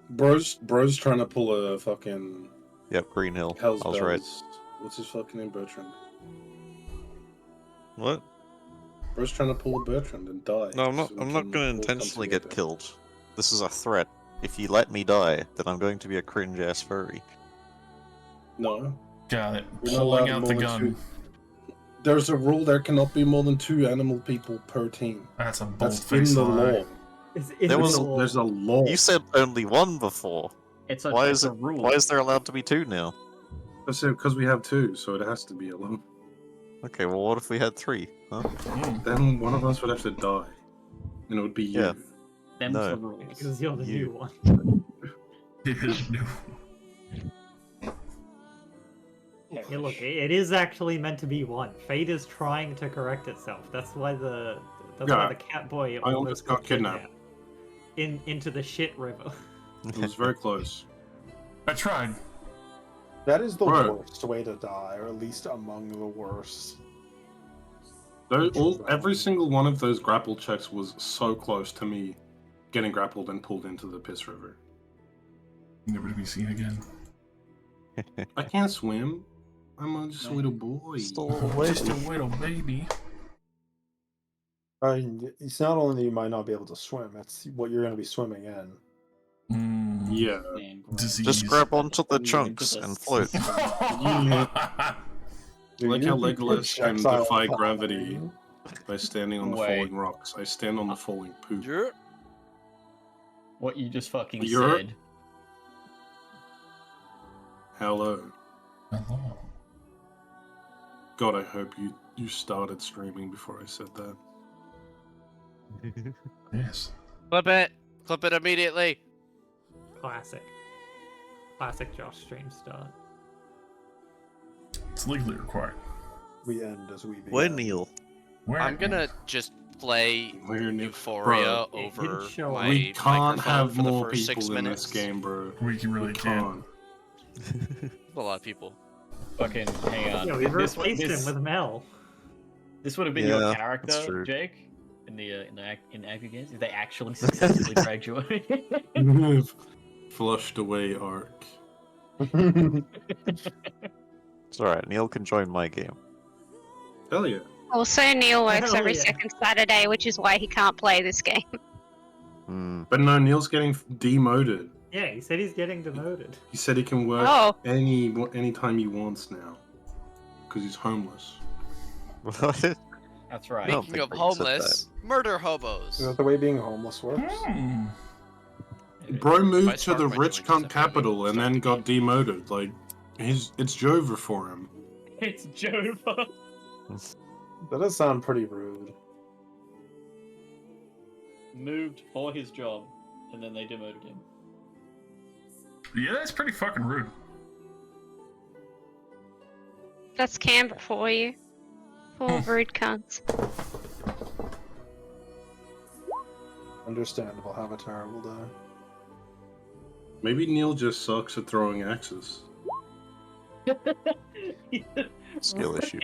Bro's trying to pull a fucking Yep, Green Hill. Hell's I was right. Bells. What's his fucking name, Bertrand? What? Bro's trying to pull a Bertrand and die. No, I'm so not. we I'm not can going to all come intentionally get together. killed. This is a threat. If you let me die, then I'm going to be a cringe-ass furry. No. Got it. You're not Pulling allowed out more the than gun. two. There's a rule there cannot be more than 2 animal people per team. That's a bold That's in face the lie. law. There's a law. You said only one before. It's a, Why it's is a it? rule. Why is there allowed to be 2 now? Because we have 2, so it has to be a law. Okay, well, what if we had 3? Huh? Then one of us would have to die. And it would be you. Yeah. Them's No. the rules. Because you're the You. new one. Yeah, look, it is actually meant to be 1. Fate is trying to correct itself. That's why the cat boy I almost got kidnapped. into the shit river. It was very close. I tried. That is the Bro. worst way to die, or at least among the worst. Every single one of those grapple checks was so close to me getting grappled and pulled into the piss river. Never to be seen again. I can't swim. I'm just a little boy. Just a little lady. Just a little baby. It's not only that you might not be able to swim, it's what you're going to be swimming in. Yeah. Disease. Just grab onto the chunks and float. Like how Legolas can defy gravity by standing on the falling rocks. I stand on the falling poop. What you just fucking You're- said. Hello. Hello. God, I hope you started streaming before I said that. Yes. Clip it! Clip it immediately! Classic Josh stream start. It's legally required. We end as we begin. Where, Neil? Where? I'm gonna just play We're new- Euphoria Bro, over show my we can't microphone have for the more first 6 people in minutes. this game, bro. We can really We can't. can't. A lot of people. Fucking hang on. Yeah, we This- replaced this- him with Mel. This would have been Yeah, your that's character, true. Jake, in the active games. If they actually successfully dragged you away. Flushed away arc. It's alright, Neil can join my game. Hell yeah. Also, Neil works Hell every yeah. second Saturday, which is why he can't play this game. Hmm. But no, Neil's getting demoted. Yeah, he said he's getting demoted. He said he can work Oh. anytime he wants now. Because he's homeless. What? That's right. I don't Speaking of think I said homeless, murder hobos. Is that the way being homeless works? Bro moved to spark the my rich joints, cunt capital and then got demoted. Like, it's Jova for him. It's Jova. That does sound pretty rude. Moved for his job, and then they demoted him. Yeah, that's pretty fucking rude. That's Canberra for you. Full of rude cunts. Understandable. Have a terrible day. Maybe Neil just sucks at throwing axes. Skill issue.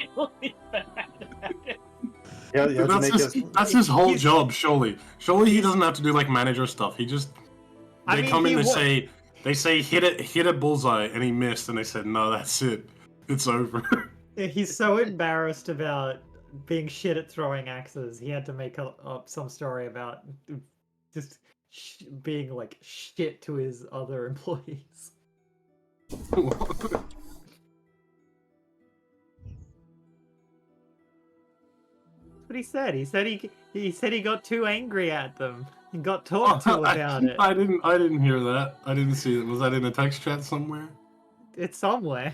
Yeah, you have to make us. That's his whole job, surely. Surely he doesn't have to do like manager stuff. He just I they mean, come in, he they say hit a bullseye, and he missed, and they said no, that's it, it's over. He's so embarrassed about being shit at throwing axes. He had to make up some story about just being like shit to his other employees. That's what he said. He said he got too angry at them and got talked to about it. I didn't hear that. I didn't see it. Was that in a text chat somewhere? It's somewhere.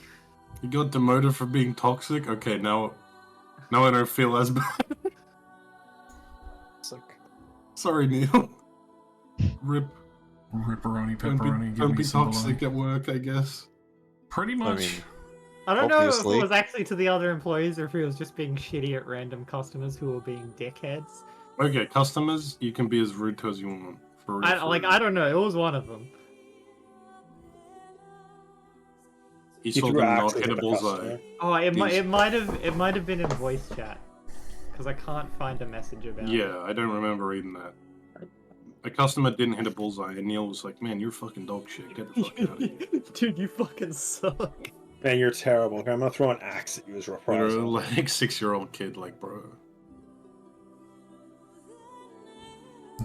He got demoted for being toxic. Okay, now I don't feel as bad. Sorry, Neil. Rip. Ripperoni, Don't pepperoni, be toxic at work, I guess. Pretty I much. mean, I don't know if Obviously. it was actually to the other employees or if he was just being shitty at random customers who were being dickheads. Okay, customers, you can be as rude to as you want. For real, for real. I don't know. It was one of them. He You told threw them not axes hit a at the bullseye. customer. Oh, it These- might have been in voice chat because I can't find a message about it. Yeah, I don't remember reading that. A customer didn't hit a bullseye, and Neil was like, "Man, you're fucking dog shit. Get the fuck out of here." Dude, you fucking suck. Man, you're terrible. Okay, I'm gonna throw an axe at you as You're reprisal. like 6-year-old kid, like, bro.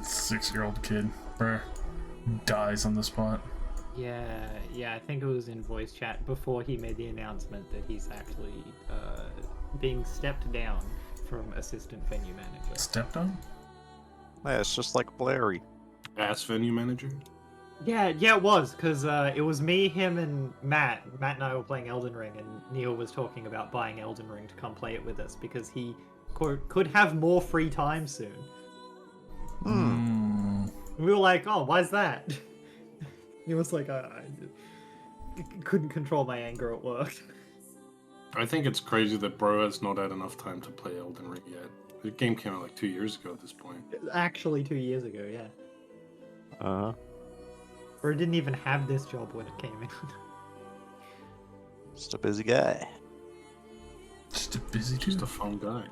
6-year-old kid, bruh, dies on the spot. Yeah, I think it was in voice chat before he made the announcement that he's actually being stepped down from assistant venue manager. Stepped on? Yeah, it's just like Blairy. Ass venue manager. Yeah, it was, because it was me, him, and Matt. Matt and I were playing Elden Ring, and Neil was talking about buying Elden Ring to come play it with us, because he could have more free time soon. Hmm. And we were like, oh, why's that? He was like, I couldn't control my anger at work. I think it's crazy that bro has not had enough time to play Elden Ring yet. The game came out like 2 years ago at this point. Actually, 2 years ago, yeah. Uh-huh. Or didn't even have this job when it came in. Just a busy guy. Just a busy Just dude. a fun guy.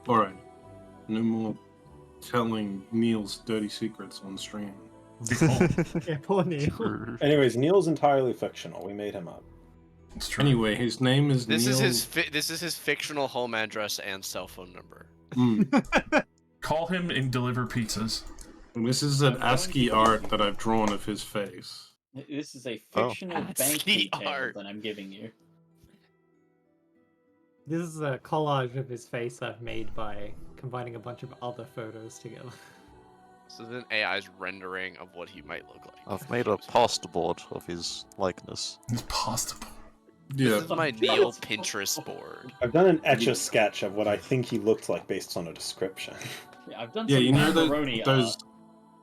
Alright. No more telling Neil's dirty secrets on stream. Yeah, poor Neil. Anyways, Neil's entirely fictional. We made him up. It's true. Anyway, his name is This Neil. is his fictional home address and cell phone number. Call him and deliver pizzas. And this is an ASCII art that I've drawn of his face. This is a Oh. fictional bank ASCII detail art. that I'm giving you. This is a collage of his face I've made by combining a bunch of other photos together. This is an AI's rendering of what he might look like. I've made a plasterboard of his likeness. It's possible. Yeah. This is my Neil Pinterest board. I've done an etch-a-sketch of what I think he looked like based on a description. Yeah, I've done Yeah, some you know macaroni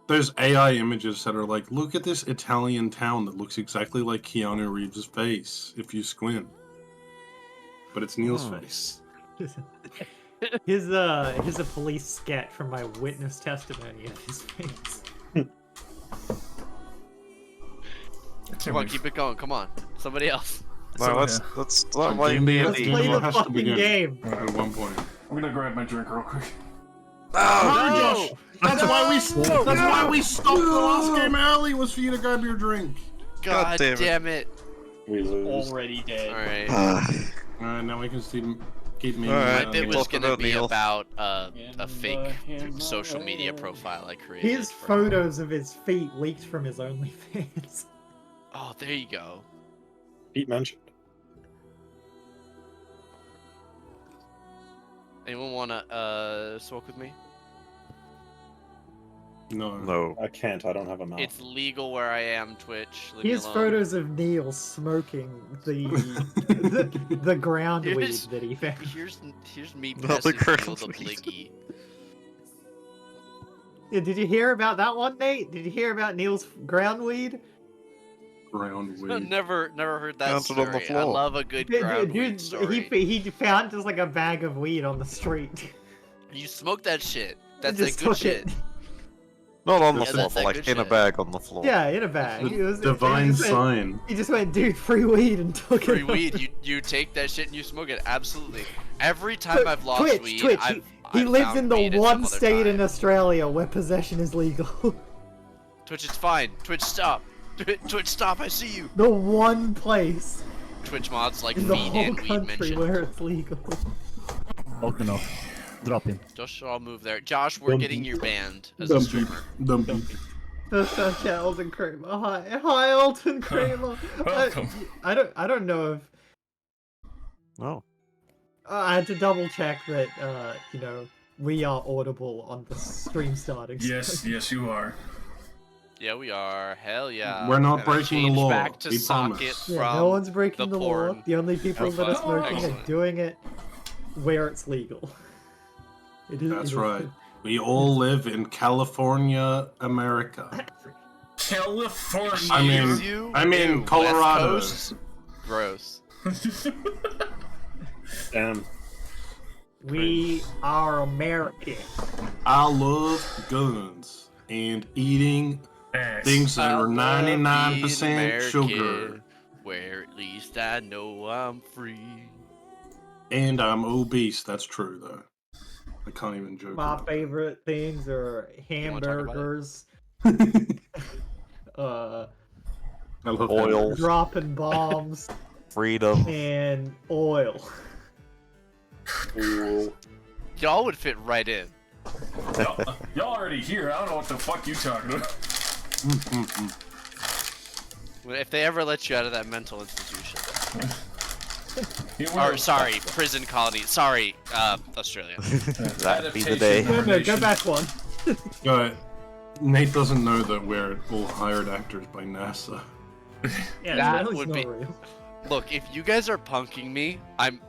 those AI images that are like, look at this Italian town that looks exactly like Keanu Reeves' face if you squint. But it's Neil's face. Here's a police sketch from my witness testimony of his face. Come on, keep it going. Come on, somebody else. No, let's not blame me. Let's play the has to fucking begin. game. At one point. I'm gonna grab my drink real quick. Oh, Josh! That's why we stopped the last game early, was for you to grab your drink. God damn it. damn it! We lose. already dead. All right. Alright, now we can keep me. Alright, My bit was talk gonna about be Neil. about a fake social media profile I created. Here's for- photos of his feet leaked from his OnlyFans. Oh, there you go. Pete mentioned. Anyone wanna smoke with me? No. No. I can't. I don't have a mouth. It's legal where I am. Twitch. Leave me Here's alone. photos of Neil smoking the ground weed Here's- that he found. Here's me Not the passing Neil the ground weed. bliggy. Yeah, did you hear about that one, Nate? Did you hear about Neil's ground weed? Ground I've weed. never heard that Found it on the story. I floor. love a good ground weed Dude, story. he found just like a bag of weed on the street. You smoke that shit. He That's just like good took shit. it. Not on the Yeah, floor, that's but that like good in a shit. bag on the floor. Yeah, in a bag. It was, Divine he just went, sign. he just went, dude, free weed, and took Free it. weed, you take that shit and you smoke it. Absolutely. Every time I've lost Twitch, weed, Twitch. I've He lives found in the weed at one some other state in time. Australia where possession is legal. Twitch, it's fine. Twitch, stop. Twitch, stop. I see you. The one place Twitch mods like in the feed whole and weed country mentioned. where it's legal. Open up. Drop him. Josh, I'll move there. Josh, we're Dump getting it. you banned as a Dump streamer. Dump. That's Alden Kramer. Hi, Alden Kramer. Welcome. I don't know if No. I had to double check that we are audible on the stream starting. Yes, yes, you are. Yeah, we are. Hell yeah. We're not And I breaking the changed law, back to we socket promise. Yeah, from no one's breaking the law. porn. The only people that are profile. smoking are Excellent. doing it where it's legal. It is, That's it is- right. We all live in California, America. California. I mean- Excuse you? I'm in Ew, Colorado. West Coast? Gross. Damn. We are American. I love guns and eating Ass. things that I are love being 99% sugar. American, where at least I know I'm free. And I'm obese, that's true though. I can't even joke. My about favorite things are wanna talk about it? hamburgers, it. uh, I love Oil. hamburgers. dropping bombs, Freedom. and oil. Ooh. Y'all would fit right in. Y'all already here. I don't know what the fuck you talking about. If they ever let you out of that mental institution. You Or were- sorry, prison colony. Sorry, Australia. That'd be the Adaptation day. No, no, go back one. Nate doesn't know that we're all hired actors by NASA. Yeah, That it's would not be- real. Look, if you guys are punking me,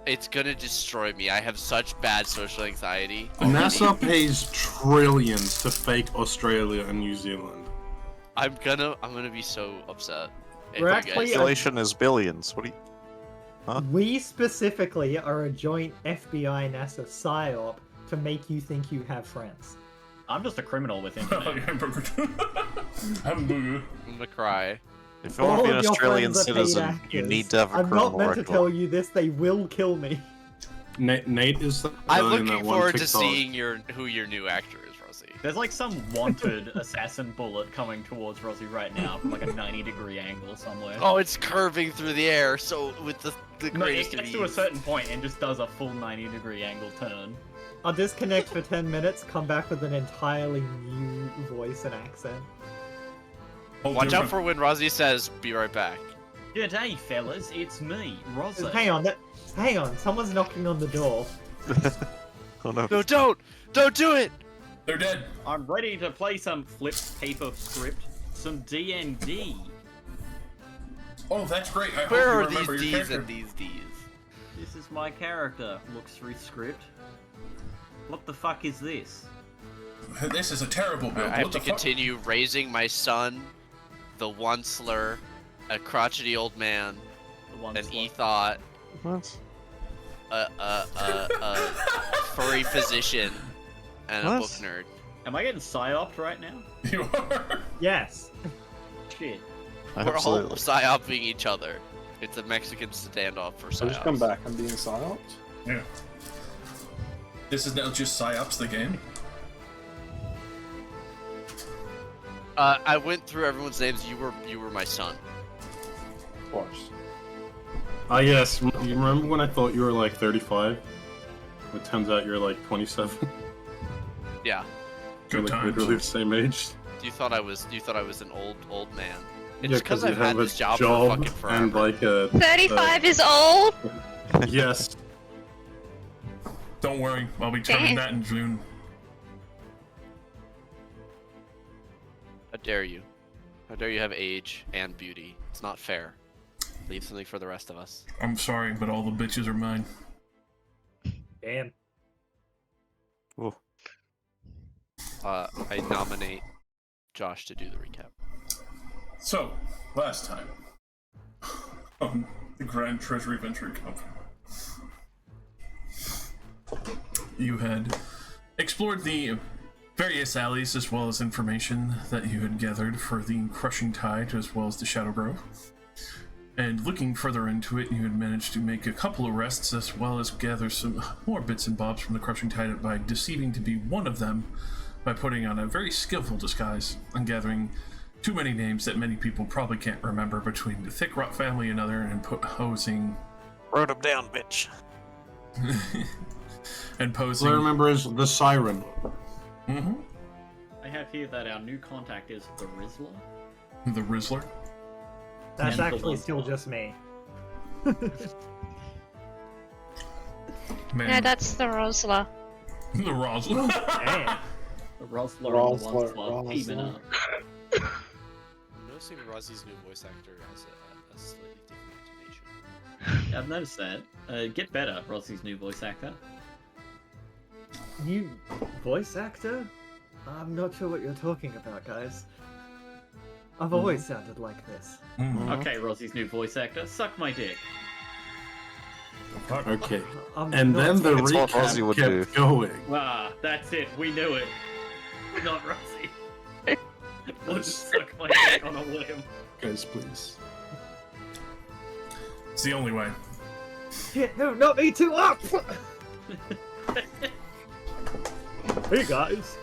it's gonna destroy me. I have such bad social anxiety. NASA pays trillions to fake Australia and New Zealand. I'm gonna be so upset. if We're you actually- guys- Population is billions. What do you? We specifically are a joint FBI NASA psyop to make you think you have friends. I'm just a criminal with Oh, internet. hamburger. Hamburger. I'm gonna cry. If you want to All be an of your Australian friends are paid citizen, you actors. need to have a I'm criminal not meant record. to tell you this, they will kill me. Nate is the I'm guy in that looking one forward to TikTok. seeing who your new actor is, Rosie. There's like some wanted assassin bullet coming towards Rosie right now from like a 90-degree angle somewhere. Oh, it's curving through the air, so with the no, it greatest of gets to a ease. certain point and just does a full 90-degree angle turn. I'll disconnect for 10 minutes, come back with an entirely new voice and accent. Whole Watch out different- for when Rosie says, "Be right back." G'day, fellas, it's me, Rosie. Hang on, someone's knocking on the door. Oh no. No, don't do it. They're dead. I'm ready to play some flipped paper script, some D&D. Oh, that's great. I Where are hope you these remember your D's character. and these D's? This is my character. Looks through script. What the fuck is this? This is a terrible build. I have What to the fuck? continue raising my son, the one slur, a crotchety old man, The one an slot. e-thought, What? a furry physician, and a What? book nerd. Am I getting psyoped right now? You are. Yes. Shit. We're all Absolutely. psyoping each other. It's a Mexican standoff for So psyops. just come back. I'm being psyoped. Yeah. This is now just psyops the game. I went through everyone's names. You were my son. Of course. Ah, yes. You remember when I thought you were like 35? It turns out you're like 27. Yeah. You're Good like times. literally the same age. You thought I was an old man. It's Yeah, because you I've had have a this job for fucking forever. and like a 35 is old. yes. Don't worry, I'll be turning Damn. that in June. How dare you? How dare you have age and beauty? It's not fair. Leave something for the rest of us. I'm sorry, but all the bitches are mine. Damn. Ooh. I nominate Josh to do the recap. So, last time on the Grand Treasury Venture Company, you had explored the various alleys as well as information that you had gathered for the Crushing Tide as well as the Shadow Grove. And looking further into it, you had managed to make a couple arrests as well as gather some more bits and bobs from the Crushing Tide by deceiving to be one of them by putting on a very skillful disguise and gathering too many names that many people probably can't remember between the Thick Rot family and other and posing Wrote him down, bitch. and All I posing. remember is the siren. Mm-hmm. I have here that our new contact is the Rizzler. The Rizzler. That's And the actually one still slot. just me. Man, No, that's the Rosla. the Rosler. Damn. The Rizzler and the one Rizzler, slot. Even Rizzler. up. I'm noticing Rozzie's new voice actor has a slightly different intonation. I've noticed that. Get better, Rossie's new voice actor. New voice actor? I'm not sure what you're talking about, guys. I've always sounded like this. Mhm. Okay, Rossie's new voice actor, suck my dick. Okay. I'm And not- then the It's what Ozzy recap would kept do. going. Ah, that's it. We knew it. Not Rossie. Wouldn't suck my dick on a whim. Guys, please. It's the only way. Shit, no, not me too! Up! Hey guys,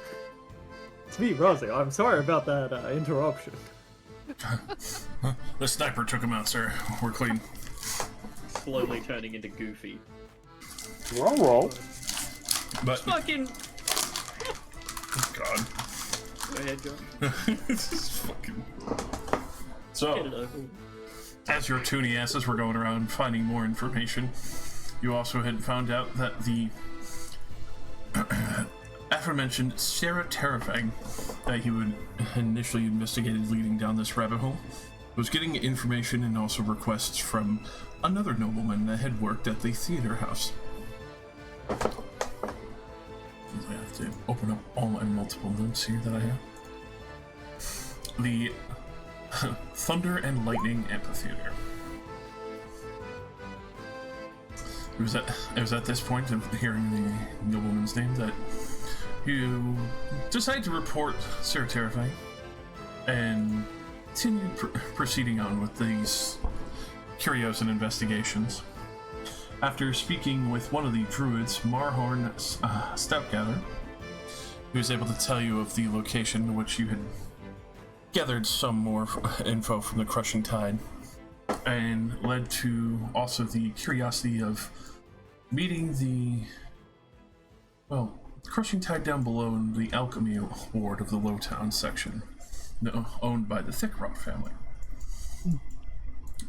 it's me, Rosie. I'm sorry about that interruption. The sniper took him out, sir. We're clean. Slowly turning into Goofy. Roll. But Fucking. God, Go ahead, John. this is fucking. Get it So, over. as your toony asses were going around finding more information, you also had found out that the aforementioned Sarah Terrifang that you had initially investigated leading down this rabbit hole was getting information and also requests from another nobleman that had worked at the theater house. I have to open up all my multiple notes here that I have. The Thunder and Lightning Amphitheater. It was at this point of hearing the nobleman's name that you decided to report Sarah Terrifying and continued proceeding on with these curious and investigations. After speaking with one of the druids, Marhorn Stoutgather, he was able to tell you of the location in which you had gathered some more info from the Crushing Tide, and led to also the curiosity of meeting the Crushing Tide down below in the Alchemy Ward of the Lowtown section, owned by the Thickrot family.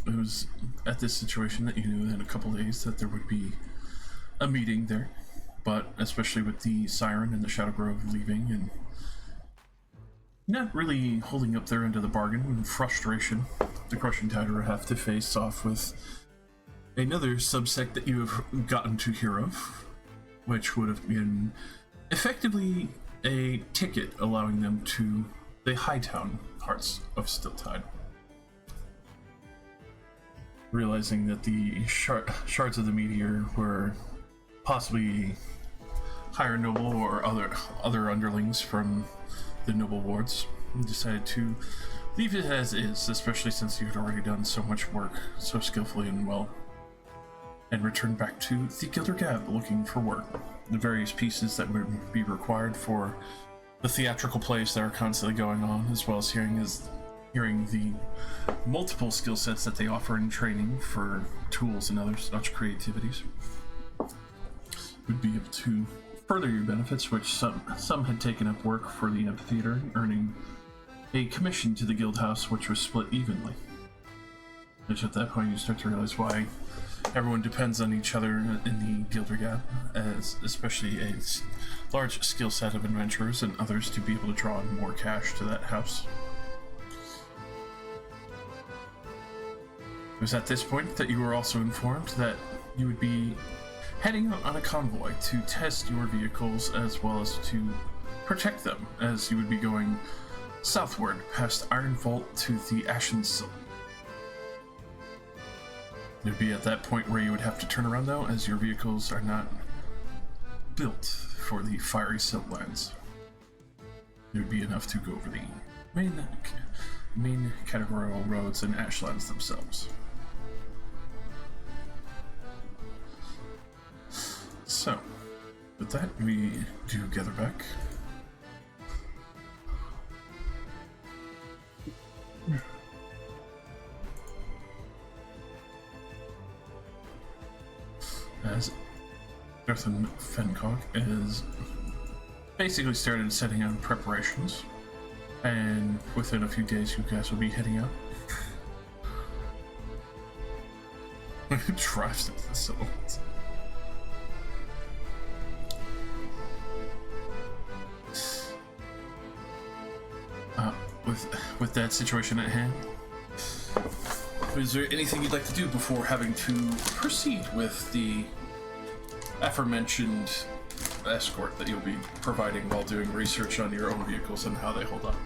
It was at this situation that you knew in a couple days that there would be a meeting there, but especially with the Siren and the Shadow Grove leaving and not really holding up their end of the bargain, in frustration, the Crushing Tide will have to face off with another subsect that you have gotten to hear of, which would have been effectively a ticket allowing them to the Hightown parts of Stilltide. Realizing that the shards of the meteor were possibly higher noble or other underlings from the noble wards, decided to leave it as is, especially since you had already done so much work so skillfully and well, and return back to the Gilder Gab looking for work. The various pieces that would be required for the theatrical plays that are constantly going on, as well as hearing the multiple skill sets that they offer in training for tools and other such creativities, would be able to further your benefits, which some had taken up work for the amphitheater, earning a commission to the guild house, which was split evenly. Which at that point you start to realize why everyone depends on each other in the Gilder Gap, as especially a large skill set of adventurers and others to be able to draw in more cash to that house. It was at this point that you were also informed that you would be heading out on a convoy to test your vehicles as well as to protect them, as you would be going southward past Iron Vault to the Ashen Silt. It would be at that point where you would have to turn around though, as your vehicles are not built for the fiery Siltlands. It would be enough to go over the main categorical roads and ashlands themselves. So, with that, we do gather back. As Jonathan Fencock is basically started setting out preparations, and within a few days you guys will be heading out. Who drives into the settlement? With that situation at hand, is there anything you'd like to do before having to proceed with the aforementioned escort that you'll be providing while doing research on your own vehicles and how they hold up?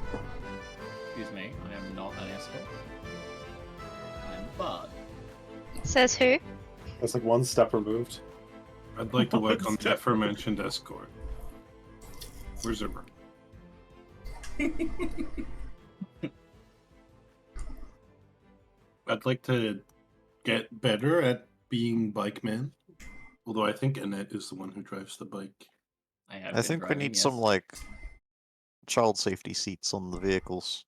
Excuse me, I am not an escort. I am a bard. Says who? That's like one step removed. I'd like to work on the aforementioned escort. Where's it? I'd like to get better at being bike man. Although I think Annette is the one who drives the bike. I think we need some, like, child safety seats on the vehicles.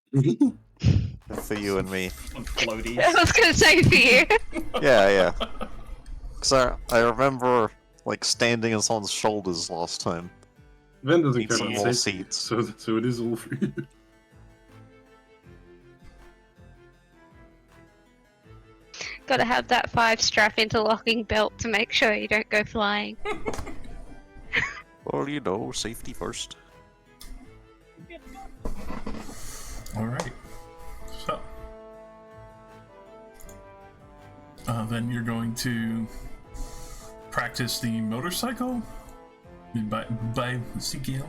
For you and me. Some floaties. I was gonna say for you. Yeah. Because I remember, like, standing on someone's shoulders last time. Ven doesn't Need care some about more safety, seats. so it is all for you. Gotta have that 5-strap interlocking belt to make sure you don't go flying. Well, you know, safety first. Alright. So. Then you're going to practice the motorcycle by Ezekiel.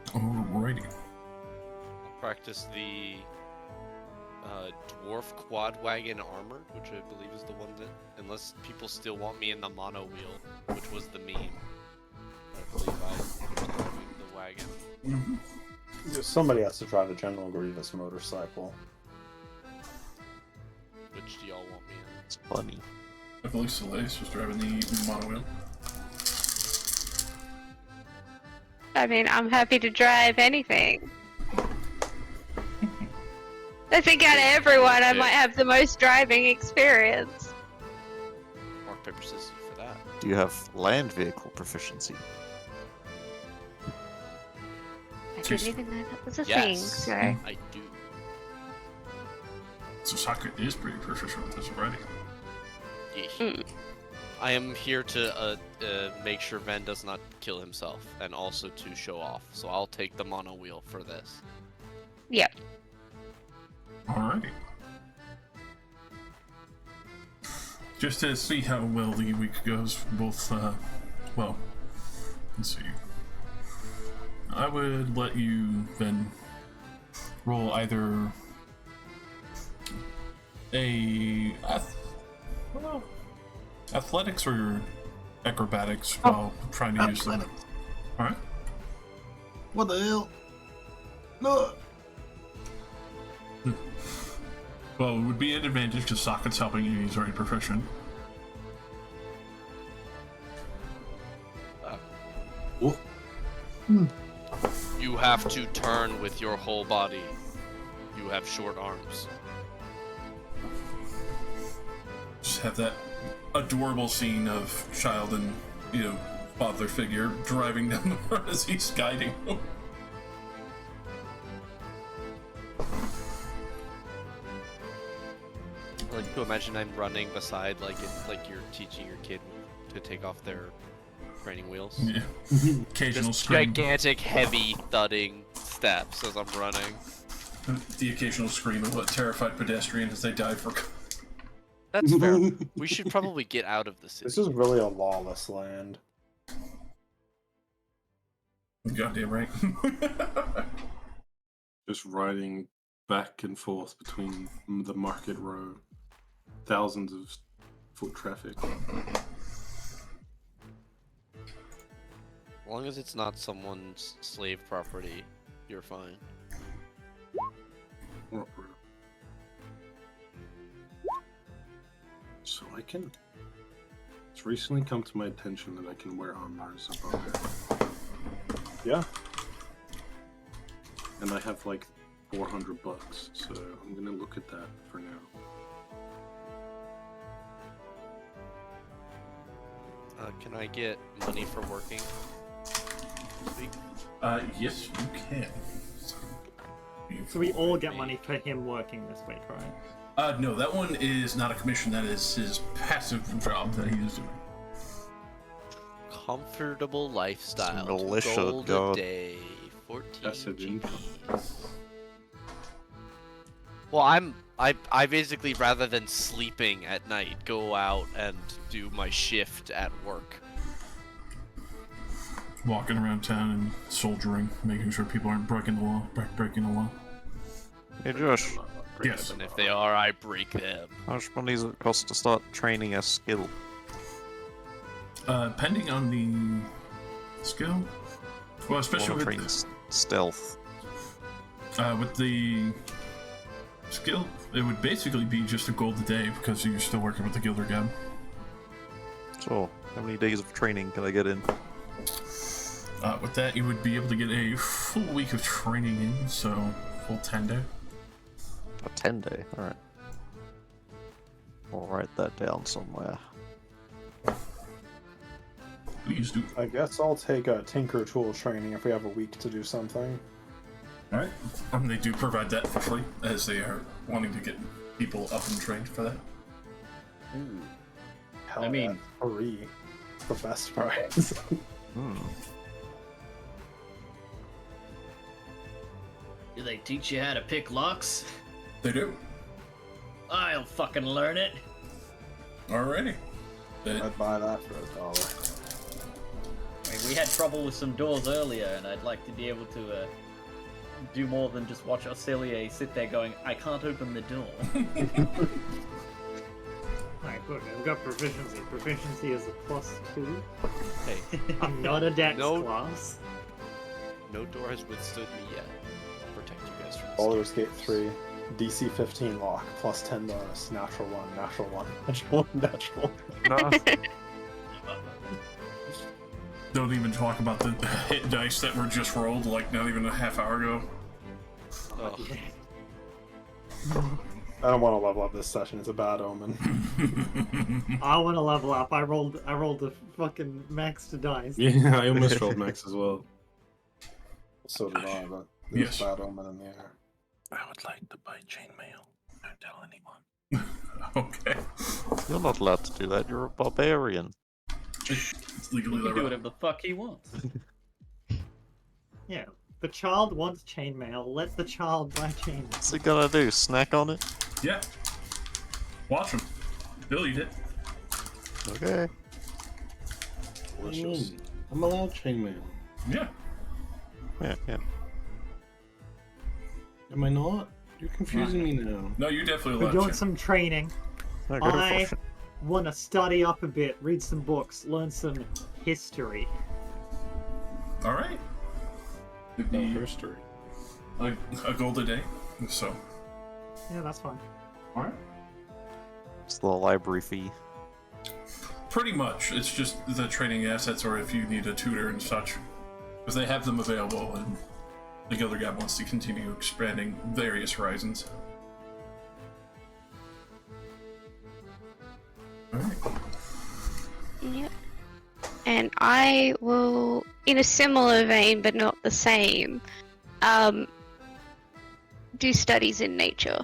Alrighty. Practice the dwarf quad wagon armored, which I believe is the one that, unless people still want me in the mono wheel, which was the meme. I believe I was driving the wagon. Somebody has to drive a General Grievous motorcycle. Which do y'all want me in? It's funny. I believe Soleil was driving the mono wheel. I mean, I'm happy to drive anything. I think out of everyone, I might have the most driving experience. Rock, paper, scissors for that. Do you have land vehicle proficiency? I didn't even know that was a thing, Yes, so... I do. So Sokka is pretty proficient with this already. Yeesh. I am here to make sure Ven does not kill himself, and also to show off. So I'll take the mono wheel for this. Yep. Alrighty. Just to see how well the week goes, both, well, let's see. I would let you then roll either athletics or acrobatics while trying to use them. Alright? What the hell? No! Well, it would be an advantage because Socket's helping you, he's already proficient. What? You have to turn with your whole body. You have short arms. Just have that adorable scene of child and, father figure driving down the road as he's guiding him. Like, to imagine I'm running beside, like you're teaching your kid to take off their training wheels. Yeah. Occasional Just scream. gigantic, heavy, thudding steps as I'm running. The occasional scream of a terrified pedestrian as they dive for. That's fair. We should probably get out of the city. This is really a lawless land. Goddamn right. Just riding back and forth between the market row. Thousands of foot traffic. As long as it's not someone's slave property, you're fine. So it's recently come to my attention that I can wear armor as a barbarian. Yeah. And I have like $400, so I'm gonna look at that for now. Can I get money for working this week? Yes, you can. So we all get money for him working this week, right? No, that one is not a commission, that is his passive job that he is doing. Comfortable lifestyle. Militia, gold God. a day. 14 Passive income. GPs. Well, I basically, rather than sleeping at night, go out and do my shift at work. Walking around town and soldiering, making sure people aren't breaking the law. Breaking the law. Hey Josh, Yes. And if they are, I break them. how much money does it cost to start training a skill? Depending on the skill. Well, especially Wanna with train stealth. the skill, it would basically be just a gold a day because you're still working with the Gilder God. Sure. How many days of training can I get in? With that, you would be able to get a full week of training in, so full 10 day. A 10-day. All right. I'll write that down somewhere. Please do. I guess I'll take a Tinker Tool training if we have a week to do something. All right. They do provide that for free, as they are wanting to get people up and trained for that. Ooh. Hell, I mean- yeah, free. The best price. Do they teach you how to pick locks? They do. I'll fucking learn it. Alrighty. I'd buy that for $1. I mean, we had trouble with some doors earlier, and I'd like to be able to do more than just watch Auxilia sit there going, I can't open the door. Alright, good. We've got proficiency. Proficiency is a +2. Hey, I'm not a dex No. class. no door has withstood me yet. I'll protect you guys from Baldur's Gate 3. DC 15 lock, plus 10 bonus. Natural 1, natural 1, natural 1, natural 1. Don't even talk about the hit dice that were just rolled, like not even a half hour ago. Oh, I don't want to level up this session, it's a bad omen. I want to level up. I rolled the fucking max to dice. Yeah, I almost rolled max as well. So did I, but there's Yes. a bad omen in the air. I would like to buy chainmail. Don't tell anyone. Okay. You're not allowed to do that. You're a barbarian. It's legally He can do allowed. whatever the fuck he wants. Yeah. The child wants chainmail. Let the child buy chainmail. What's he gonna do? Snack on it? Yeah. Watch him. He'll eat it. Okay. Delicious. I'm allowed chainmail. Yeah. Yeah. Am I not? You're confusing me now. No, you definitely We're allowed doing to. some training. Okay. I want to study up a bit, read some books, learn some history. Alright. It'd be History. a gold a day. So. Yeah, that's fine. Alright. It's the library fee. Pretty much. It's just the training assets, or if you need a tutor and such. Because they have them available, and the Gilder Gap wants to continue expanding various horizons. Alright. Yep. And I will, in a similar vein but not the same, do studies in nature.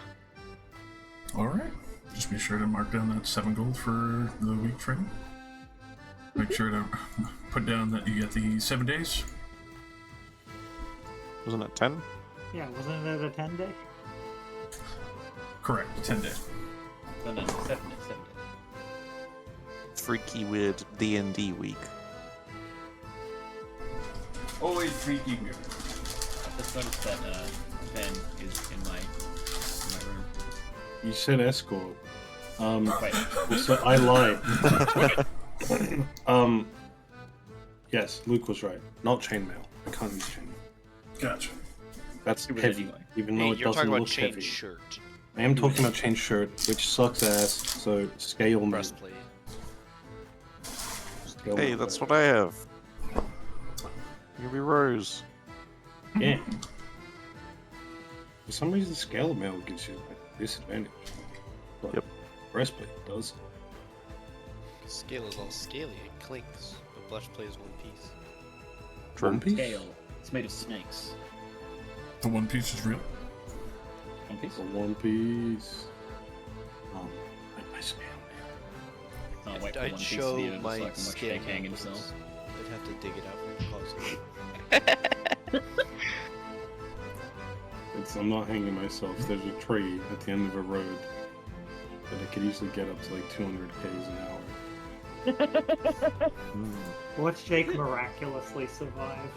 Alright. Just be sure to mark down that 7 gold for the week training. Make sure to put down that you get the 7 days. Wasn't it 10? Yeah, wasn't it a 10-day? Correct, 10 days. No, 7 days. Freaky weird D&D week. Always freaky weird. Just noticed that Ben is in my room. You said escort. Wait, So I lied. Yes, Luke was right. Not chainmail. I can't use chainmail. Gotcha. That's It was heavy, anyway. even though hey, it you're doesn't talking about look chain heavy. shirt, I am talking about chain shirt, which sucks ass. So scale me. breastplate. Scale Hey, me. that's what I have. You'll be Rose. Yeah. For some reason, scale mail gives you like disadvantage. But Yep. breastplate does. Scale is all scaly, it clinks, but breastplate is one piece. One piece. Scale. It's made of snakes. The One Piece is real. One piece? For one piece. I scale Can't wait for I'd one piece show to be over my so I can watch scale Jake hang numbers. himself. I'd have to dig it out from the closet. I'm not hanging myself. There's a tree at the end of a road that I could easily get up to like 200 k's an hour. Watch Jake miraculously survive.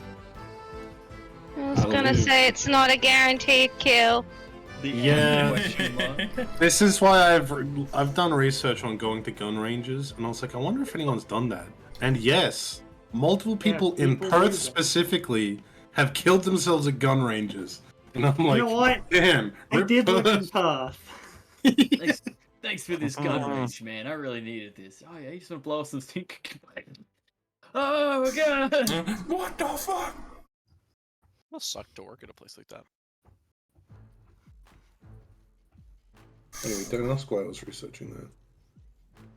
I was gonna say it's not a guaranteed kill. Yeah. Question mark. This is why I've done research on going to gun ranges, and I was like, I wonder if anyone's done that. And yes, multiple people in people do Perth that. specifically have killed themselves at gun ranges. And I'm like, You know what? damn. I rip did live in Perth. Perth. They Thanks for this gun range, man. I really needed this. Oh yeah, you just want to blow up some stink. Oh my god! What the fuck? Must suck to work at a place like that. Anyway, don't ask why I was researching that.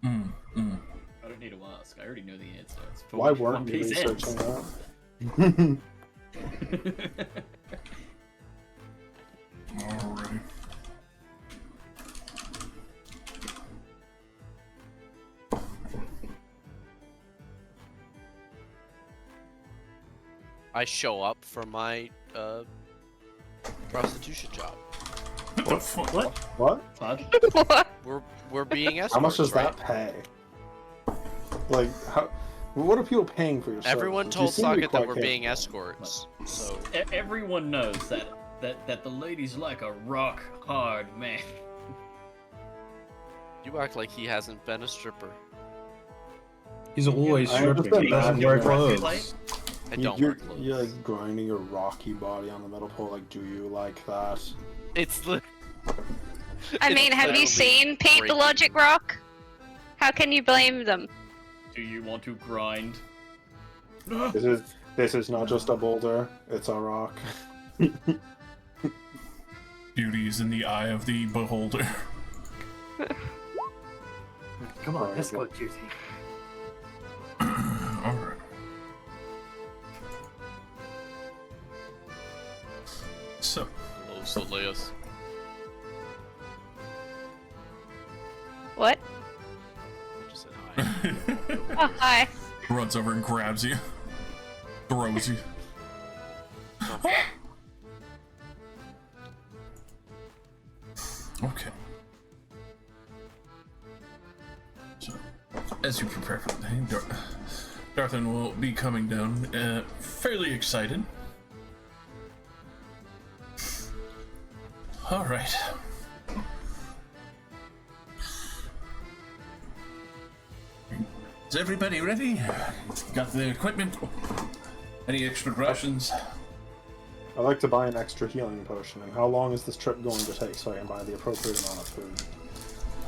I don't need to ask. I already know the answer. It's for Why which weren't One you Piece researching ends. that? Alrighty. I show up for my prostitution job. What the fuck? What? What? Fudge? We're being escorts. How much does right? that pay? Like, how? What are people paying for your Everyone services? You told seem to be Socket that quite we're being capable. escorts. So Everyone knows that the ladies like a rock hard man. you act like he hasn't been a stripper. He's always I stripping. understand He doesn't that. wear You're clothes. right. I don't You're, wear clothes. you're like grinding your rocky body on the metal pole. Like, do you like that? It's the. I mean, have you seen Pete the Logic Rock? How can you blame them? Do you want to grind? This is not just a boulder. It's a rock. Beauty is in the eye of the beholder. Come on, escort duty. Alright. So, Hello, Soleus. What? I just said hi. Oh, hi. runs over and grabs you. Throws you. Okay. So, as you prepare for the day, Darthan will be coming down, fairly excited. All right. Is everybody ready? Got the equipment? Any extra rations? I'd like to buy an extra healing potion. And how long is this trip going to take so I can buy the appropriate amount of food?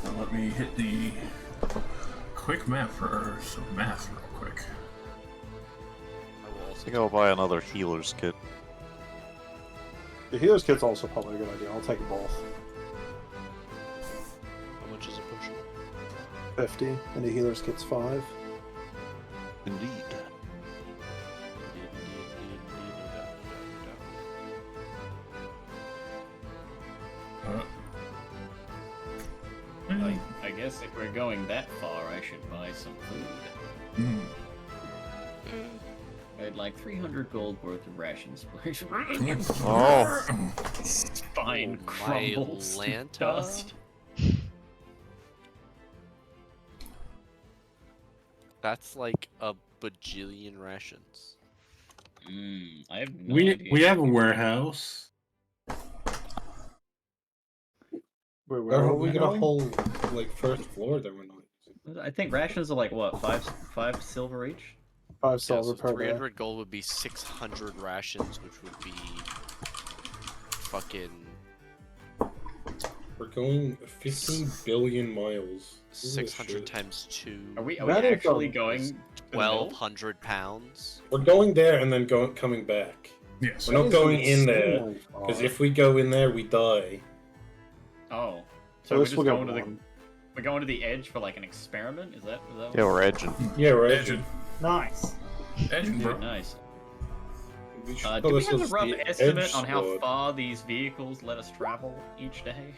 Now let me hit the quick math real quick. I think I'll buy another healer's kit. The healer's kit's also probably a good idea. I'll take both. How much is a potion? 50, and the healer's kit's 5. Indeed. I guess if we're going that far, I should buy some food. I'd like 300 gold worth of rations, please. Oh. Spine Oh, crumbles to Mylanta? dust. That's like a bajillion rations. I have no We idea. have a warehouse. Wait, Or where are we we got a going? whole like first floor that we're not using. I think rations are like what, five silver each? 5 Yeah, silver so per day. 300 gold would be 600 rations, which would be fucking We're going 15 billion miles. This is 600 shit. times 2. Are we That is actually a- going? to the middle? 1,200 pounds. We're going there and then coming back. Yes. We're not going in there Insanely far. because if we go in there, we die. Oh, So so we're this just will go going to the one. we're going to the edge for like an experiment. Is that? Yeah, we're edging. Yeah, we're Edging. Nice. Edging, bro. Nice. We should Do call we have a ourselves rough the estimate Edge on how Squad. far these vehicles let us travel each day?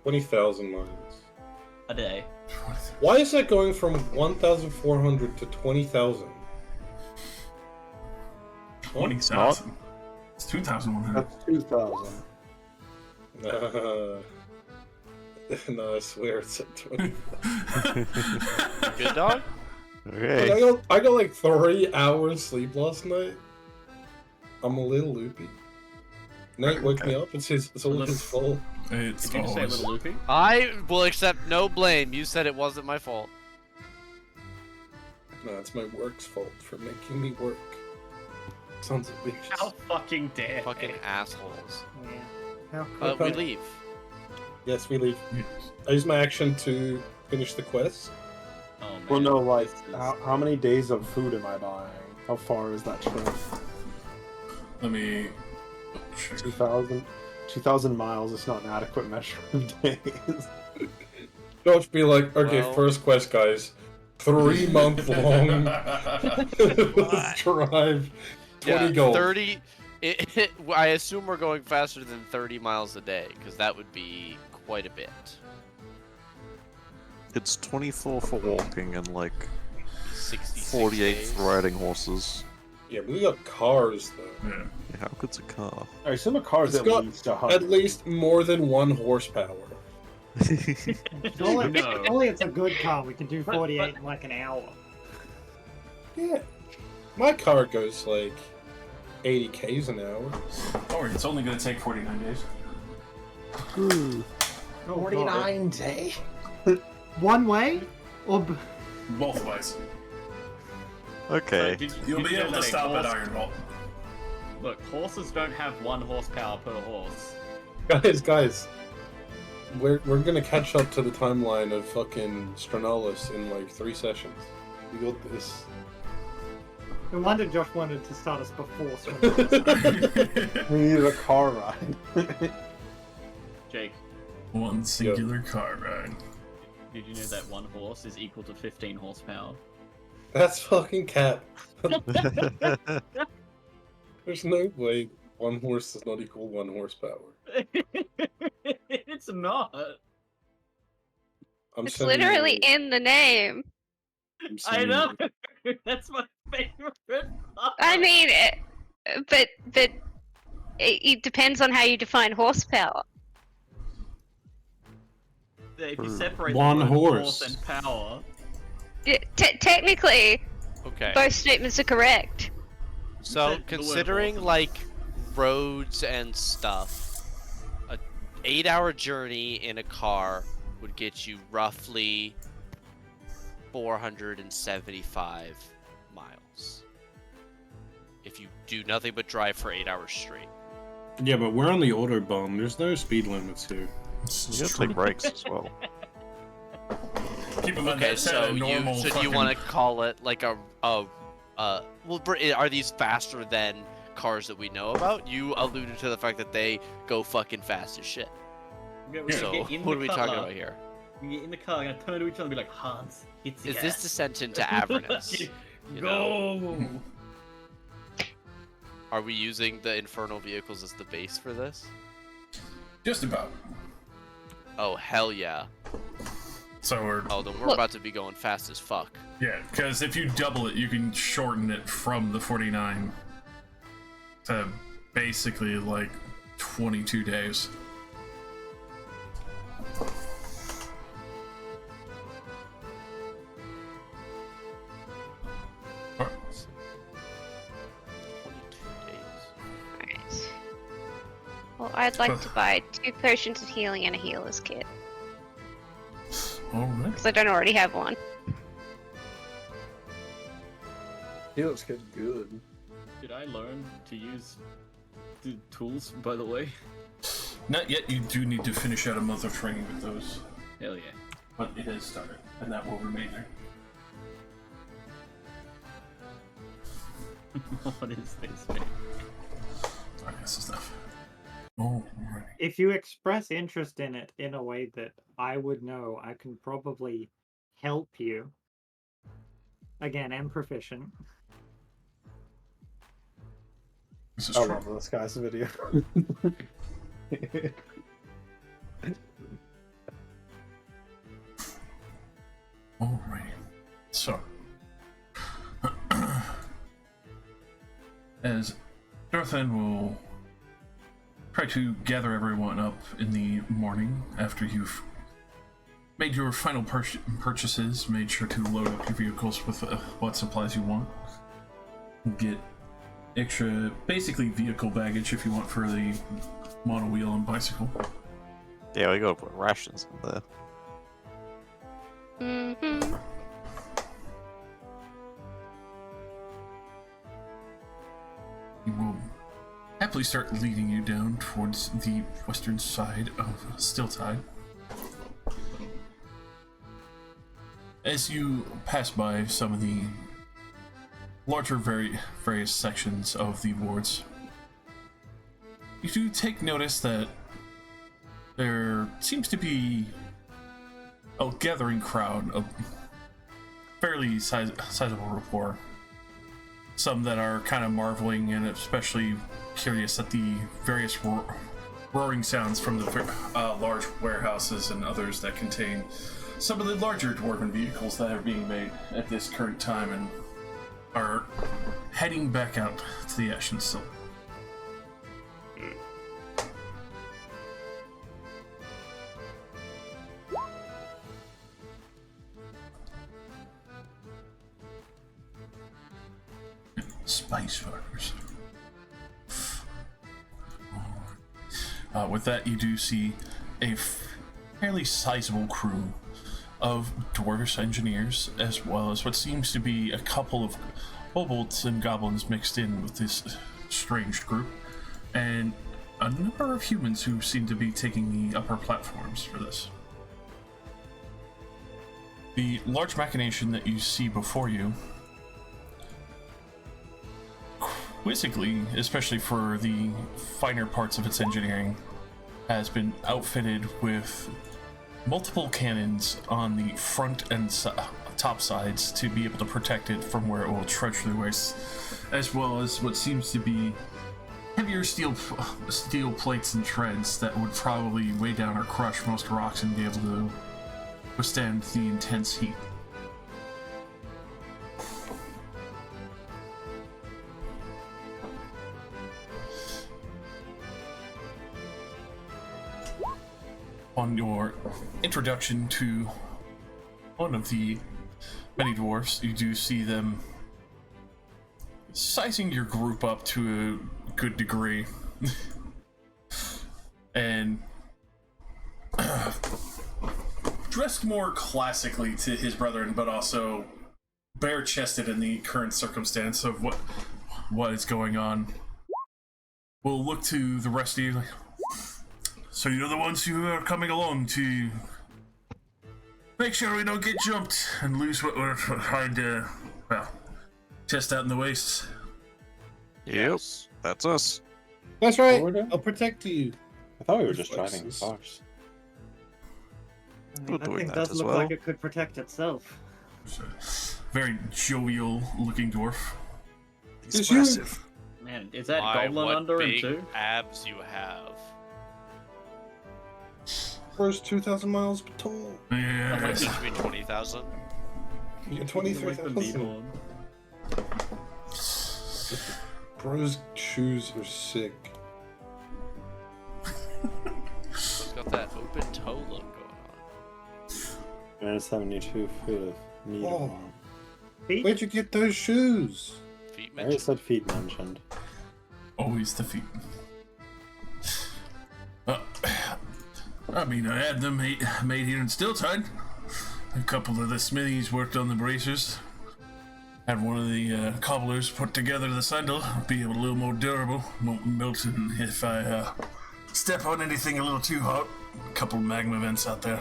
20,000 miles. A day. Why is that going from 1,400 to 20,000? 20,000. It's 2,100. That's 2,000. No, I swear it's at 20. Good dog? Okay. I got like 3 hours sleep last night. I'm a little loopy. Nate woke me up. It's all his fault. It's Did you just say a always... little loopy? I will accept no blame. You said it wasn't my fault. No, it's my work's fault for making me work. Sons of bitches. How fucking dare! Fucking assholes. Yeah. How We could leave. Yes, we leave. I use my action to finish the quest. Oh man. Well, no, like, this is- how many days of food am I buying? How far is that trip? Let me. Oh, sure. 2,000 miles is not an adequate measure of days. Don't be like, okay, Well- first quest, guys. 3 month long. Let's drive 20 gold. 30. I assume we're going faster than 30 miles a day, because that would be quite a bit. It's 24 for walking and like 66 48 days. for riding horses. Yeah, but we got cars though. Yeah. How good's a car? I assume a car is It's at got least 100. At least more than 1 horsepower. Only it's a good car. We can do 48 in like an hour. Yeah. My car goes like 80 k's an hour. Don't worry, it's only going to take 49 days. Oh, 49 days? One way? Or Both ways. Okay. You'll be know able to that a stop at horse- Iron Vault. Look, horses don't have 1 horsepower per horse. Guys, we're gonna catch up to the timeline of fucking Stranolis in like 3 sessions. We got this. no wonder Josh wanted to start us before Swindle. We need a car ride. Jake, One singular car ride. did you know that 1 horse is equal to 15 horsepower? That's fucking cap. There's no way 1 horse does not equal 1 horsepower. It's not. I'm It's sending literally you- in the name. I'm I sending know. you- That's my favorite part. I mean, but it depends on how you define horsepower. If you separate the 1 word horse. and power, Technically, Okay. both statements are correct. So, said the word considering horse. like roads and stuff, a 8-hour journey in a car would get you roughly 475 miles. If you do nothing but drive for 8 hours straight. Yeah, but we're on the Autobahn. There's no speed limits here. You gotta take breaks as well. Keep in mind Okay, that's at so a normal do you fucking- want to call it like well, are these faster than cars that we know about? You alluded to the fact that they go fucking fast as shit. we So, get in what the are we car, talking about here? We get in the car, and turn to each other and be like, Hans, hits the Is this gas." descent into Avernus? You know? Go! Are we using the infernal vehicles as the base for this? Just about. Oh, hell yeah. So we're Oh, then we're Look. about to be going fast as fuck. yeah, because if you double it, you can shorten it from the 49 to basically like 22 days. Or- 22 days. Alright. Well, I'd like to buy 2 potions of healing and a healer's kit. Alright. Because I don't already have one. He looks good. Did I learn to use the tools, by the way? Not yet, you do need to finish out a month of training with those. Hell yeah. But it has started, and that will remain there. What is this, man? Alright, this is stuff. Alright. if you express interest in it in a way that I would know, I can probably help you. Again, I'm proficient. This is I true. love this guy's video. Alright. So. As Dorthan will try to gather everyone up in the morning after you've made your final purchases, made sure to load up your vehicles with what supplies you want. Get extra, basically vehicle baggage if you want for the monowheel and bicycle. Yeah, we gotta put rations in there. Mm-hmm. You will happily start leading you down towards the western side of Stilltide. As you pass by some of the larger various sections of the wards, you do take notice that there seems to be a gathering crowd of fairly sizable rapport. Some that are kind of marveling and especially curious at the various roaring sounds from the large warehouses, and others that contain some of the larger dwarven vehicles that are being made at this current time and are heading back out to the Ashen Sill. Spice farmers. With that, you do see a fairly sizable crew of dwarvish engineers, as well as what seems to be a couple of kobolds and goblins mixed in with this strange group, and a number of humans who seem to be taking the upper platforms for this. The large machination that you see before you, quizzically, especially for the finer parts of its engineering, has been outfitted with multiple cannons on the front and top sides to be able to protect it from where it will trudge through the waste, as well as what seems to be heavier steel plates and treads that would probably weigh down or crush most rocks and be able to withstand the intense heat. On your introduction to one of the many dwarfs, you do see them sizing your group up to a good degree. And dressed more classically to his brethren, but also bare-chested in the current circumstance of what is going on. We'll look to the rest of you like, so you're the ones who are coming along to make sure we don't get jumped and lose what we're trying to, well, test out in the wastes. Yep, that's us. That's right. What we're doing? I'll protect you. I thought we were just driving cars. We're That doing thing that does as look well. like it could protect itself. Very jovial-looking dwarf. Expressive. Man, is that My, goblin what under him big too? abs you have. First 2,000 miles tall. Yeah. Like between 20,000. Yeah, Like the 23,000. meatball. Bro's shoes are sick. It's got that open toe look going on. And 72 feet of meat. Oh. on Feet? Where'd you get those shoes? Feet I already mentioned. said feet mentioned. Always the feet. I mean, I had them made here in Stilltide. A couple of the smithies worked on the bracers. Had one of the cobblers put together the sandal, be a little more durable, won't melt if I step on anything a little too hot. A couple of magma vents out there.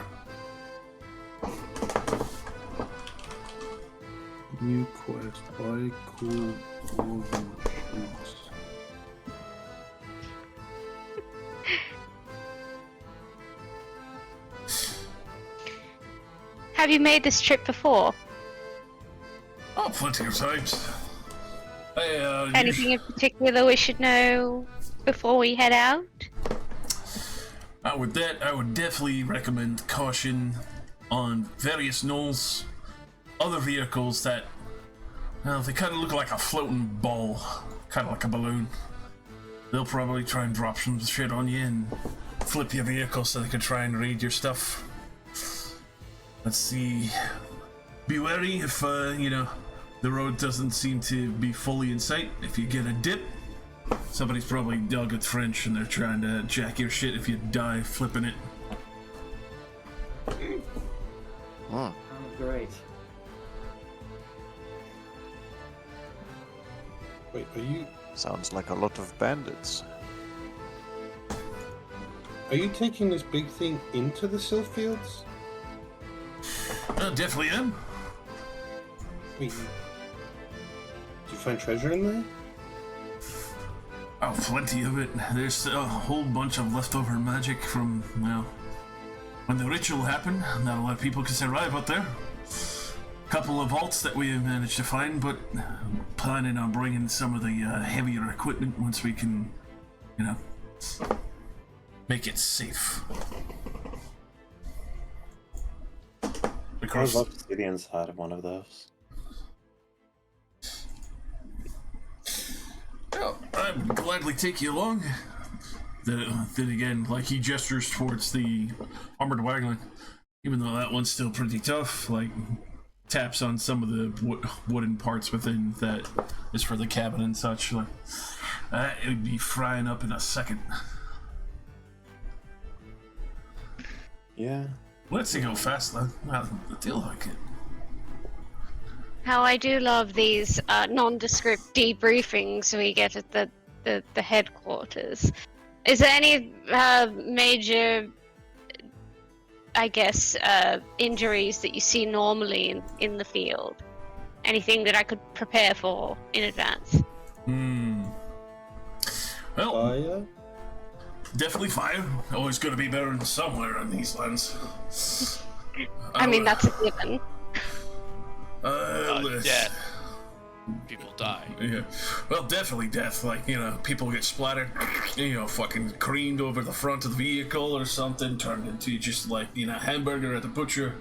New quest. Buy cool woven shoes. Have you made this trip before? Oh, plenty of times. Hey, Anything in particular we should know before we head out? I would definitely recommend caution on various knolls, other vehicles that, well, they kind of look like a floating ball, kind of like a balloon. They'll probably try and drop some shit on you and flip your vehicle so they can try and raid your stuff. Let's see. Be wary if, the road doesn't seem to be fully in sight. If you get a dip, somebody's probably dug a trench and they're trying to jack your shit if you die flipping it. Oh, great. Wait, are you? Sounds like a lot of bandits. Are you taking this big thing into the Sylph Fields? Definitely am. Wait, did you find treasure in there? Oh, plenty of it. There's a whole bunch of leftover magic from, well, when the ritual happened. Not a lot of people could survive out there. Couple of vaults that we have managed to find, but planning on bringing some of the heavier equipment once we can, you know, make it safe. I would love to see the inside of one of those. Well, I'd gladly take you along. Then again, like, he gestures towards the armored wagon, even though that one's still pretty tough, like, taps on some of the wooden parts within that is for the cabin and such. Like, it would be frying up in a second. Yeah. Let's go fast, though. I feel like it. How I do love these nondescript debriefings we get at the headquarters. Is there any major, I guess, injuries that you see normally in the field? Anything that I could prepare for in advance? Well, Fire? definitely fire. Always going to be better than somewhere on these lands. I mean, that's a given. Death. People die. Yeah. Well, definitely death. Like, you know, people get splattered, you know, fucking creamed over the front of the vehicle or something, turned into just like, you know, hamburger at the butcher.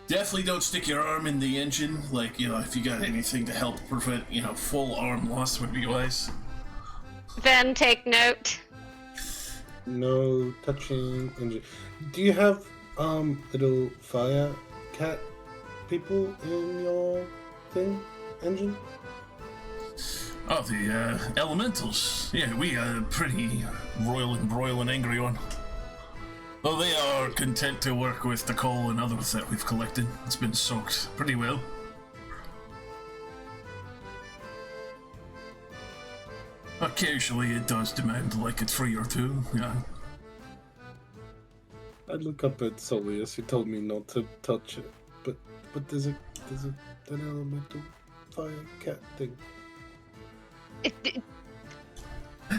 Definitely don't stick your arm in the engine. Like, you know, if you got anything to help prevent, you know, full arm loss would be wise. Then take note. No touching engine. Do you have little fire cat people in your engine? Oh, the elementals. Yeah, we got a pretty royal and broil and angry one. Well, they are content to work with the coal and others that we've collected. It's been soaked pretty well. Occasionally it does demand like a tree or two, yeah. I look up at Solius, who told me not to touch it, but there's an elemental fire cat thing.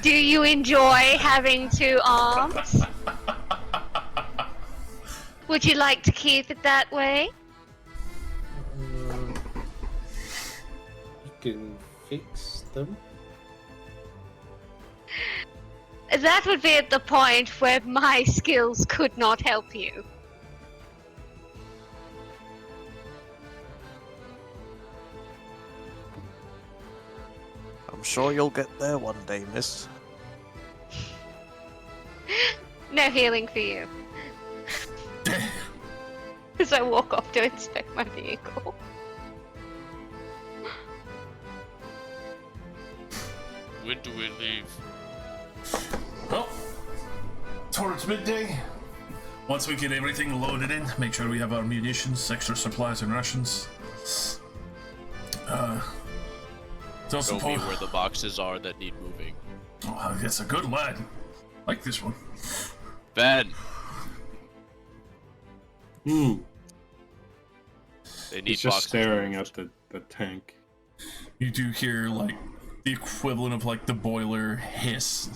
Do you enjoy having two arms? Would you like to keep it that way? You can fix them. That would be at the point where my skills could not help you. I'm sure you'll get there one day, miss. No healing for you. As I walk off to inspect my vehicle. When do we leave? Well, towards midday. Once we get everything loaded in, make sure we have our munitions, extra supplies, and rations. It's also Show me where the boxes are that need moving. Oh, that's a good lad. Like this one. Ben! Hmm. They need He's just boxes staring moved. at the tank. You do hear, like, the equivalent of, like, the boiler hiss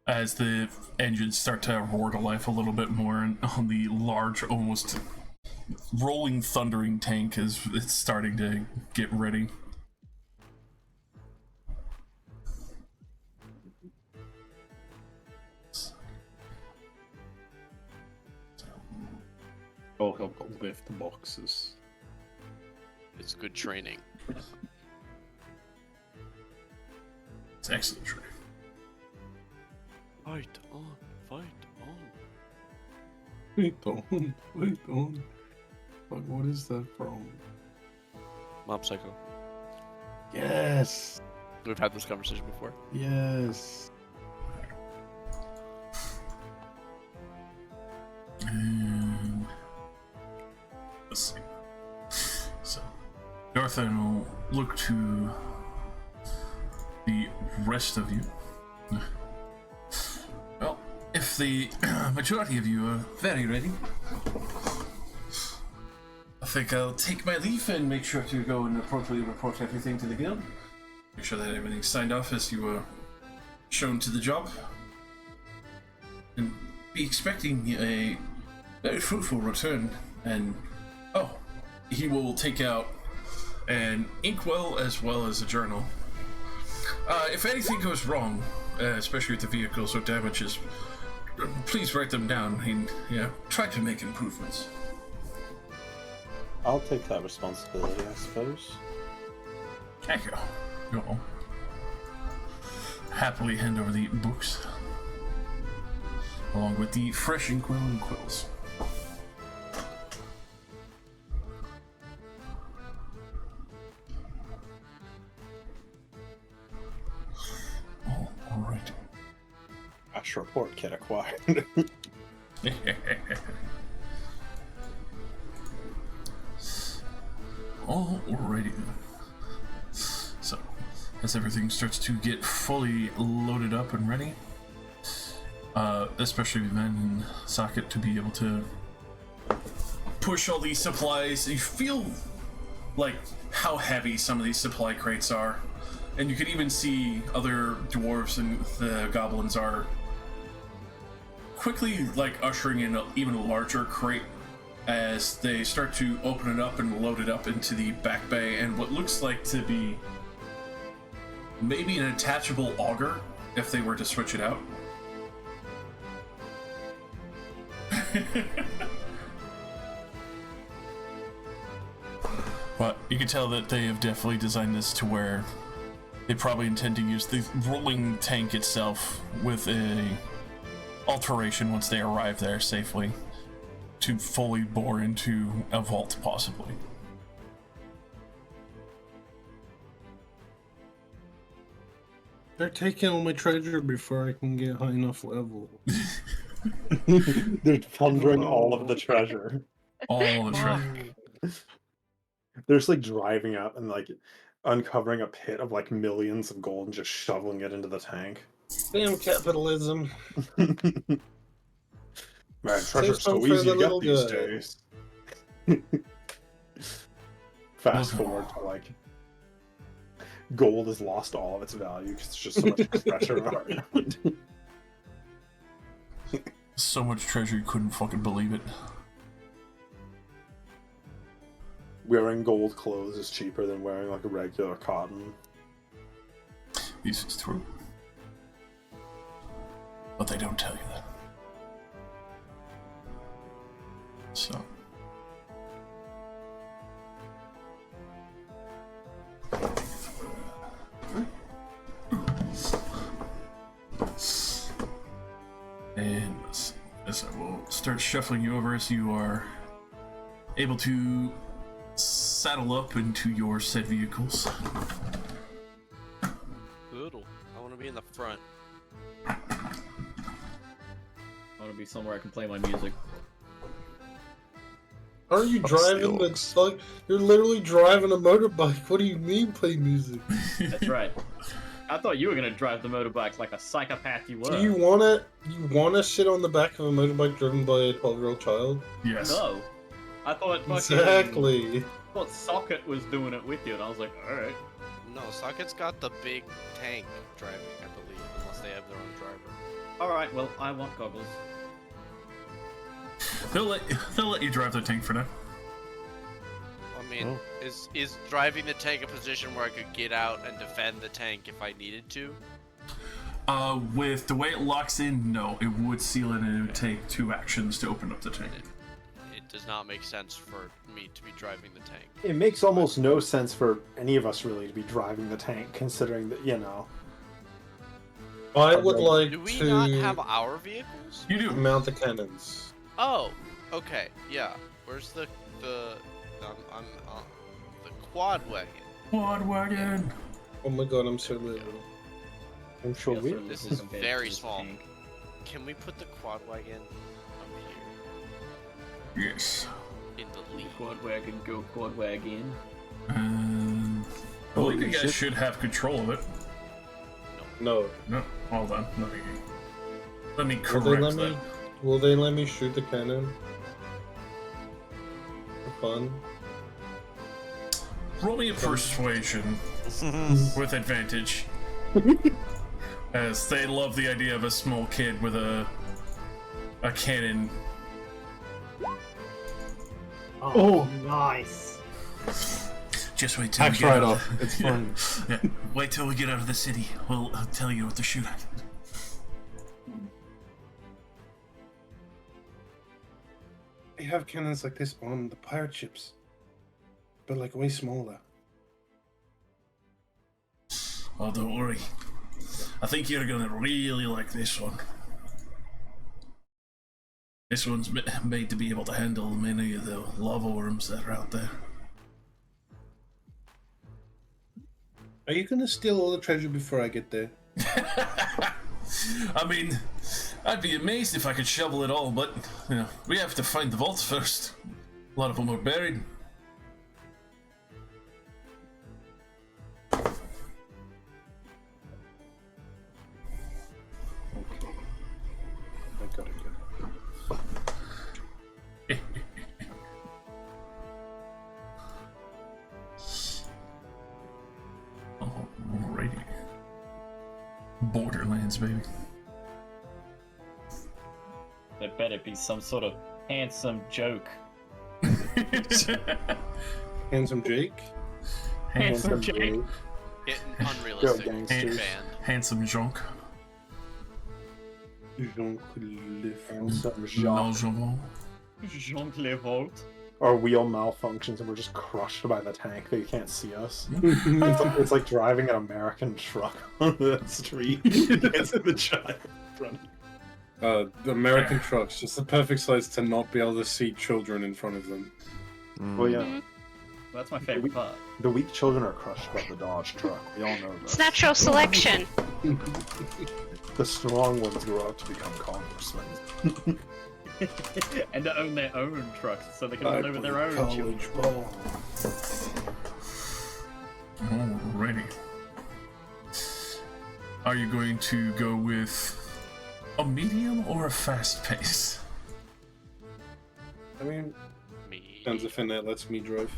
as the engines start to roar to life a little bit more, and on the large, almost rolling, thundering tank as it's starting to get ready. I'll help lift the boxes. It's good training. It's excellent training. Fight on, fight on. Wait on. But what is that from? Mob Psycho. Yes! We've had this conversation before. Yes! And let's see. So, Darthan will look to the rest of you Well, if the majority of you are very ready, I think I'll take my leave and make sure to go and appropriately report everything to the guild. Make sure that everything's signed off as you were shown to the job. And be expecting a very fruitful return. And, he will take out an inkwell as well as a journal. If anything goes wrong, especially with the vehicles or damages, please write them down and try to make improvements. I'll take that responsibility, I suppose. Thank you. You'll happily hand over the books, along with the fresh inkwell and quills. All right. Ash report kit acquired. Alrighty then. So, as everything starts to get fully loaded up and ready, especially Van and Socket to be able to push all these supplies, you feel like how heavy some of these supply crates are. And you can even see other dwarves and the goblins are quickly ushering in an even larger crate as they start to open it up and load it up into the back bay, and what looks like to be maybe an attachable auger if they were to switch it out. But you can tell that they have definitely designed this to where they probably intend to use the rolling tank itself with a alteration once they arrive there safely to fully bore into a vault, possibly. They're taking all my treasure before I can get high enough level. They're plundering all of the treasure. All the treasure. They're just driving up and uncovering a pit of millions of gold and just shoveling it into the tank. Damn capitalism. Man, treasure's so easy to get these days. Fast forward to gold has lost all of its value because there's just so much treasure around. So much treasure you couldn't fucking believe it. Wearing gold clothes is cheaper than wearing a regular cotton. This is true. But they don't tell you that. So. And as I will start shuffling you over as you are able to saddle up into your said vehicles. Boodle. I want to be in the front. I want to be somewhere I can play my music. Are you driving you're literally driving a motorbike. What do you mean play music? That's right. I thought you were gonna drive the motorbike like a psychopath you were. Do you wanna sit on the back of a motorbike driven by a 12-year-old child? Yes. No. I thought Exactly. I thought Socket was doing it with you, and I was like, alright. No, Socket's got the big tank driving, I believe, unless they have their own driver. Alright, well, I want goggles. They'll let you drive the tank for now. I mean, is driving the tank a position where I could get out and defend the tank if I needed to? With the way it locks in, no. It would seal it and it would take 2 actions to open up the tank. It does not make sense for me to be driving the tank. It makes almost no sense for any of us really to be driving the tank, considering that, I would like Do we to not have our vehicles? You do. mount the cannons. Oh, okay, yeah. Where's the quad wagon? Quad wagon. Oh my god, I'm so little. I'm sure we. This is very small. Can we put the quad wagon up here? Yes. In the lead. Quad wagon, go quad wagon. Well, you guys should have control of it. No, No. No, hold on. Let me Will correct they let that. me? Will they let me shoot the cannon? For fun. Roll me a persuasion with advantage. As they love the idea of a small kid with a cannon. Oh, nice. Just wait till Tax we get out write-off. of It's fine. Yeah, wait till we get out of the city. I'll tell you what to shoot at. They have cannons like this on the pirate ships, but like way smaller. Oh, don't worry. I think you're gonna really like this one. This one's made to be able to handle many of the lava worms that are out there. Are you gonna steal all the treasure before I get there? I mean, I'd be amazed if I could shovel it all, but, you know, we have to find the vaults first. A lot of them are buried. I got it. Alrighty. Borderlands, baby. There better be some sort of handsome joke. Handsome Jake? Handsome Jake. Getting unrealistic. gangsters. Banned. Handsome junk. Handsome No Jacques. junk. Jean-Claude Vault. Our wheel malfunctions and we're just crushed by the tank. They can't see us. It's like driving an American truck on the street. It's the giant front. The American trucks, just the perfect size to not be able to see children in front of them. Well, yeah. That's my favorite part. The weak children are crushed by the Dodge truck. We all know It's this. natural selection. The strong ones grow up to become congressmen. And to own their own trucks so they can run over their own children. Alrighty. Are you going to go with a medium or a fast pace? I mean, Me. depends if in that lets me drive.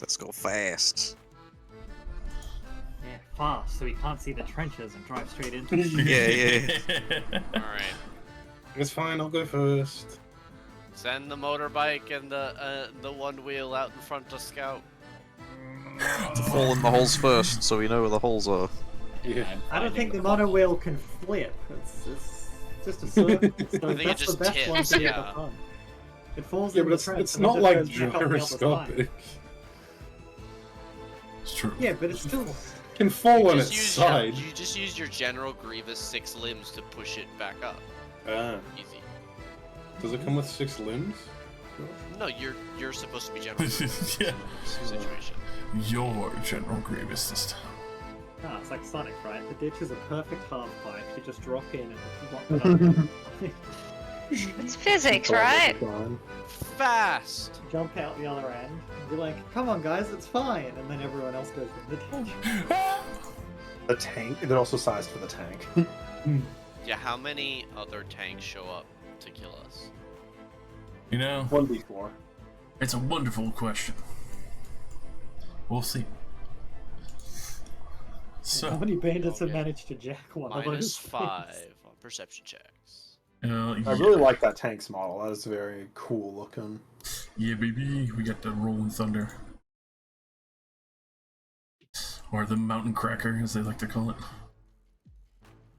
Let's go fast. Yeah, fast, so we can't see the trenches and drive straight into them. Yeah. Alright. It's fine, I'll go first. Send the motorbike and the one wheel out in front to scout. Fall in the holes first, so we know where the holes are. Yeah. I don't think the mono wheel can flip. It's just a circle. So I think it that's just the best one tips, to get yeah. the fun. It falls Yeah, in but the it's, trench it's and not then like goes back up the other side. gyroscopic. It's true. Yeah, but it's still. It can fall on Just its use side. you just use your General Grievous 6 limbs to push it back up. Ah, Easy. does it come with 6 limbs? No, you're supposed to be General Grievous Yeah. in this situation. Your General Grievous this time. Ah, it's like Sonic, right? The ditch is a perfect half pipe. You just drop in and walk it up. It's physics, right? Fast! Jump out the other end. And be like, come on, guys, it's fine. And then everyone else goes in the ditch. The tank, they're also sized for the tank. Yeah, how many other tanks show up to kill us? You know, 1v4. it's a wonderful question. We'll see. So, How many bandits have Okay. managed to jack one of Minus those? 5 on perception checks. I yeah, really like that tank's model. That is very cool looking. yeah, baby, we got the Rolling Thunder. Or the Mountain Cracker, as they like to call it.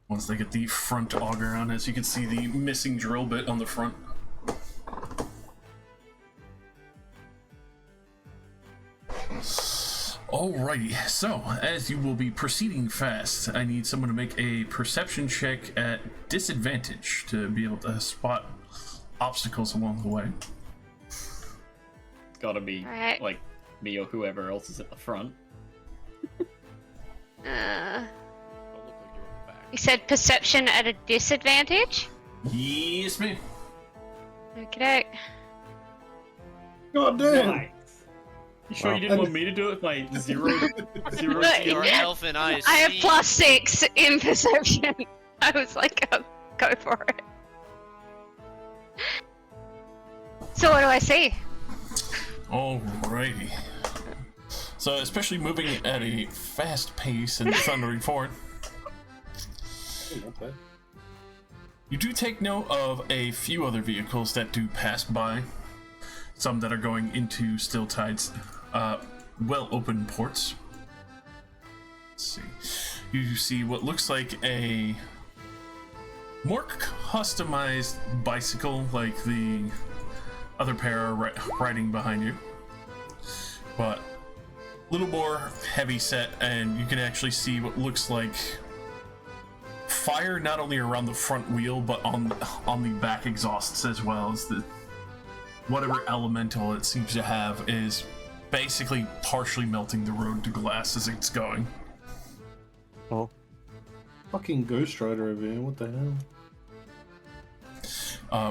Once they get the front auger on it, so you can see the missing drill bit on the front. Alrighty, so as you will be proceeding fast, I need someone to make a perception check at disadvantage to be able to spot obstacles along the way. It's gotta be Alright. like me or whoever else is at the front. Don't look like you're in the back. You said perception at a disadvantage? Yes, ma'am. Okay. God damn! Nice. You sure Wow. you didn't want me to do it with my zero Look, Your CR? elf and I I have see. +6 in perception. I was like, go for it. So what do I see? Alrighty. So, especially moving at a fast pace and thundering forward, Okay. you do take note of a few other vehicles that do pass by. Some that are going into Still Tide's well-opened ports. Let's see. You see what looks like a more customized bicycle, like the other pair are riding behind you, but a little more heavy set, and you can actually see what looks like fire not only around the front wheel but on the back exhausts as well. As the whatever elemental it seems to have is basically partially melting the road to glass as it's going. Oh, Fucking Ghost Rider over here, what the hell?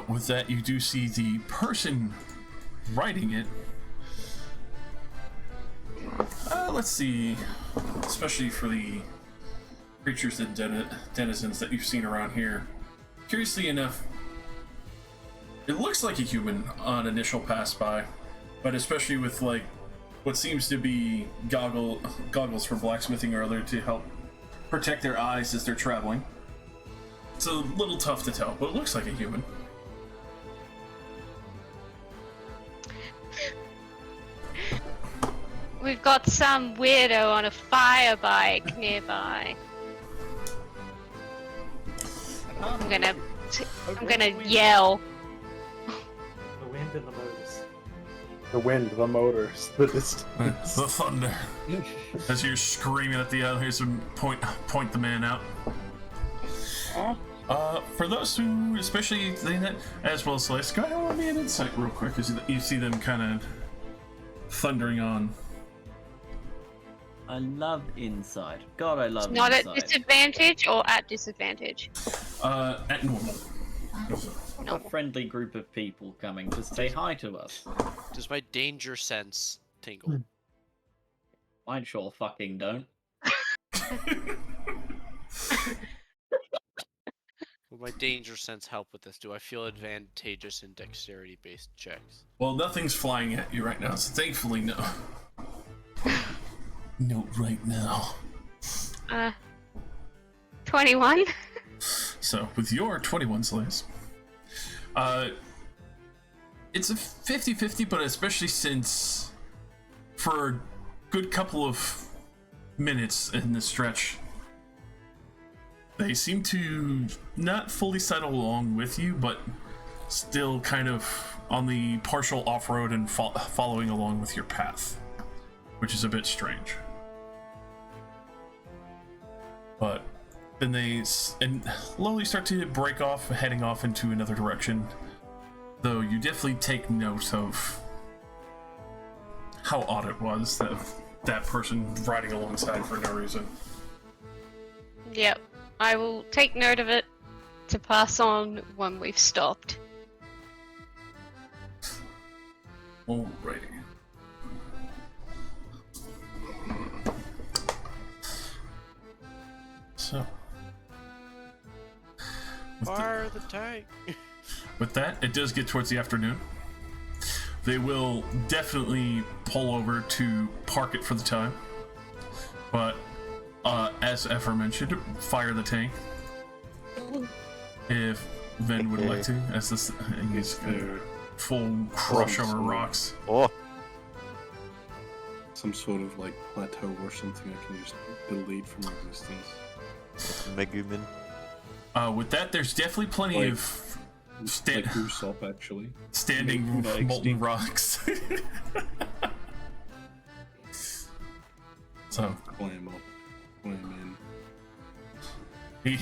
With that, you do see the person riding it. Let's see, especially for the creatures and denizens that you've seen around here. Curiously enough, it looks like a human on initial pass by, but especially with like what seems to be goggles for blacksmithing or other to help protect their eyes as they're traveling. It's a little tough to tell, but it looks like a human. We've got some weirdo on a fire bike nearby. I'm gonna yell. The wind and the motors. The wind, the motors, the distance. The thunder. As you're screaming at the others and point the man out. For those who, especially they that, as well as Celeste, go ahead and roll me an insight real quick, as you see them kind of thundering on. I love inside. God, I love Not inside. at disadvantage or at disadvantage? At normal. A friendly group of people coming to say hi to us. Does my danger sense tingle? Mine sure fucking don't. Will my danger sense help with this? Do I feel advantageous in dexterity-based checks? Well, nothing's flying at you right now, so thankfully no. No, right now. 21. So, with your 21 slays, it's a 50-50, but especially since for a good couple of minutes in this stretch, they seem to not fully settle along with you, but still kind of on the partial off-road and following along with your path, which is a bit strange. But then they slowly start to break off, heading off into another direction. Though you definitely take note of how odd it was that that person riding alongside for no reason. Yep. I will take note of it to pass on when we've stopped. Alrighty. So, Fire the tank! with that, it does get towards the afternoon. They will definitely pull over to park it for the time. But, as aforementioned, fire the tank. If Ven would like to, as this he's gonna full crush over rocks. oh, Some sort of like plateau or something I can just delete from existence. Megumin. With that, there's definitely plenty Like- of Like Usopp, actually. standing Meguna molten XD. rocks. So Climb up. Climb he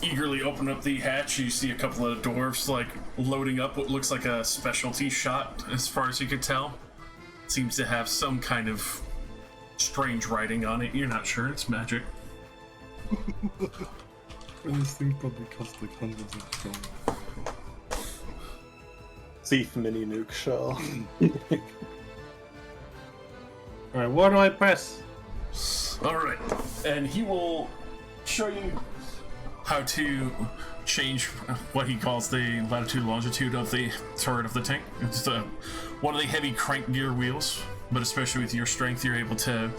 eagerly open up the hatch. You see a couple of dwarves like loading up what looks like a specialty shot, as far as you can tell. Seems to have some kind of strange writing on it. You're not sure. It's magic. in. This thing probably costs like hundreds of dollars. Thief mini nuke shell. All right, what do I press? All right, and he will show you how to change what he calls the latitude longitude of the turret of the tank. It's one of the heavy crank gear wheels, but especially with your strength, you're able to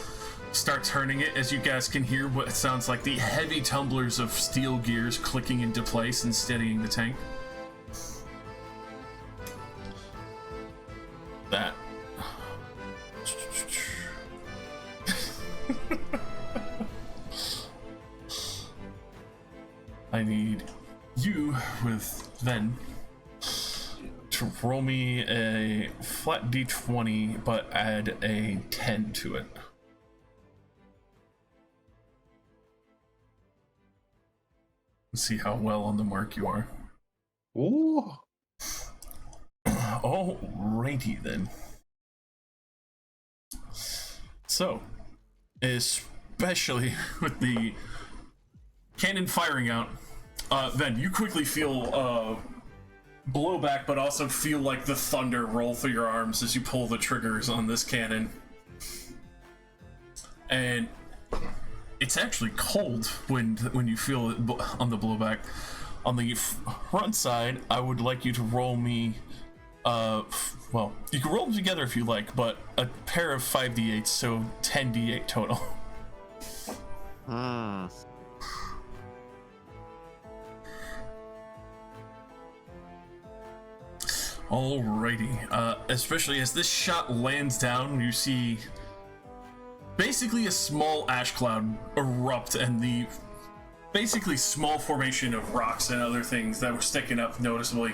start turning it as you guys can hear what sounds like the heavy tumblers of steel gears clicking into place and steadying the tank. That. I need you with Ven to roll me a flat d20, but add a 10 to it. Let's see how well on the mark you are. Ooh. Alrighty then. So, especially with the cannon firing out, then you quickly feel blowback, but also feel like the thunder roll through your arms as you pull the triggers on this cannon. And it's actually cold when you feel it on the blowback. On the front side, I would like you to roll me, well, you can roll them together if you like, but a pair of 5d8s, so 10d8 total. Alrighty, especially as this shot lands down, you see basically a small ash cloud erupt, and the basically small formation of rocks and other things that were sticking up noticeably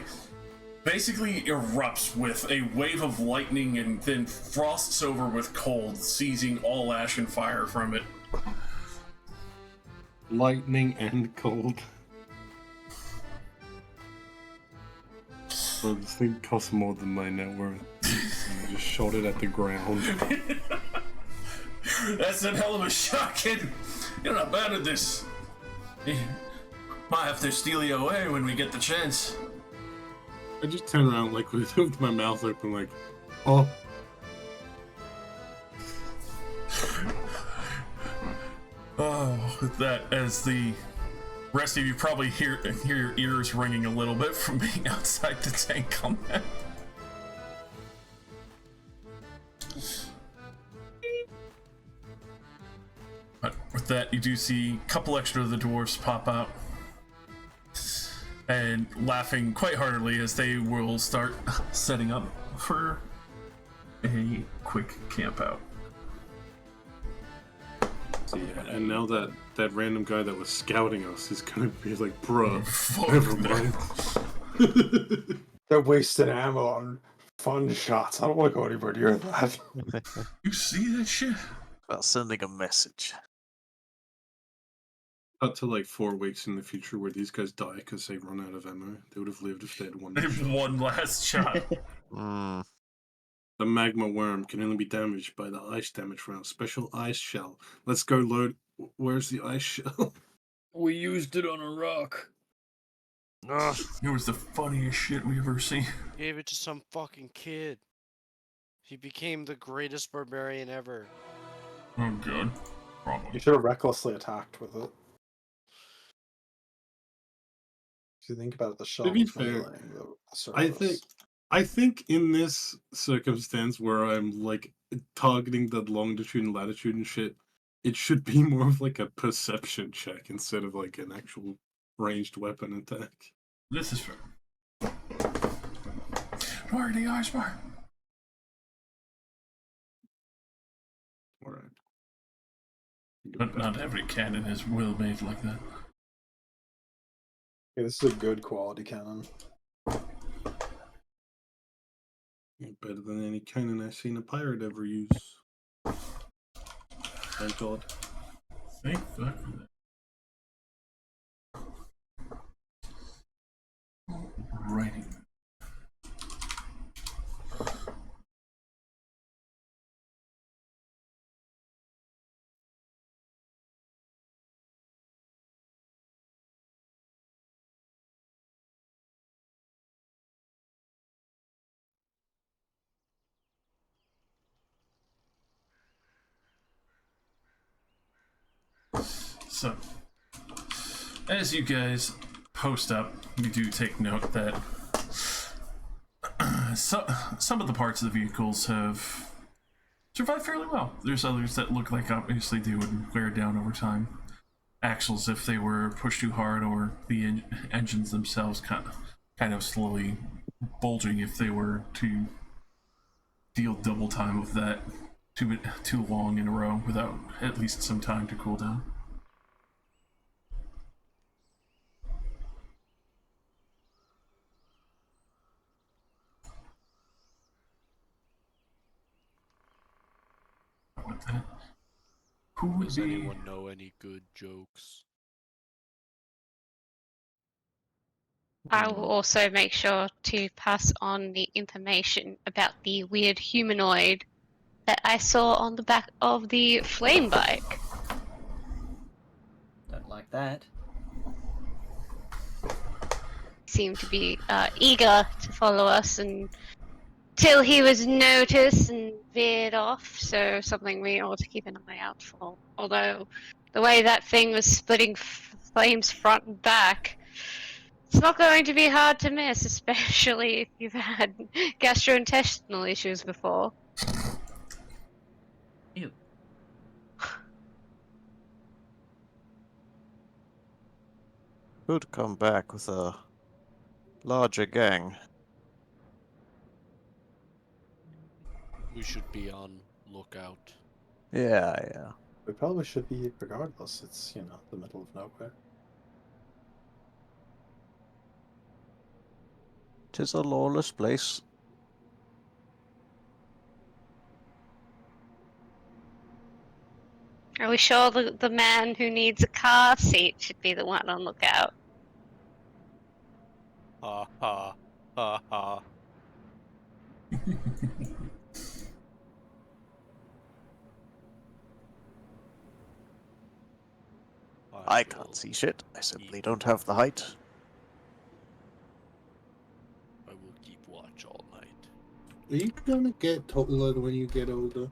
basically erupts with a wave of lightning and then frosts over with cold, seizing all ash and fire from it. Lightning and cold. Well, this thing costs more than my net worth. I just shot it at the ground. That's a hell of a shot, kid. You're not bad at this. Might have to steal you away when we get the chance. I just turn around like with my mouth open like, oh. Oh, with that, as the rest of you probably hear your ears ringing a little bit from being outside the tank combat. But with that, you do see a couple extra of the dwarves pop out and laughing quite heartily as they will start setting up for a quick camp out. Yeah, and now that random guy that was scouting us is gonna be like, bruh, Fuck never that. mind. They're wasting ammo on fun shots. I don't want to go anywhere near that. You see that shit? About sending a message. Cut to like 4 weeks in the future where these guys die because they run out of ammo. They would have lived if they had one. One last shot. The magma worm can only be damaged by the ice damage round. Special ice shell. Let's go load. Where's the ice shell? We used it on a rock. It was the funniest shit we ever seen. Gave it to some fucking kid. He became the greatest barbarian ever. Oh god. Probably. You should have recklessly attacked with it. If you think about it, the shell To be was fair, meleeing the surface. I think in this circumstance where I'm like targeting the longitude and latitude and shit, it should be more of like a perception check instead of like an actual ranged weapon attack. This is fair. Where are the eyes, bar? Alright. But not every cannon is well made like that. Yeah, this is a good quality cannon. Better than any cannon I've seen a pirate ever use. Thank God. Thank fuck for that. Alrighty. So, as you guys post up, you do take note that some of the parts of the vehicles have survived fairly well. There's others that look like obviously they would wear down over time. Axles if they were pushed too hard, or the engines themselves kind of slowly bulging if they were to deal double time of that too long in a row without at least some time to cool down. What the? Who would Does be? anyone know any good jokes? I will also make sure to pass on the information about the weird humanoid that I saw on the back of the flame bike. Don't like that. Seemed to be eager to follow us until he was noticed and veered off, so something we ought to keep an eye out for. Although, the way that thing was splitting flames front and back, it's not going to be hard to miss, especially if you've had gastrointestinal issues before. Ew. Could come back with a larger gang. We should be on lookout. Yeah. We probably should be regardless. It's, you know, the middle of nowhere. 'Tis a lawless place. Are we sure the man who needs a car seat should be the one on lookout? Ha ha ha ha. I can't see shit. I simply don't have the height. I will keep watch all night. Are you gonna get taller when you get older?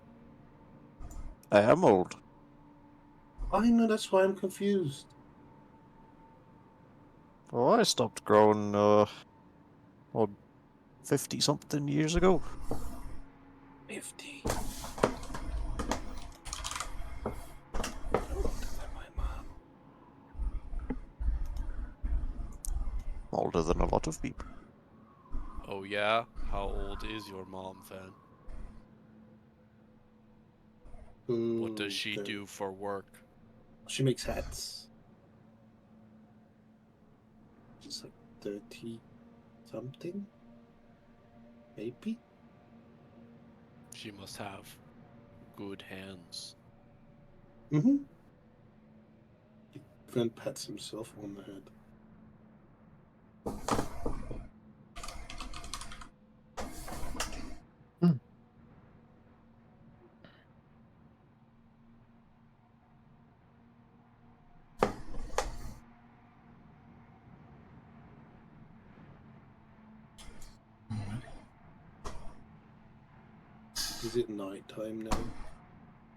I am old. I know, that's why I'm confused. Oh, I stopped growing, 50-something years ago. 50. Older than a lot of people. Oh yeah? How old is your mom, Fan? What does she do for work? She makes hats. She's like 30 something? Maybe? She must have good hands. Mm-hmm. He then pats himself on the head. Is it nighttime now?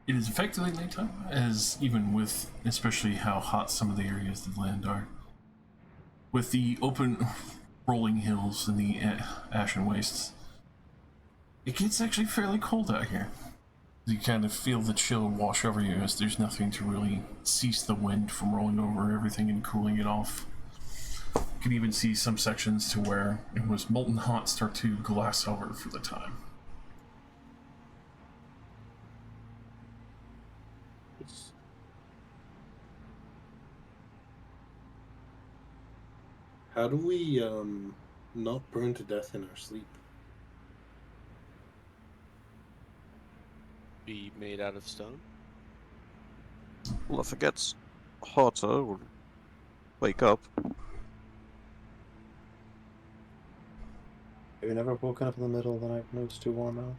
It is effectively nighttime, as even with especially how hot some of the areas of the land are. With the open rolling hills and the ashen wastes, it gets actually fairly cold out here. You kind of feel the chill wash over you as there's nothing to really cease the wind from rolling over everything and cooling it off. You can even see some sections to where it was molten hot start to glass over for the time. How do we not burn to death in our sleep? Be made out of stone? Well, if it gets hotter, we'll wake up. Have you never woken up in the middle of the night when it was too warm out?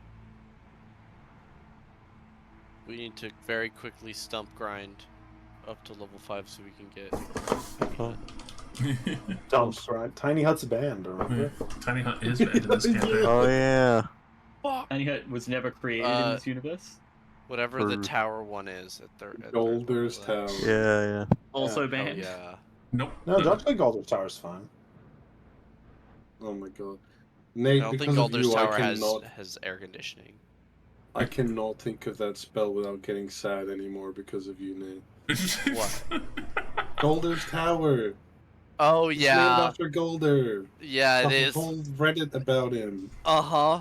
We need to very quickly stump grind up to level 5 so we can get... Dump right. Tiny Hut's banned, remember? Tiny Hut is banned in this campaign. Oh yeah. Tiny Hut was never created in this universe. Whatever the For- tower one is at their Golders Tower. Yeah. Also Yeah. banned. Yeah. Nope. No, don't play Galder's Tower's fine. Oh my god. I Nate, don't think because of Galder's you, Tower I cannot has air conditioning. I cannot think of that spell without getting sad anymore because of you, Nate. What? Golders Tower. Oh It's named yeah. after Golder. Yeah, it Got is. a whole Reddit about him. Uh-huh.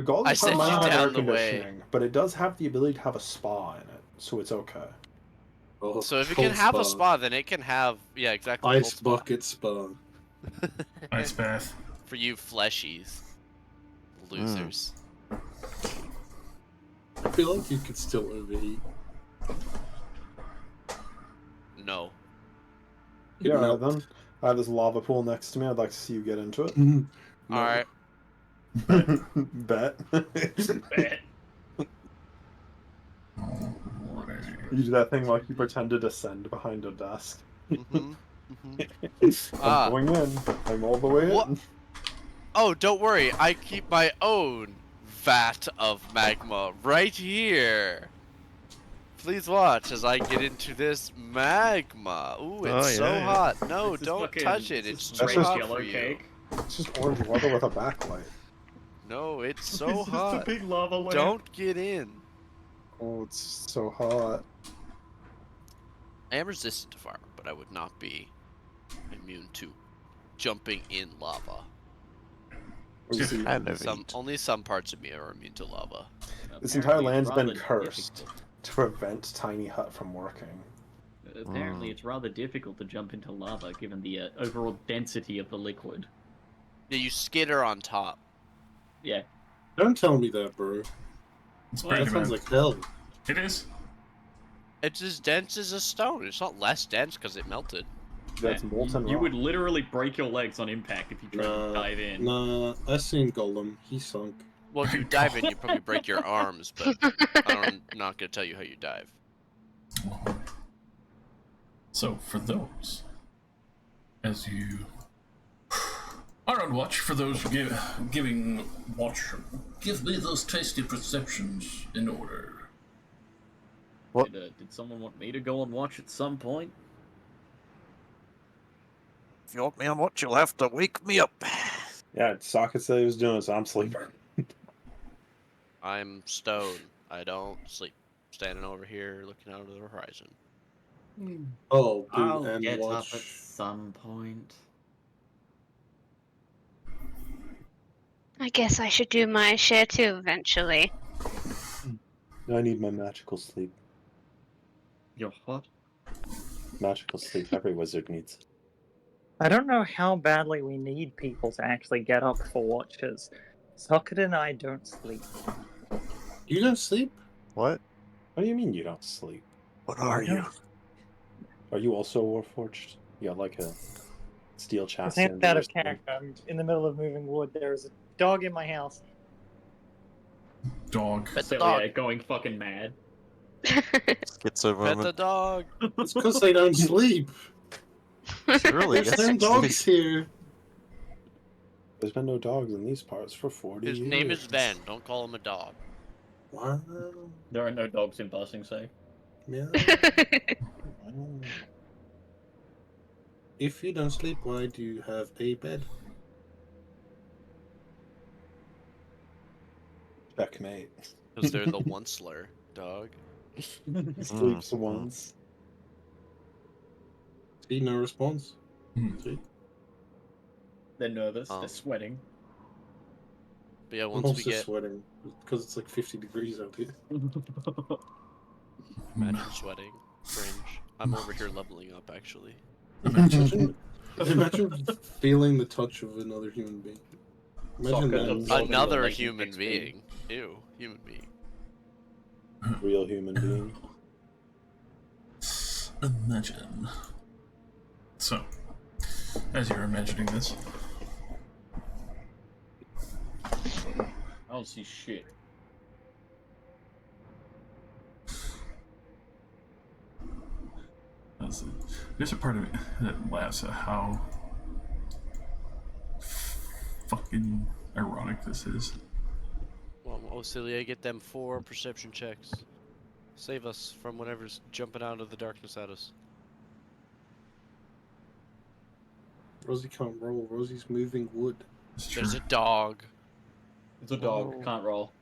Galder's I sent Tower might you not have down air the way. conditioning, but it does have the ability to have a spa in it, so it's okay. Oh, So if it cold can have a spa, then it can have exactly. Ice cold spa. bucket spa. Ice bath. For you fleshies. Losers. I feel like you could still overheat. No. Yeah, No. then. I have this lava pool next to me. I'd like to see you get into it. No. Alright. Bet. Bet. You do that thing like you pretend to descend behind a desk. Mm-hmm. I'm Ah. going in. I'm all the way What? in. Oh, don't worry. I keep my own vat of magma right here. Please watch as I get into this magma. Ooh, it's Oh, so yeah. hot. No, This is don't fucking- touch it. this It's is too That's just hot yellow for you. cake. It's just orange water with a backlight. No, it's so It's just a hot. big lava lamp. Don't get in. Oh, it's so hot. I am resistant to fire, but I would not be immune to jumping in lava. Kind of Only some parts of me are immune to lava. This entire Apparently it's land's been rather cursed difficult. to prevent Tiny Hut from working. Apparently, it's rather difficult to jump into lava given the overall density of the liquid. Yeah, you skitter on top. Yeah. Don't tell me that, bro. It's That pretty sounds bad. like hell. It is. It's as dense as a stone. It's not less dense because it melted. That's Yeah, molten You rock. would literally break your legs on impact if you tried to dive in. Nah, I seen Golem. He sunk. Well, if you dive in, you probably break your arms, but I'm not going to tell you how you dive. So, for those, as you are on watch, for those giving watch, give me those tasty perceptions in order. What? Did someone want me to go and watch at some point? If you want me on watch, you'll have to wake me up. Yeah, Socket said he was doing it, so I'm sleeping. I'm stone. I don't sleep. Standing over here looking out over the horizon. Oh, dude, I'll and get watch. up at some point. I guess I should do my share too eventually. I need my magical sleep. Your what? Magical sleep. Every wizard needs it. I don't know how badly we need people to actually get up for watches. Socket and I don't sleep. You don't sleep? What? What do you mean you don't sleep? What are you? Are you also Warforged? You got like a steel I chassis. think under out your of skin? character. I'm in the middle of moving wood. There's a dog in my house. Dog. Pet the Celia dog. going fucking mad. Schizo Pet the moment. dog. It's because they don't sleep. Really? There's Yes, 10 dogs here. There's been no dogs in these parts for 40 His years. name is Ben. Don't call him a dog. Wow. There are no dogs in Passing Say. Yeah. Wow. If you don't sleep, why do you have a bed? Checkmate. Because they're the onceler, dog. He sleeps once. See, no response. Hmm. See? They're nervous. Um, They're sweating. But yeah, I'm once we also get... sweating because it's like 50 degrees out here. Imagine sweating. Cringe. I'm over here leveling up, actually. Imagine, imagine feeling the touch of another human being. Imagine Soccer that. absorbing Another your human XP. being. Ew, human being. Real human being. Imagine. So, as you're imagining this, I don't see shit. there's a part of it that laughs at how fucking ironic this is. Well, Oh, Celia, get them 4 perception checks. Save us from whatever's jumping out of the darkness at us. Rosie can't roll. Rosie's moving wood. It's true. There's a dog. It's a dog. Oh. Can't roll.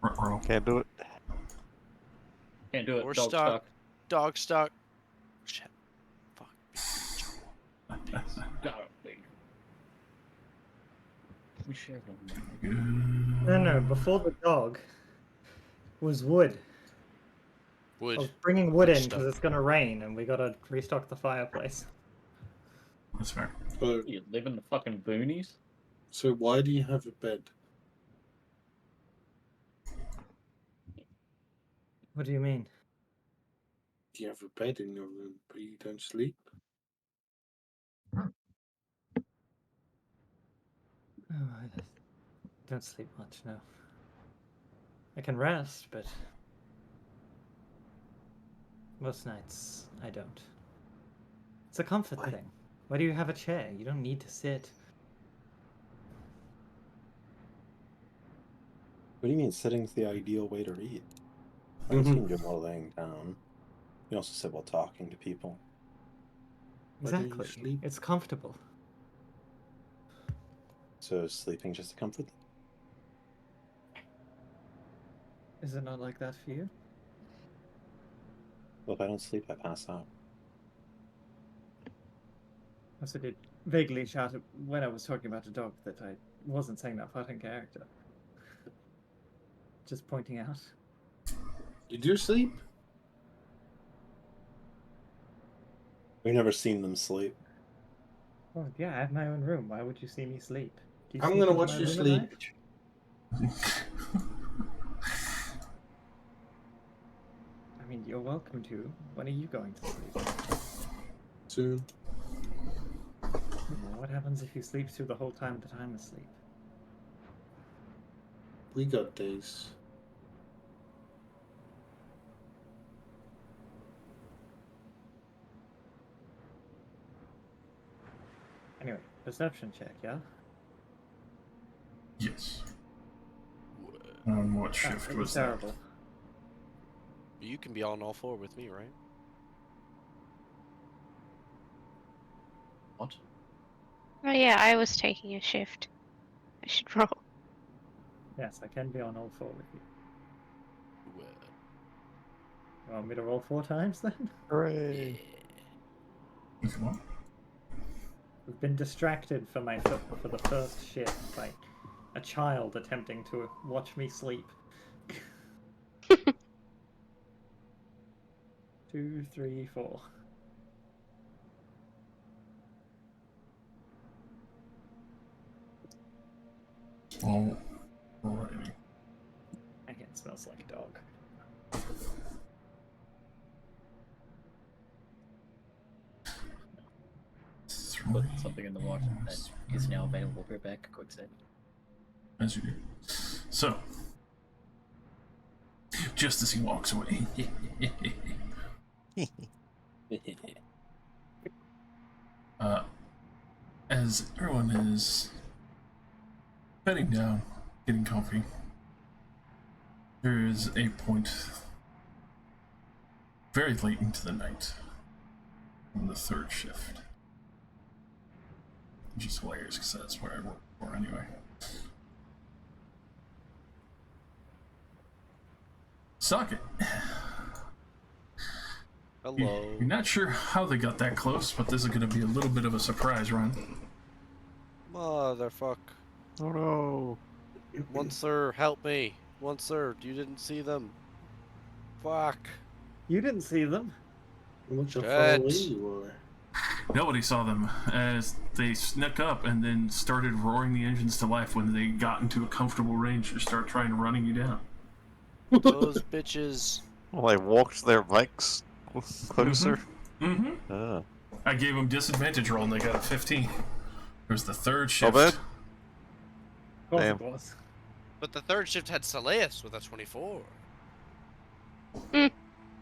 Roll. Can't do it. Can't do it. Or Dog stuck. stuck. Dog stuck. Shit. Fuck. Got it. We share them. No, before the dog was wood. I was Wood. bringing wood in Stuff. because it's gonna rain and we gotta restock the fireplace. That's fair. But, You live in the fucking boonies? so why do you have a bed? What do you mean? Do you have a bed in your room, but you don't sleep? Oh, I don't sleep much now. I can rest, but most nights I don't. It's a comfort thing. Why do you have a chair? You don't need to sit. What do you mean sitting's the ideal way to read? I guess you can do it while laying down. You also sit while talking to people. Why don't you Exactly. sleep? It's comfortable. So is sleeping just a comfort? Is it not like that for you? Well, if I don't sleep, I pass out. I also did vaguely shout when I was talking about a dog that I wasn't saying that part in character. Just pointing out. You do sleep? We've never seen them sleep. Oh yeah, I have my own room. Why would you see me sleep? Do you I'm sleep gonna in watch my you room at sleep. night? I mean, you're welcome to. When are you going to sleep? Soon. What happens if you sleep through the whole time that I'm asleep? We got days. Anyway, perception check, yeah? Yes. What shift it was that? terrible. You can be on all 4 with me, right? What? Oh yeah, I was taking a shift. I should roll. Yes, I can be on all 4 with you. Well, You want me to roll 4 times then? Hooray! Come on. We've been distracted for the first shift by a child attempting to watch me sleep. 2, 3, 4. Alrighty. Again, smells like a dog. Put something in the water that is now available. Rebecca, quick save. As you do. So, just as he walks away, as everyone is bedding down, getting comfy, there is a point very late into the night on the 3rd shift. Which is hilarious because that's where I work for anyway. Socket. hello. You're not sure how they got that close, but this is going to be a little bit of a surprise run. Motherfuck. Oh no! One sir, help me. One sir, you didn't see them. Fuck. You didn't see them. Look how far away Shit. you are. Nobody saw them as they snuck up and then started roaring the engines to life when they got into a comfortable range to start trying to running you down. Those bitches. Well, they walked their bikes closer. Mm-hmm. Ah. I gave them disadvantage roll and they got a 15. It was the 3rd Not shift. bad. Of course Damn. it was. But the 3rd shift had Saleus with a 24. I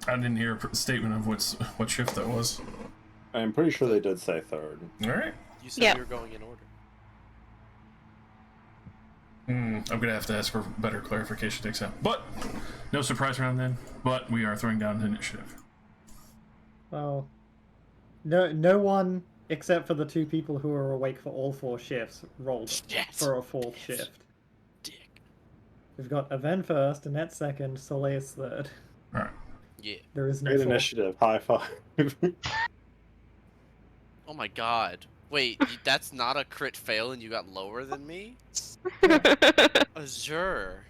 didn't hear a statement of what shift that was. I'm pretty sure they did say 3rd. All right. You said Yep. we were going in order. I'm gonna have to ask for better clarification next time. But no surprise round then. But we are throwing down initiative. Well, no one except for the 2 people who are awake for all 4 shifts rolled for a 4th shift. Dick. We've got Aven first, Annette second, Soleil third. All right. Yeah. There is no Great 4th. initiative. High five. Oh my god. Wait, that's not a crit fail and you got lower than me? Azure.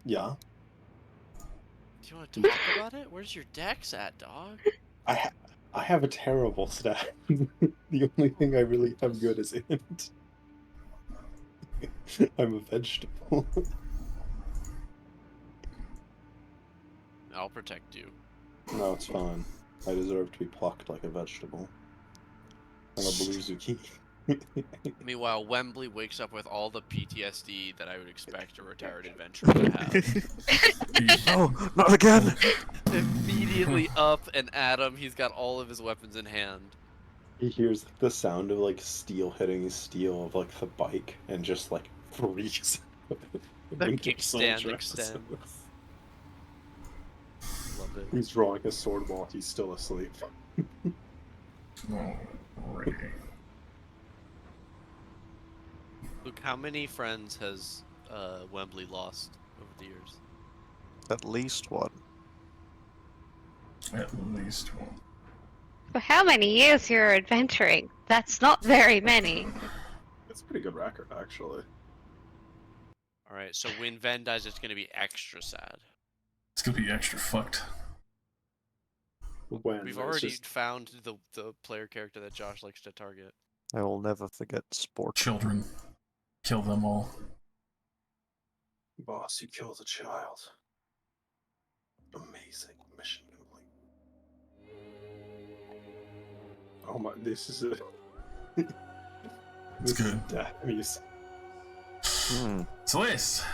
Yeah. Do you want to talk about it? Where's your dex at, dog? I have a terrible stat. The only thing I really have good is int. I'm a vegetable. I'll protect you. No, it's fine. I deserve to be plucked like a vegetable. I'm a blue zucchini. Meanwhile, Wembley wakes up with all the PTSD that I would expect a retired adventurer to have. No, not again! Immediately up and at him, he's got all of his weapons in hand. He hears like, the sound of like steel hitting steel of like the bike and just like freaks. The kickstand extends. Love it. He's drawing his sword while he's still asleep. Alrighty. Luke, how many friends has Wembley lost over the years? At least one. At least one. For how many years you're adventuring? That's not very many. It's a pretty good record, actually. Alright, so when Ven dies, it's gonna be extra sad. It's gonna be extra fucked. When We've it's already just- found the player character that Josh likes to target. I will never forget sport. Children. Kill them all. Boss, you killed a child. Amazing mission complete. Oh my, this is a... It's good. Death music. Celeste,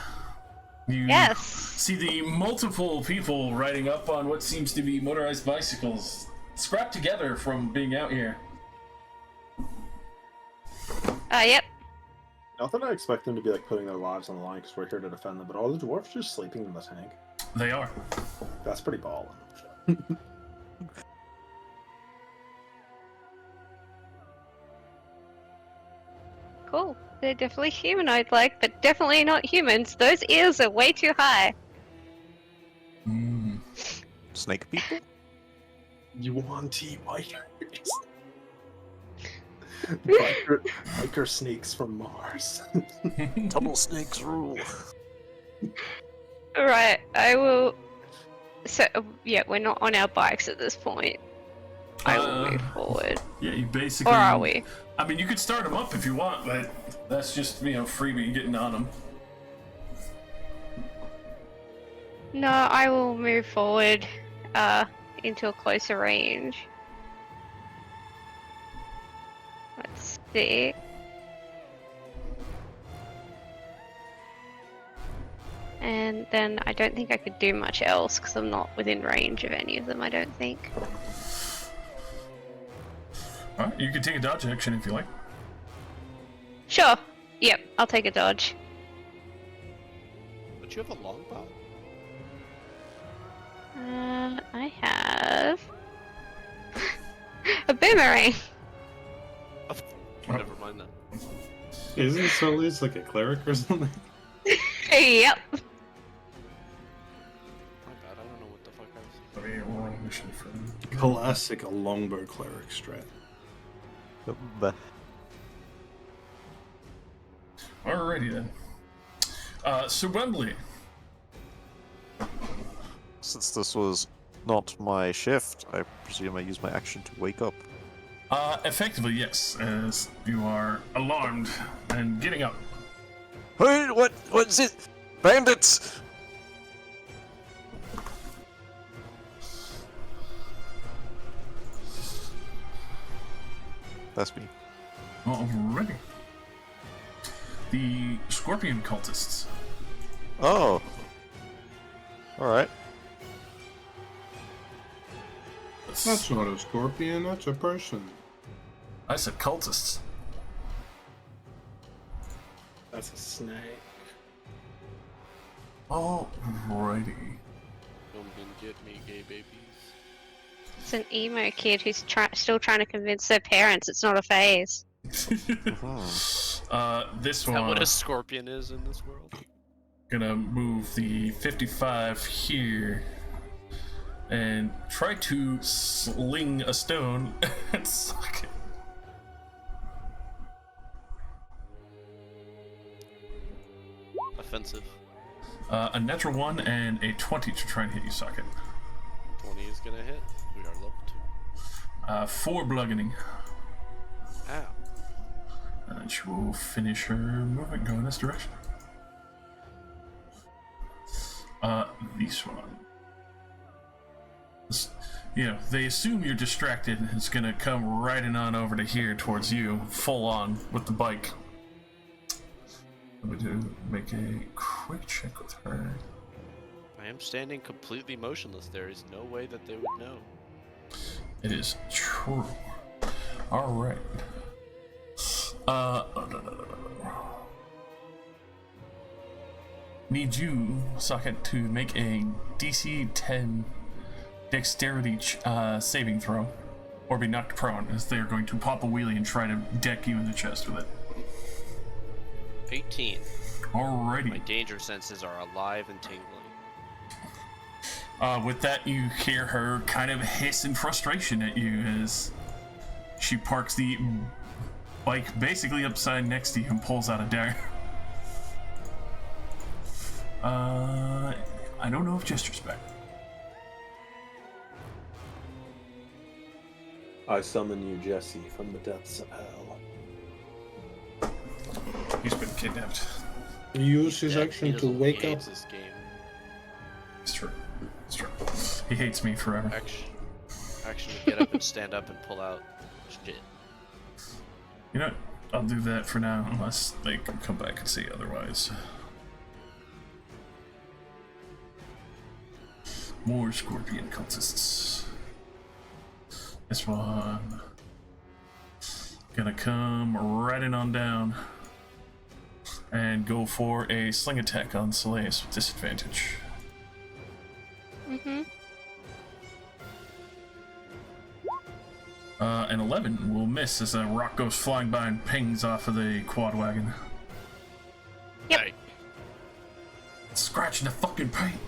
you Yes. see the multiple people riding up on what seems to be motorized bicycles, scrapped together from being out here. Yep. Not that I expect them to be like putting their lives on the line because we're here to defend them, but all the dwarves just sleeping in the tank. They are. That's pretty ballin'. Cool. They're definitely humanoid-like, but definitely not humans. Those ears are way too high. Snake people? You want bikers? Biker snakes from Mars. Double snakes rule. Alright, I will... So, yeah, we're not on our bikes at this point. I will move forward. Yeah, you basically... Or are we? I mean, you could start them up if you want, but that's just, freebie getting on them. No, I will move forward, into a closer range. Let's see. And then I don't think I could do much else because I'm not within range of any of them, I don't think. Alright, you can take a dodge action if you like. Sure. Yep, I'll take a dodge. Don't you have a longbow? I have a boomerang. Never mind that. Isn't Solis like a cleric or something? Yep. My bad, I don't know what the fuck I was Let me roll a mission for them. Classic longbow cleric strat. Alrighty then. So Wembley. Since this was not my shift, I presume I use my action to wake up. Effectively, yes, as you are alarmed and getting up. Hey, what's it? Bandits! That's me. Alrighty. The scorpion cultists. Oh. Alright. That's not a scorpion, that's a person. I said cultists. That's a snake. Alrighty. Come and get me, gay babies. It's an emo kid who's still trying to convince their parents it's not a phase. This Is that what one, a scorpion is in this world? gonna move the 55 here and try to sling a stone and suck it. Offensive. A natural 1 and a 20 to try and hit you, socket. 20 is gonna hit. We are level 2. 4 bludgeoning. Ow. And she will finish her movement, go in this direction. This one. They assume you're distracted. It's gonna come riding on over to here towards you, full on with the bike. Let me make a quick check with her. I am standing completely motionless. There is no way that they would know. It is true. Alright. Need you, Socket, to make a DC 10 dexterity saving throw, or be knocked prone, as they are going to pop a wheelie and try to deck you in the chest with it. 18. Alrighty. My danger senses are alive and tingling. With that, you hear her kind of hiss in frustration at you as she parks the bike basically upside next to you and pulls out a dagger. I don't know if Jester's back. I summon you, Jesse, from the depths of hell. He's been kidnapped. Use his Yeah, action he to doesn't- wake he up. hates this game. It's true. It's true. He hates me forever. Action to get up and stand up and pull out shit. You know what? I'll do that for now, unless they can come back and see otherwise. More scorpion cultists. This one. Gonna come riding on down and go for a sling attack on Soleil with disadvantage. Mm-hmm. An 11 will miss as a rock goes flying by and pings off of the quad wagon. Yep. Right. Scratching the fucking paint.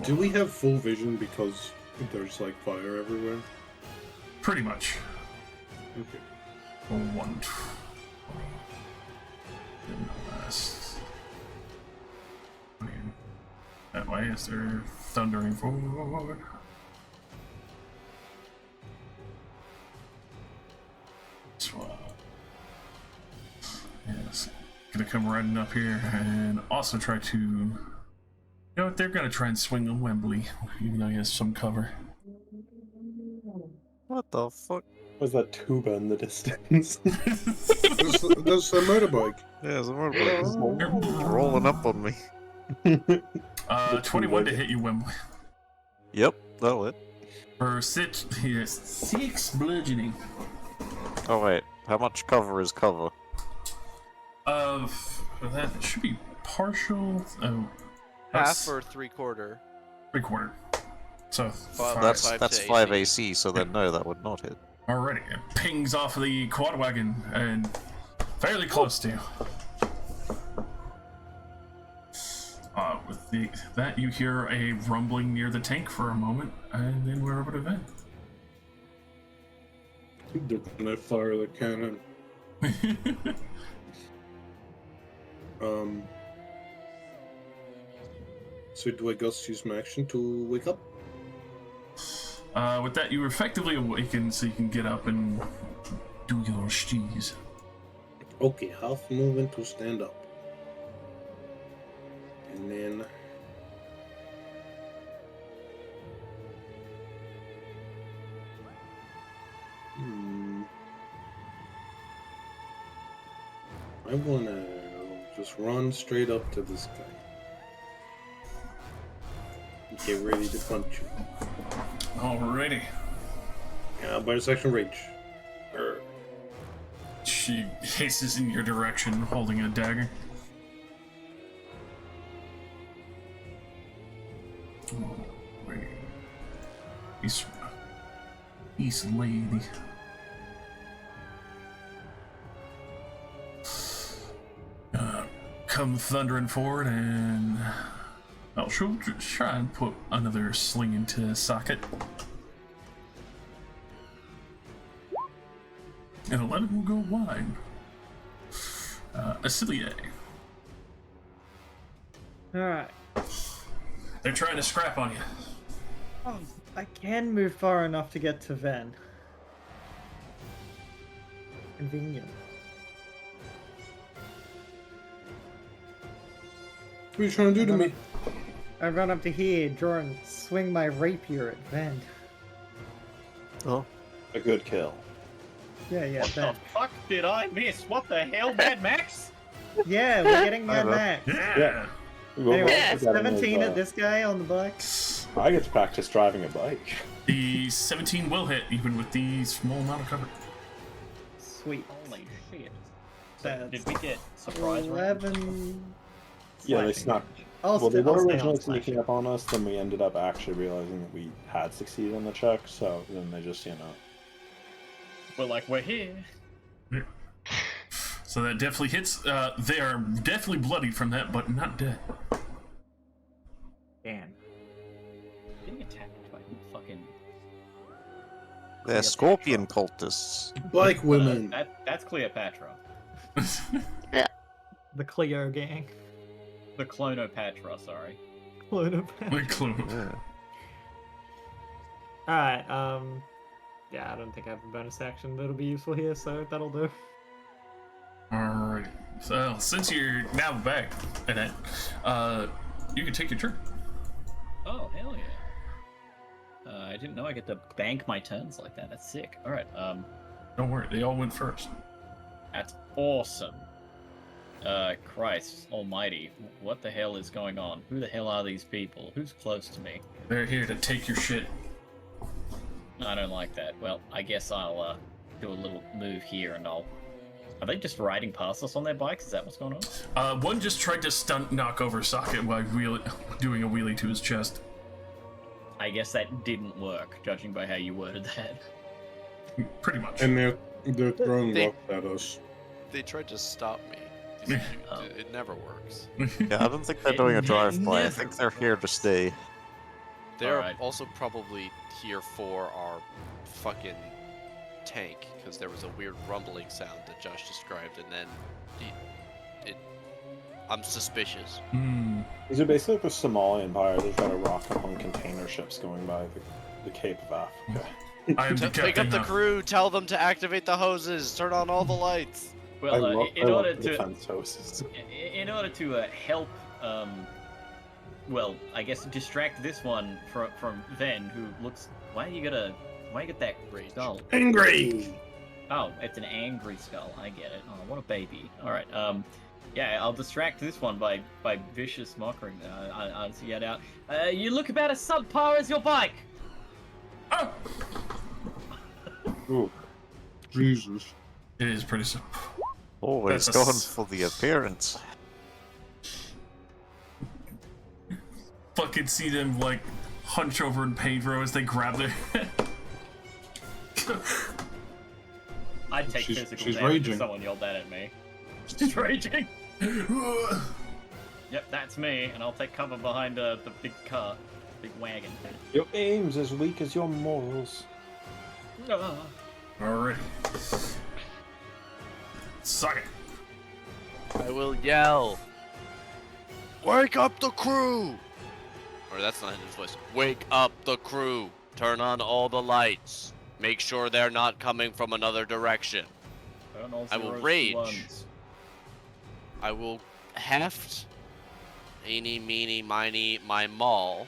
Do we have full vision because there's like fire everywhere? Pretty much. Okay. 120. And the last. That way as they're thundering forward. This one. Yes. Gonna come riding up here and also try to. You know what? They're gonna try and swing on Wembley, even though he has some cover. What the fuck? What's that tuba in the distance? That's a motorbike. Yeah, it's a motorbike. Rolling up on me. 21 to hit you, Wembley. Yep, that'll hit. For 6 bludgeoning. Oh wait, how much cover is cover? That should be partial. Oh, Half or 3/4. 3/4. So Five. That's 5 that's to 5 AC. AC, so then no, that would not hit. already it pings off of the quad wagon and fairly close to you. With that, you hear a rumbling near the tank for a moment, and then we're over to Ven. They're gonna fire the cannon. So do I just use my action to wake up? With that, you effectively awaken so you can get up and do your steez. Okay, half movement to stand up. And then... I wanna just run straight up to this guy. Get ready to punch you. Alrighty. Bonus action rage. She hisses in your direction, holding a dagger. East lady. Come thundering forward, and she'll try and put another sling into the socket. And 11 will go wide. Acilier. Alright. They're trying to scrap on you. Oh, I can move far enough to get to Ven. Convenient. What are you trying to do to me? I run up to here, draw and swing my rapier at Ven. Oh. A good kill. Yeah, What Ven. the fuck did I miss? What the hell, Mad Max? Yeah, we're getting Mad Max. Yeah. Anyway, 17 at this guy on the bike. I get to practice driving a bike. The 17 will hit, even with the small amount of cover. Sweet. Holy shit. That's Did we get surprise? 11. Yeah, they slashing snuck. damage. Well, they I'll were stay originally on slashing. sneaking up on us, then we ended up actually realizing that we had succeeded on the check, so then they just, We're like, we're here. So that definitely hits. They are definitely bloodied from that, but not dead. Damn. Getting attacked by fucking. They're scorpion cultists. Bike women. That's Cleopatra. The Cleo gang. The Clonopatra, sorry. Like clone. Yeah. Alright, yeah, I don't think I have a bonus action that'll be useful here, so that'll do. Alright. So since you're now back in it, you can take your turn. Oh, hell yeah. I didn't know I get to bank my turns like that. That's sick. Alright, Don't worry, they all went first. that's awesome. Christ almighty. What the hell is going on? Who the hell are these people? Who's close to me? They're here to take your shit. I don't like that. Well, I guess I'll, do a little move here and I'll... Are they just riding past us on their bikes? Is that what's going on? One just tried to stunt knock over Socket while doing a wheelie to his chest. I guess that didn't work, judging by how you worded that. Pretty much. And they're throwing They- rocks at us. They tried to stop me. It never works. Yeah, I don't think they're doing a drive-by. I think they're here to stay. They're Alright. also probably here for our fucking tank, because there was a weird rumbling sound that Josh described, and then I'm suspicious. These are basically the Somali Empire. They've got a rock among container ships going by the Cape of Africa. I am the Pick captain up the now. crew, tell them to activate the hoses, turn on all the lights. Well, in order the to defense hoses. in order to help, well, I guess distract this one from Ven, who looks. Why you get that Rage. skull? Angry! Oh, it's an angry skull. I get it. Oh, what a baby. All right. Yeah, I'll distract this one by vicious mocking. I'll get out. You look about as subpar as your bike. Oh! Ooh. Jesus. It is pretty simple. Always That's a going s- for the appearance. Fucking see them like hunch over in pain, bro, as they grab their head. I'd take She's- physical she's damage raging. if someone yelled that at me. She's raging. Yep, that's me, and I'll take cover behind the big car, big wagon. Your aim's as weak as your morals. Ah. Alright. Suck it. I will yell. Wake up the crew! Or that's not his voice. Wake up the crew. Turn on all the lights. Make sure they're not coming from another direction. I will rage. I will heft eeny, meeny, miny, my maul.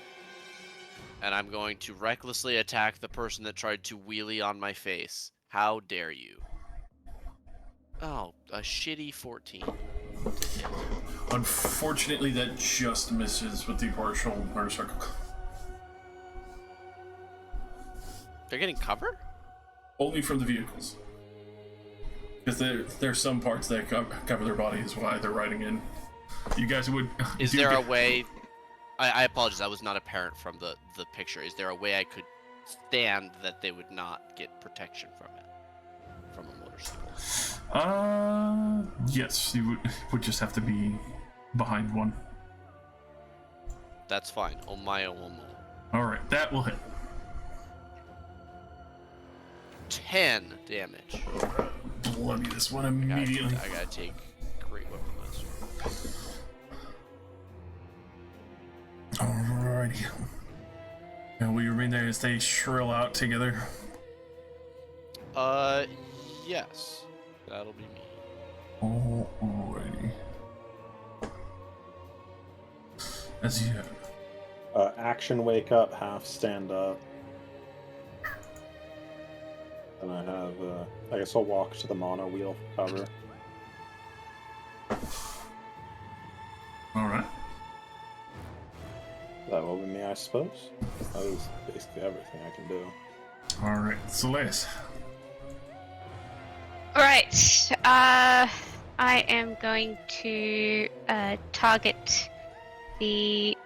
And I'm going to recklessly attack the person that tried to wheelie on my face. How dare you? Oh, a shitty 14. Unfortunately, that just misses with the partial motorcycle. They're getting cover? Only from the vehicles. Because there's some parts that cover their bodies while they're riding in. You guys would... Is there a way... I apologize, that was not apparent from the picture. Is there a way I could stand that they would not get protection from it, from a motorcycle? Yes, you would just have to be behind one. That's fine. Omayo Omo. Alright, that will hit. 10 damage. Bloody this one I immediately. gotta take great weapon master. Alrighty. And we remain there as they shrill out together. Yes. That'll be me. Alrighty. As you Action wake up, half stand up. And I have, I guess I'll walk to the mono wheel for cover. Alright. That will be me, I suppose. That is basically everything I can do. Alright, Celeste. Alright, I am going to target the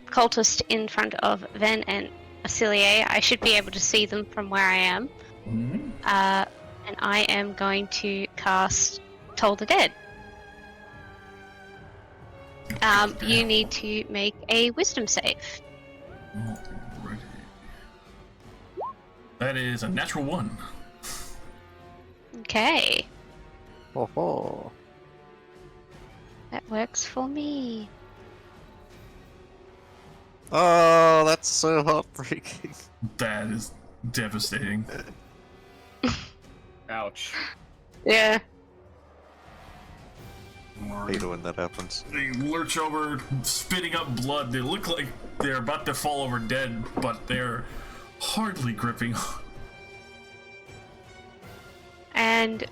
cultist in front of Ven and Acilier. I should be able to see them from where I am. Mm-hmm. And I am going to cast Toll the Dead. You need to make a wisdom save. Alrighty. That is a natural 1. Okay, Oh, that works for me. oh, that's so heartbreaking. That is devastating. Ouch. Yeah. I hate it when that happens. They lurch over, spitting up blood. They look like they're about to fall over dead, but they're hardly gripping. And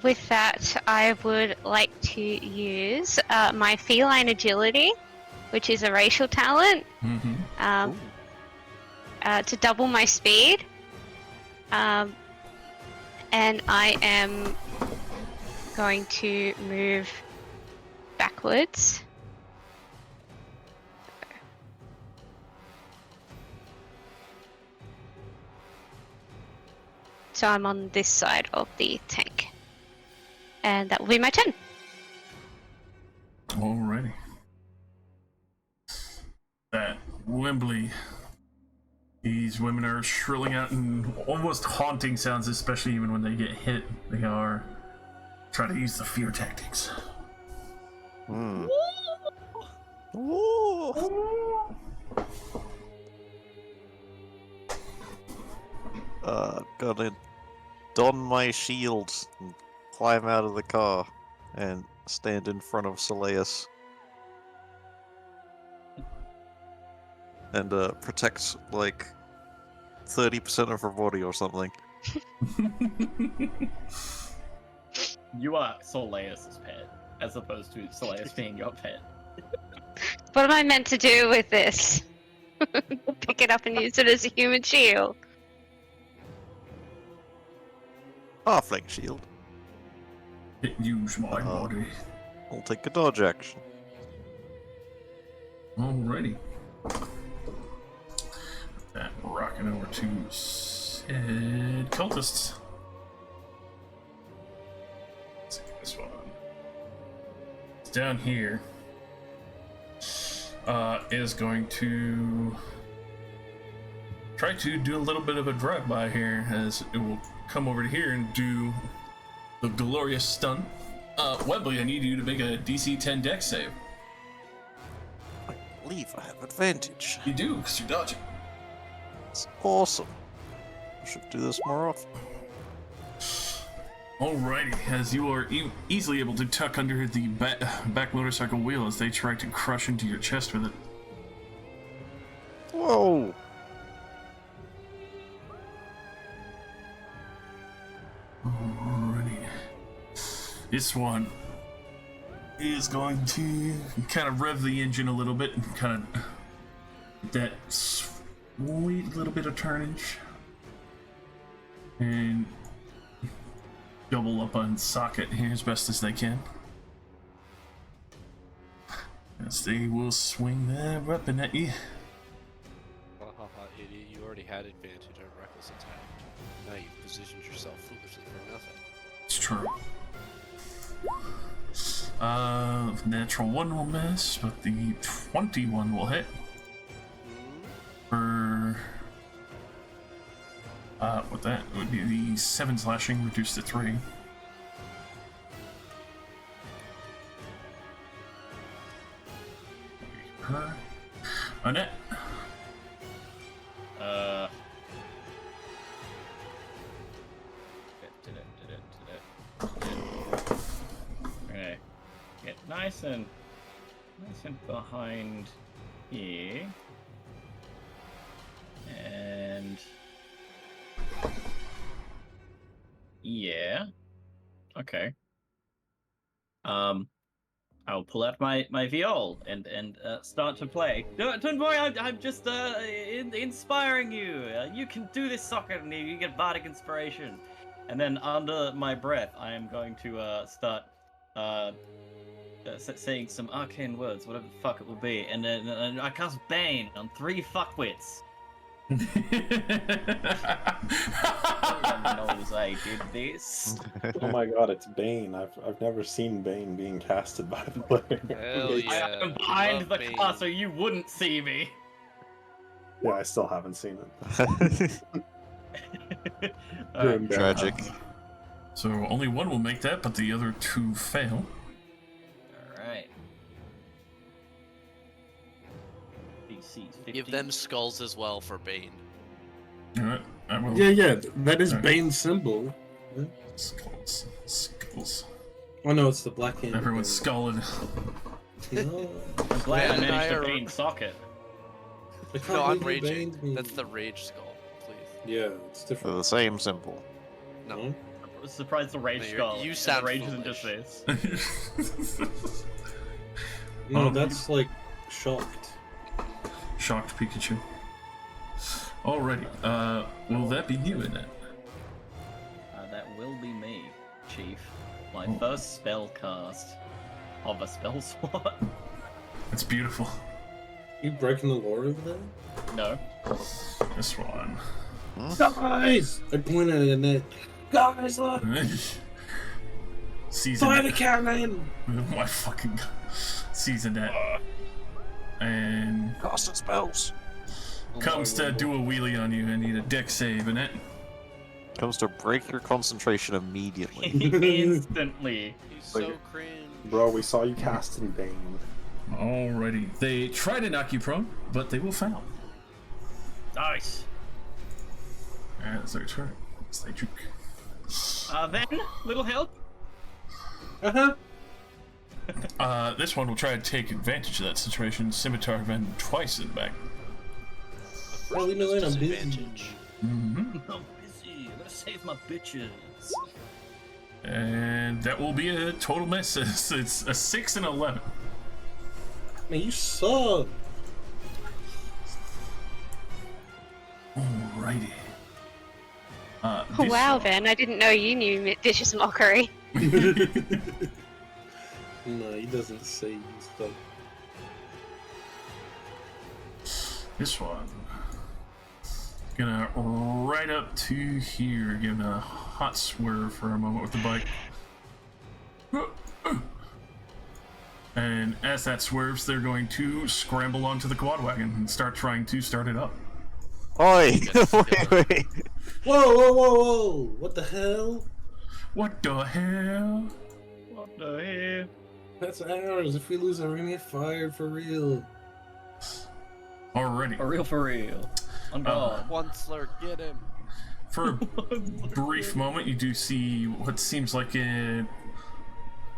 with that, I would like to use my feline agility, which is a racial talent, Mm-hmm. to double my speed. And I am going to move backwards. So I'm on this side of the tank. And that will be my turn. Alrighty. That Wembley. These women are shrilling out in almost haunting sounds, especially even when they get hit. They are trying to use the fear tactics. Hmm. Gonna don my shield and climb out of the car and stand in front of Soleus. And protect like 30% of her body or something. You are Soleus' pet, as opposed to Soleus being your pet. What am I meant to do with this? Pick it up and use it as a human shield. Halfling shield. Use my body. I'll take a dodge action. Alrighty. That rocking over to said cultists. Let's get this one. It's down here. Is going to try to do a little bit of a drive-by here, as it will come over to here and do the glorious stun. Webley, I need you to make a DC 10 dex save. I believe I have advantage. You do, because you're dodging. It's awesome. I should do this more often. Alrighty, as you are easily able to tuck under the back motorcycle wheel as they try to crush into your chest with it. Whoa! Alrighty. This one is going to kind of rev the engine a little bit and kind of get that sweet little bit of turnage. And double up on socket here as best as they can. As they will swing that weapon at you. Idiot, you already had advantage on reckless attack. Now you've positioned yourself foolishly for nothing. It's true. Natural 1 will miss, but the 21 will hit. For what that would be the 7 slashing reduced to 3. Her. Annette. Okay. Get nice and behind here. And yeah. Okay. I'll pull out my viol and start to play. Don't worry, I'm just inspiring you. You can do this, soccer, and you get bardic inspiration. And then under my breath, I am going to start saying some arcane words, whatever the fuck it will be, and then I cast Bane on 3 fuckwits. Everyone knows I did this. Oh my god, it's Bane. I've never seen Bane being casted by the player. Hell yeah. I'm behind love the Bane. car so you wouldn't see me. Yeah, I still haven't seen it. Alright. Tragic. So only 1 will make that, but the other 2 fail. Alright. DC 50. Give them skulls as well for Bane. Alright, I will. Yeah, that is Alright. Bane's symbol. Skulls. Oh no, it's the black hand. Everyone's skulling. No, I'm glad I Yeah, managed to I- Bane socket. I can't No, I'm believe you raging. baned me. That's the rage skull, please. Yeah, it's They're different. the same symbol. No. I was surprised the rage No, skull. you and sound the rage isn't just foolish. this. No, Um, that's like shocked. Shocked Pikachu. Alrighty, will that be you, Annette? That will be me, Chief. My Oh. first spell cast of a spell slot. It's beautiful. You breaking the lore over there? No. This one. Guys! I pointed at it. Guys, look! Season. Fire the cannon! My fucking god. Season that. And Casting spells. comes to do a wheelie on you and need a deck save, Annette. Comes to break your concentration immediately. Instantly. He's so cringe. Bro, we saw you casting Bane. Alrighty. They try to knock you prone, but they will fail. Nice. That's their turn. Stay juke. Then, little help. This one will try to take advantage of that situation. Scimitar bend twice in the back. Oh, leave me alone, I'm busy. Disadvantage. Mm-hmm. I'm busy. I'm gonna save my bitches. And that will be a total miss. It's a 6 and 11. Man, you suck. Alrighty. Oh, This wow, one- Van. I didn't know you knew Vicious Mockery. No, he doesn't say stuff. This one. Gonna right up to here, giving a hot swerve for a moment with the bike. And as that swerves, they're going to scramble onto the quad wagon and start trying to start it up. Oi! Yes, wait. Whoa! What the hell? What the hell? What the hell? That's ours. If we lose it, we're gonna get fired for real. Already. For real. On God. Onceler, get him. For a brief moment, you do see what seems like an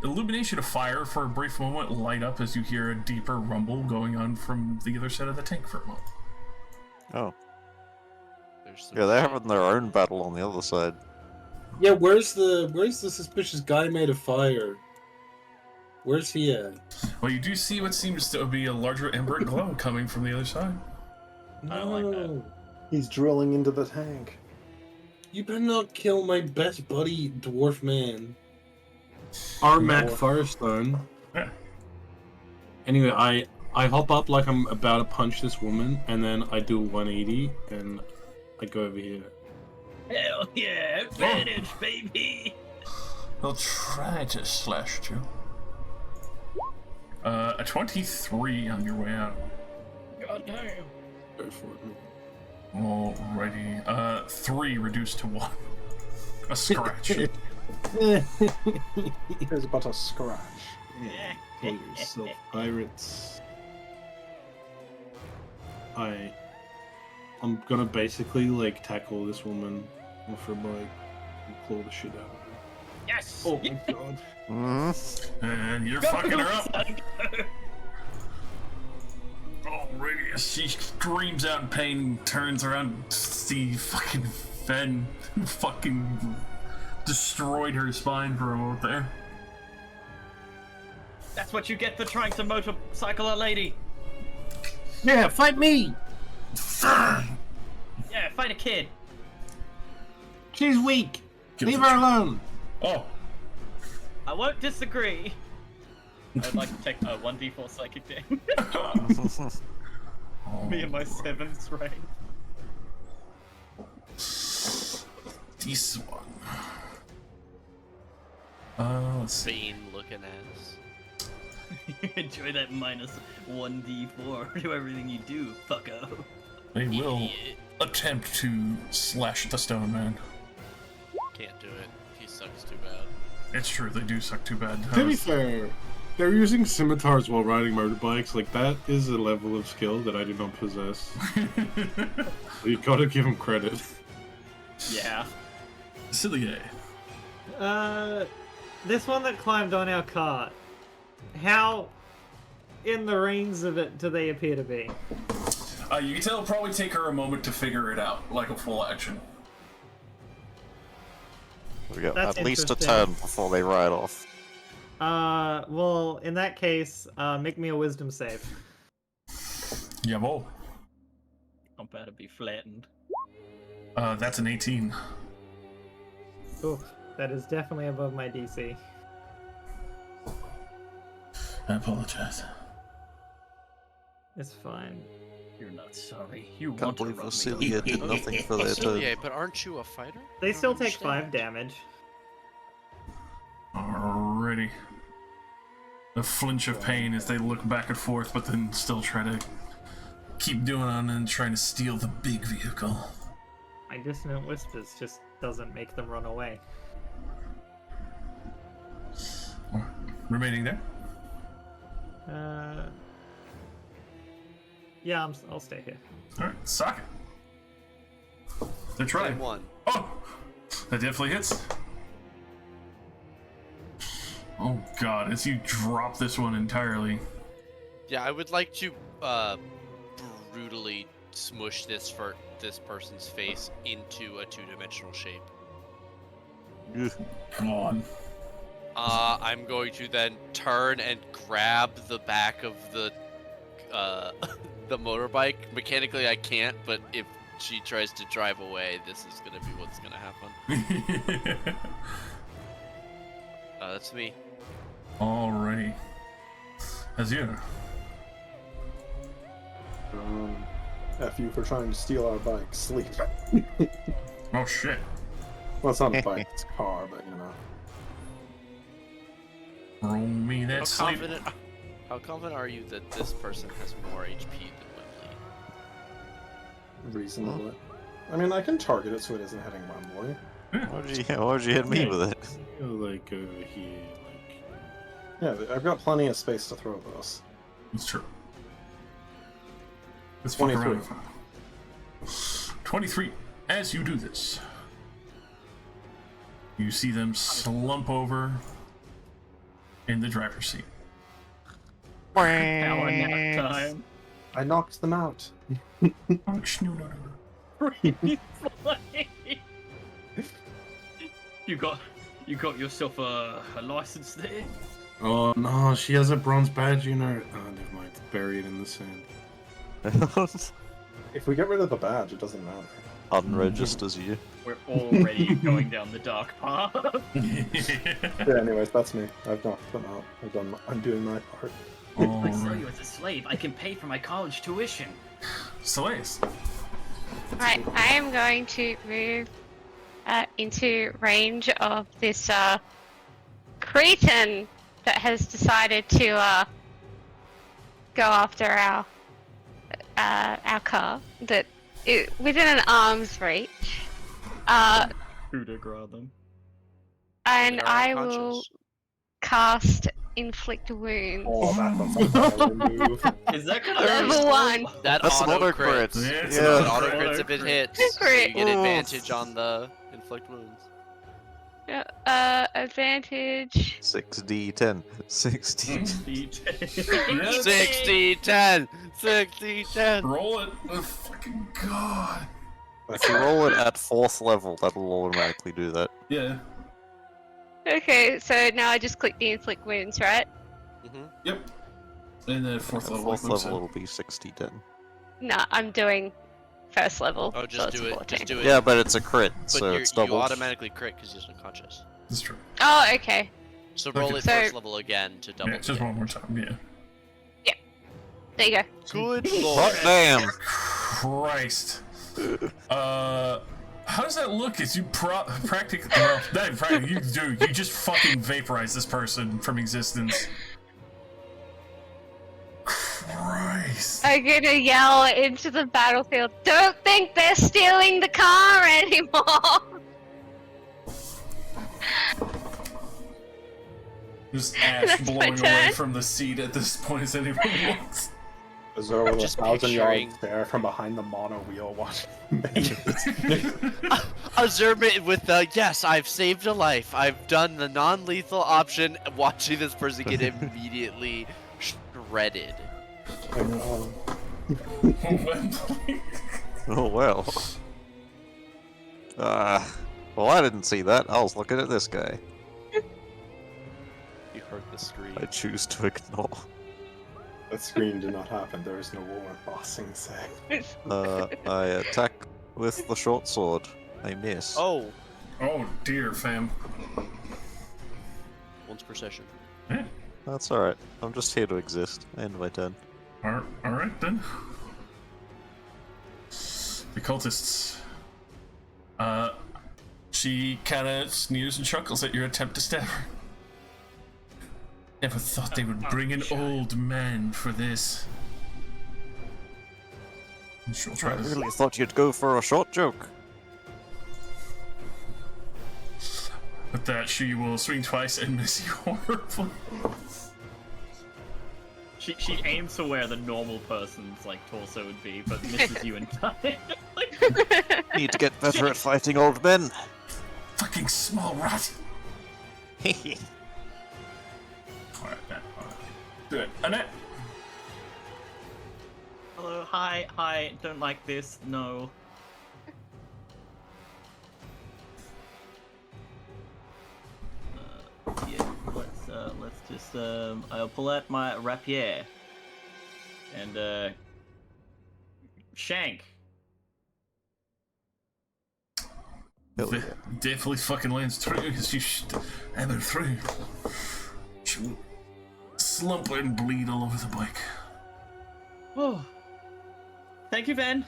illumination of fire for a brief moment light up as you hear a deeper rumble going on from the other side of the tank for a moment. Oh. There's some Yeah, they're shit. having their own battle on the other side. Yeah, where's the suspicious guy made of fire? Where's he at? Well, you do see what seems to be a larger ember glow coming from the other side. I don't like that. No. He's drilling into the tank. You better not kill my best buddy, dwarf man. Our Mac Firestone. Yeah. Anyway, I hop up like I'm about to punch this woman, and then I do a 180, and I go over here. Hell yeah, advantage, baby! I'll try to slash you. A 23 on your way out. God damn. Go for it. Alrighty. 3 reduced to 1. A scratch. There's about a scratch. Yeah. Call yourself pirates. I'm gonna basically like tackle this woman off her bike and claw the shit out of her. Yes! Oh my god. And you're fucking her up. Alrighty, as she screams out in pain and turns around to see fucking Fen fucking destroyed her spine for a moment there. That's what you get for trying to motorcycle a lady. Yeah, fight me! Yeah, fight a kid. She's weak! Give Leave us a her alone! Oh, I won't disagree. I'd like to take a 1d4 psychic damage. Me and my 7th rank. this one. Let's see. Fiend looking ass. Enjoy that minus 1d4 to everything you do, fucko. They will Idiot. attempt to slash the stone man. Can't do it. He sucks too bad. It's true, they do suck too bad. To be fair, they're using scimitars while riding motorbikes. Like, that is a level of skill that I do not possess. You gotta give them credit. Yeah. Silly This one that climbed on our cart, how in the reins of it do they appear to be? You can tell it'll probably take her a moment to figure it out, like a full action. We got That's at least a interesting. turn before they ride off. Well, in that case, make me a wisdom save. Jawohl. I'm about to be flattened. That's an 18. Oof, that is definitely above my DC. I apologize. It's fine. You're not sorry. You Can't want to believe rub me. Vasilia did nothing for their turn. Yeah, but aren't you a fighter? They I still don't take 5 understand. damage. Alrighty. A flinch of pain as they look back and forth, but then still try to keep doing on and trying to steal the big vehicle. My dissonant whispers just doesn't make them run away. Remaining there? Yeah, I'll stay here. Alright, sock it. They're trying. One. Oh! That definitely hits. Oh god, as you drop this one entirely. Yeah, I would like to brutally smush this person's face into a 2-dimensional shape. Come on. I'm going to then turn and grab the back of the the motorbike. Mechanically, I can't, but if she tries to drive away, this is gonna be what's gonna happen. That's me. Alrighty. Azir. F you for trying to steal our bike. Sleep. Oh shit. Well, it's not a bike, it's a car, but you know. Roll me How that sleep. confident are you that this person has more HP than Wembley? Reasonably. I mean, I can target it so it isn't hitting Wembley. Why would you hit me with it? Like, over here, like... Yeah, I've got plenty of space to throw this. It's true. Let's fuck 23. around. 23. As you do this, you see them slump over in the driver's seat. Power nap time. I knocked them out. Oh, no. You got yourself a license there. Oh no, she has a bronze badge, you know. Oh, never mind. Bury it in the sand. If we get rid of the badge, it doesn't matter. Unregisters you. We're already going down the dark path. Yeah, anyways, that's me. I've knocked them out. I'm doing my part. I sell Alright. you as a slave. I can pay for my college tuition. Slays. Right, I am going to move into range of this cretin that has decided to go after our car. Within an arm's reach. Coup de grace them. And They're I will unconscious. cast inflict wounds. Oh, that's a melee move. Is that Level 1. That That's an auto auto crit. crit. Yeah, it's That an auto auto crits if it crit. hits. So you Crit. get Ooh. advantage on the inflict wounds. Advantage. 6d10. 60. 60-10! 60-10! Roll it. Oh, fucking god. If you roll it at 4th level, that'll automatically do that. Yeah. Okay, so now I just click the inflict wounds, right? Yep. And then 4th At level. 4th like Luke said. level, it'll be 60-10. No, I'm doing first level. Oh, so just it's do it. 14. Just do it. Yeah, but it's a crit, But so you it's double. automatically crit because he's unconscious. That's true. Oh, okay. So roll Okay. it So- first level again to double. Yeah, just one more time. Yeah. There you go. Good Hot lord. damn! Christ. How does that look? Is you practically? Well, not even practically. You just fucking vaporize this person from existence. Christ. I'm gonna yell into the battlefield. Don't think they're stealing the car anymore. Just ash That's my blowing away turn. from the seat at this point as anyone walks. Azure with Just 1,000-yard picturing- stare from behind the mono wheel watching. Azurban with the yes, I've saved a life. I've done the non-lethal option. Watching this person get immediately shredded. Oh well. Well, I didn't see that. I was looking at this guy. You heard the scream. I choose to ignore. That scream did not happen. There is no war in Bossing Say. I attack with the short sword. I miss. Oh, Oh dear, fam. once per session. That's alright. I'm just here to exist. End my turn. Alright then. The cultists. She kinda sneers and chuckles at your attempt to stab her. Never thought they would bring an old man for this. And she'll I try to. really thought you'd go for a short joke. With that, she will swing twice and miss you horribly. She aims for where the normal person's like torso would be, but misses you entirely. Need to get better at fighting old men. Fucking small rat. Alright. Do it. Annette. Hello, hi, don't like this, no. Yeah, let's just I'll pull out my rapier and shank. Hell yeah. Definitely fucking lands through because you hammer through. She will slump and bleed all over the bike. Oh, thank you, Ben.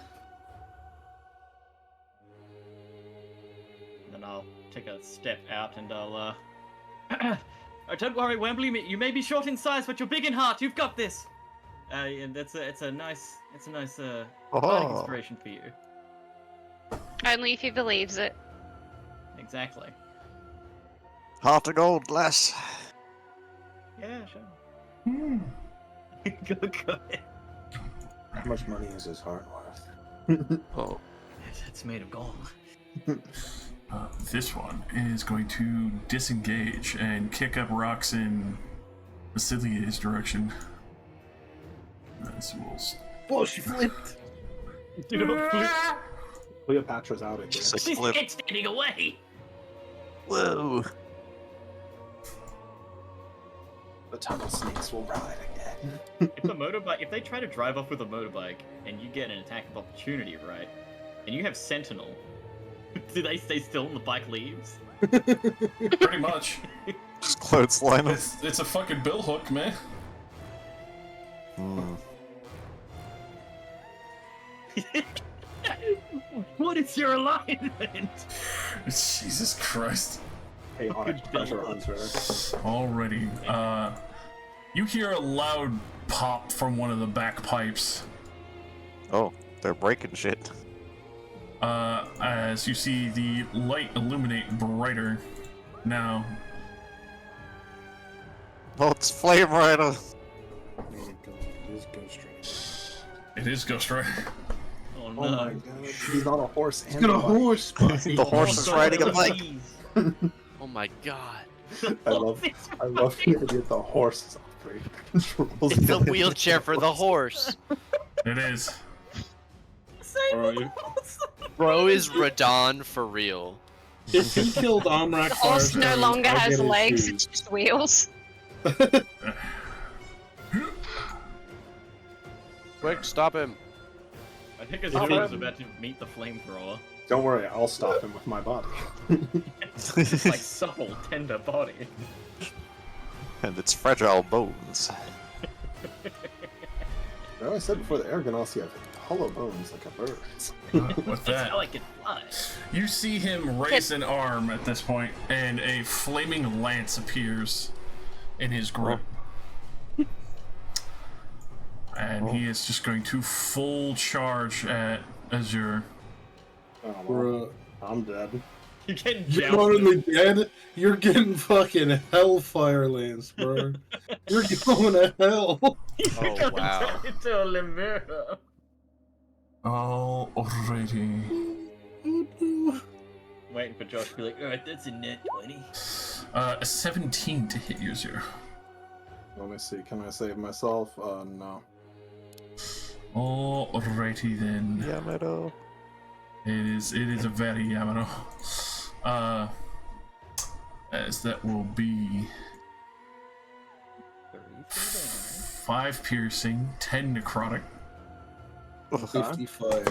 Then I'll take a step out and I'll oh, don't worry, Wembley. You may be short in size, but you're big in heart. You've got this. And it's a nice bardic Oh. inspiration for you. Only if he believes it. Exactly. Heart of gold, lass. Yeah, sure. Good. How much money is his heart worth? Oh. It's made of gold. This one is going to disengage and kick up rocks in Basilier's direction. This will... Oh, she flipped! Do not flip. Cleopatra's out again. Just a She's flip. standing away. Whoa. The tunnel snakes will ride again. If they try to drive off with a motorbike and you get an attack of opportunity, right? And you have Sentinel, do they stay still and the bike leaves? Pretty much. Just clothesline him. It's a fucking bill hook, man. it's your alignment. Jesus Christ. Chaotic treasure hunter. Alrighty. You hear a loud pop from one of the back pipes. Oh, they're breaking shit. As you see the light illuminate brighter now. Oh, it's Flame Rider. Oh my god, it is Ghost Rider. It is Ghost Rider. Oh no. Oh my god, he's on a horse. He's got a horse. The horse is riding a bike. Oh my god. I love the idea that the horse is operating controls. It's a wheelchair for the horse. It is. Alright. Bro is Radon for real. If he killed Amrak The horse no Firestone, longer I'd has get his legs, shoes. it's just wheels. Quick, stop him. I think his Stop feet is him. about to meet the flamethrower. Don't worry, I'll stop him with my body. It's like supple, tender body. And its fragile bones. No, I said before the Aragonasi have hollow bones like a bird. With That's that, how I can fly. you see him raise an arm at this point, and a flaming lance appears in his grip. And he is just going to full charge at Azure. Oh, well, Bruh. I'm dead. You can You're jump. not only dead, you're getting fucking hellfire lance, bro. You're going to hell. Oh wow. Into a lemur. Alrighty. Waiting for Josh to be like, alright, that's a net 20. A 17 to hit you, Azure. Let me see, can I save myself? No. Alrighty then. Yamato. It is a very Yamato. As that will be 5 piercing, 10 necrotic, 55.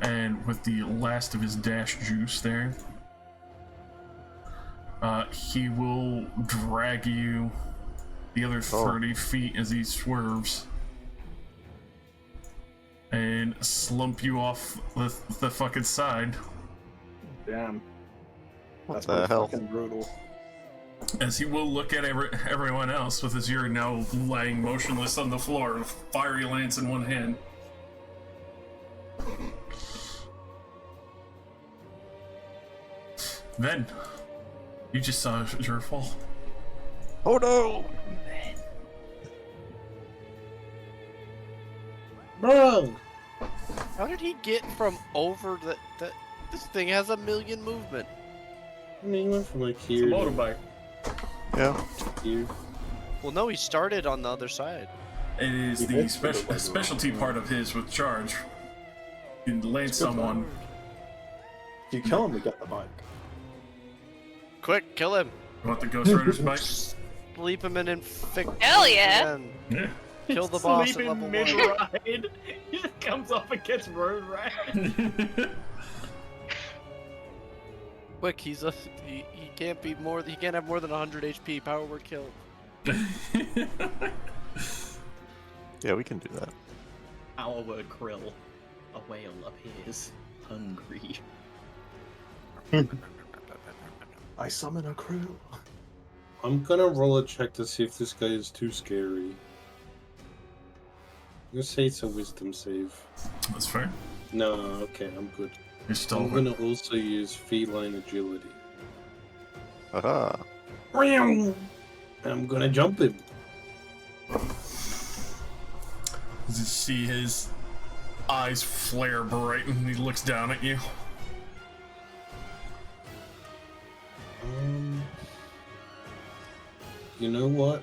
and with the last of his dash juice there, he will drag you the other 30 feet as he swerves and slump you off the fucking side. Damn. What That's the pretty hell? fucking brutal. As he will look at everyone else with Azure now lying motionless on the floor, a fiery lance in one hand. Then, you just saw Azure fall. Oh no! Bro! How did he get from over the this thing has a million movement. I mean, he went from like It's a here to motorbike. Yeah. here. Well no, he started on the other side. It is He the did put it like specialty wrong. part of his with charge. You can lance good someone. If you kill him, we get the bike. Quick, kill him. You want the Ghost Rider's bike? Sleep him in and fix. Hell yeah. Yeah. Kill the boss at Sleeping level 1. mid-ride. He just comes off and gets road rash. Quick, he can't be more. He can't have more than 100 HP. Power word kill. Yeah, we can do that. Our word krill. A whale appears hungry. I summon a crew. I'm gonna roll a check to see if this guy is too scary. I'm gonna say it's a wisdom save. That's fair. No, okay, I'm good. You're still. I'm gonna also use feline agility. Aha. And I'm gonna jump him. You see his eyes flare bright and he looks down at you. You know what?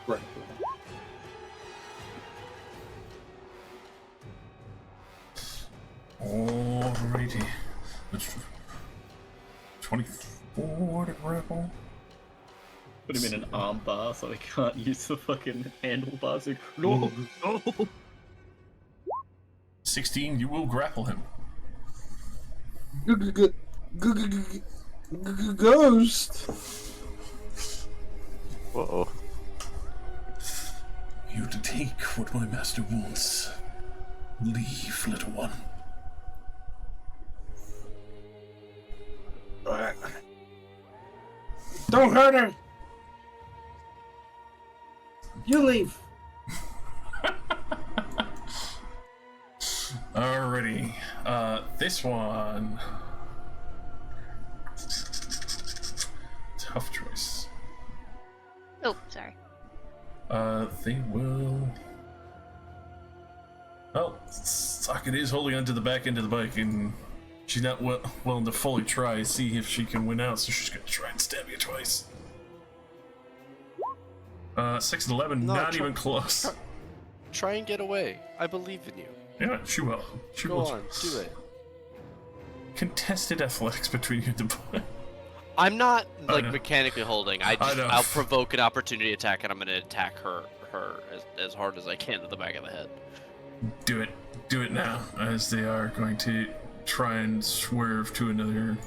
Right. Alrighty. That's 24 to grapple. Put him in an arm bar so he can't use the fucking handlebars. Like, no, no. 16, you will grapple him. Ghost. Whoa. you to take what my master wants. Leave, little one. Don't hurt her! You leave! Alrighty. This one. Tough choice. Oh, sorry. They will. Well, Socket is holding onto the back end of the bike, and she's not willing to fully try to see if she can win out, so she's gonna try and stab you twice. 6 and 11, No, not try- even close. Try and get away. I believe in you. Yeah, she will. She Go will. on, do it. Contested athletics between you and the boy. I'm not like know. mechanically holding. know. I'll provoke an opportunity attack, and I'm gonna attack her as hard as I can to the back of the head. Do it now, as they are going to try and swerve to another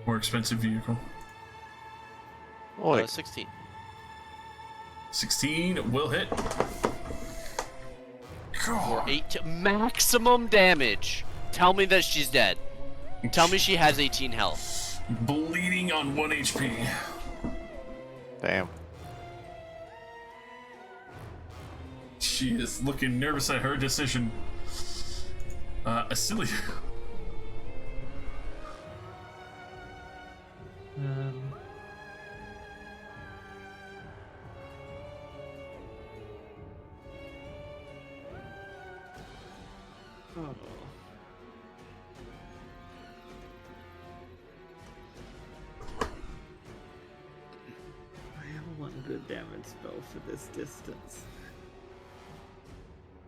more expensive vehicle. 16. 16 will hit. For 8 maximum damage. Tell me that she's dead. Tell me she has 18 health. Bleeding on 1 HP. Damn. She is looking nervous at her decision. Acilia. Oh. I have one good damage spell for this distance.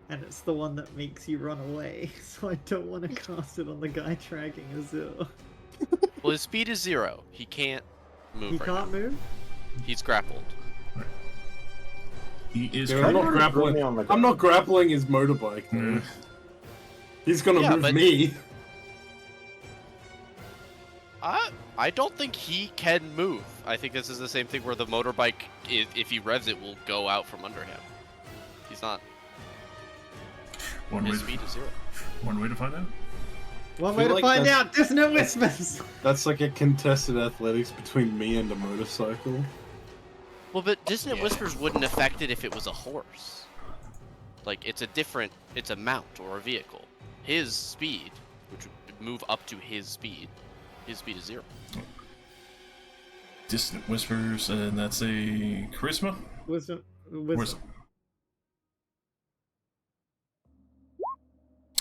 And it's the one that makes you run away, so I don't want to cast it on the guy dragging Azure. Well, his speed is 0. He can't move He right can't now. move? He's grappled. He is. Dude, I'm not grappling. I'm not grappling his motorbike, though. He's gonna Yeah, move but- me. I don't think he can move. I think this is the same thing where the motorbike, if he revs it, will go out from under him. He's not. His speed is 0. One way to find out. One I way feel to like find that's- out! Dissonant Whispers! That's like a contested athletics between me and a motorcycle. Well, but Dissonant Whispers wouldn't affect it if it was a horse. Like, it's a mount or a vehicle. His speed, which would move up to his speed is 0. Distant Whispers, and that's a charisma? Wisdom. Wisdom.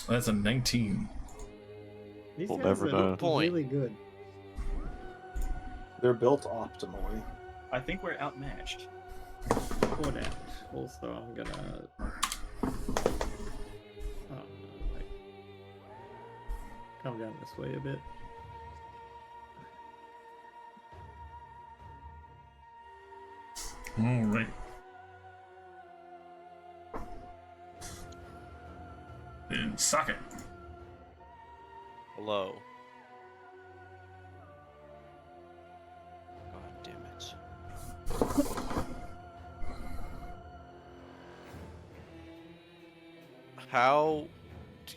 That's a 19. These We'll guys never are know. Point. really good. They're built optimally. I think we're outmatched. Or damage. Also, I'm gonna. Like, come down this way a bit. Alright. And Socket. Hello. God damn it. How?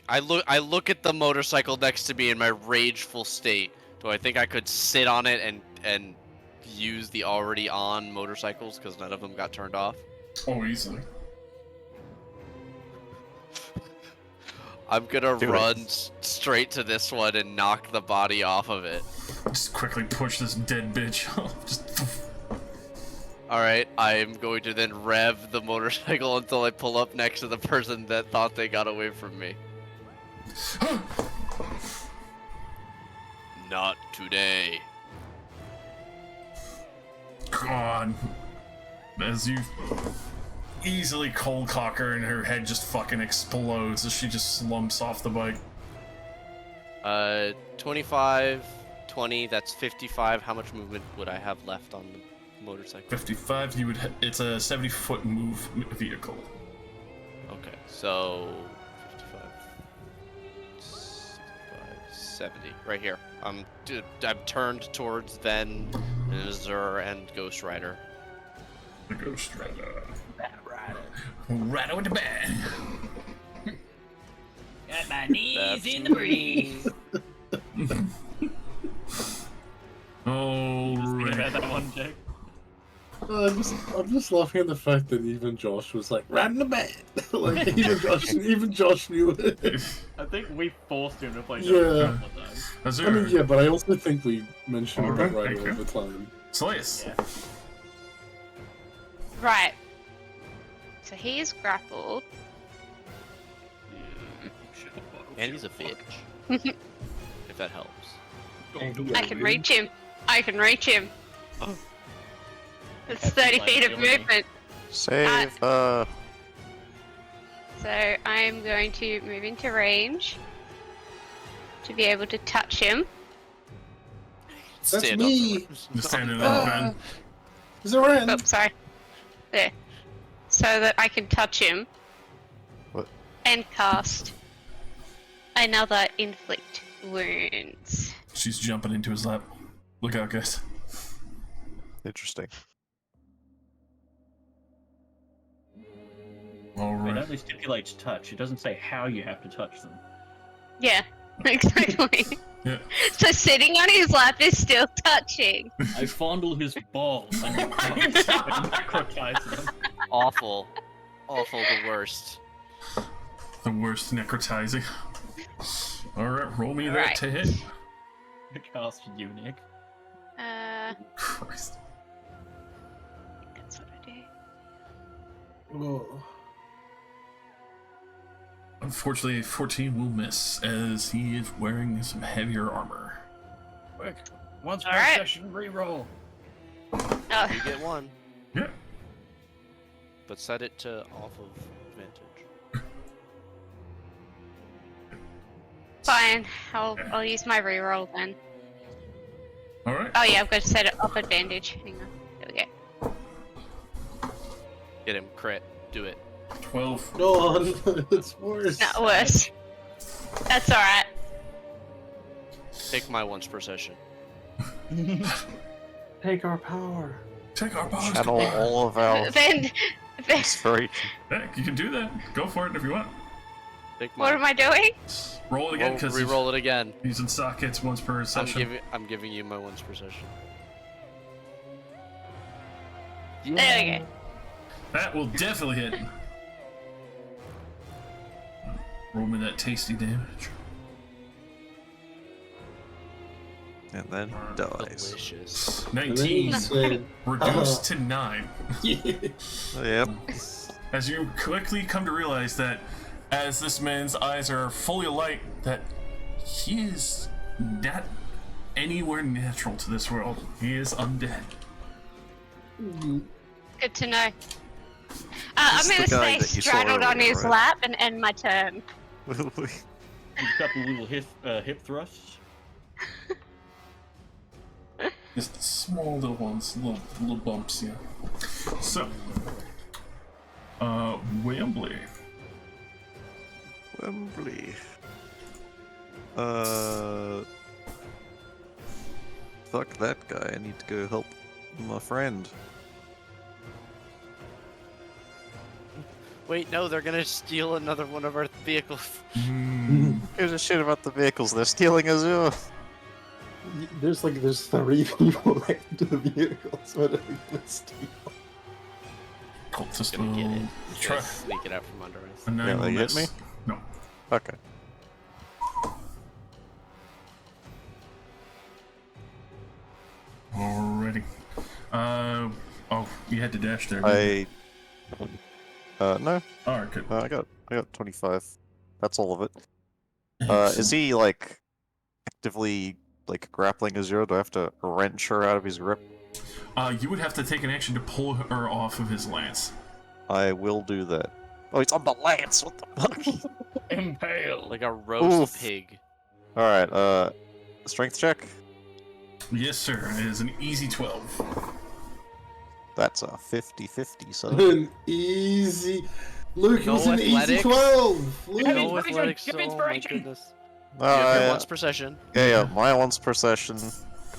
I look at the motorcycle next to me in my rageful state. Do I think I could sit on it and use the already on motorcycles because none of them got turned off? Oh, easily. I'm gonna Do it. run straight to this one and knock the body off of it. Just quickly push this dead bitch off. Just. Alright, I'm going to then rev the motorcycle until I pull up next to the person that thought they got away from me. Not today. God. As you easily cold cock her and her head just fucking explodes as she just slumps off the bike. 25, 20, that's 55. How much movement would I have left on the motorcycle? 55, you would. It's a 70-foot move vehicle. Okay, so 55, 65, 70, right here. I'm turned towards Ven, and Azure, and Ghost Rider. The Ghost Rider. Right over the bed. Got my knees That's in the breeze. Alright. About that one, Jake. I'm just laughing at the fact that even Josh was like, "Right in the bed." Like even Josh knew it. I think we forced him to play Yeah. Joker a couple of times. Azure. I mean, yeah, but I also think we mentioned Alright, it right thank all you. the time. Slayus. Yeah. Right. So he is grappled. And he's a bitch. If that helps. I can reach him. I can reach him. It's That's 30 like feet of ability. movement. Save. So I'm going to move into range to be able to touch him. That's Stand me. up. Just standing there, Ben. Is it Ren? Oh, sorry. There. So that I can touch him. What? And cast another inflict wounds. She's jumping into his lap. Look out, guys. Interesting. It Alright. only stipulates touch. It doesn't say how you have to touch them. Yeah, exactly. Yeah. So sitting on his lap is still touching. I fondle his balls and necrotize them. Awful. Awful, the worst. The worst necrotizing. Alright, roll me that Right. to hit. Cast eunuch. Christ. That's what I do. Oh. Unfortunately, 14 will miss as he is wearing some heavier armor. Quick. Once per Alright. session reroll. Oh, You get one, Yeah. but set it to off of advantage. fine. I'll use my reroll then. Alright. Oh yeah, I've got to set it off advantage. Hang on. There we go. Get him, crit. Do it. 12. No, it's worse. Not worse. That's alright. Take my once per session. Take our power. Take our powers. Channel all of our Then, inspiration. Yeah, you can do that. Go for it if you want. Take what mine. am I doing? Roll it again Roll, because re-roll it again. using sockets once per session. I'm giving you my once per session. There we go. That will definitely hit. Roll me that tasty damage. And then dies. Delicious. And then 19. he said, Reduced to 9. Yep. As you quickly come to realize that as this man's eyes are fully alight, that he is not anywhere natural to this world. He is undead. Good to know. I'm This is gonna the guy stay that you saw straddled on earlier, his right? lap and end my turn. A couple little hip thrusts. Just small little ones, little bumps, yeah. So, Wembley. Wembley. Fuck that guy. I need to go help my friend. Wait, no, they're gonna steal another one of our vehicles. Here's a shit about the vehicles. They're stealing Azure. There's 3 people right into the vehicles. What are they gonna steal? Cultist Gonna get it. will He's try. gonna sneak it out from under us. A 9 Yeah, will they hit miss. me? No. Okay. Alrighty. Oh, you had to dash there. No. Alright, good. I got 25. That's all of it. Is he actively grappling Azure? Do I have to wrench her out of his grip? You would have to take an action to pull her off of his lance. I will do that. Oh, he's on the lance. What the fuck? Impale. Like a roast Oof. pig. All right. Strength check. Yes, sir. It is an easy 12. That's a 50-50. So an easy. Luke, it No was an easy athletics. 12. Luke. Have No inspiration, athletics. give Oh my inspiration. goodness. Oh, You have your yeah, once per session. yeah. My once per session.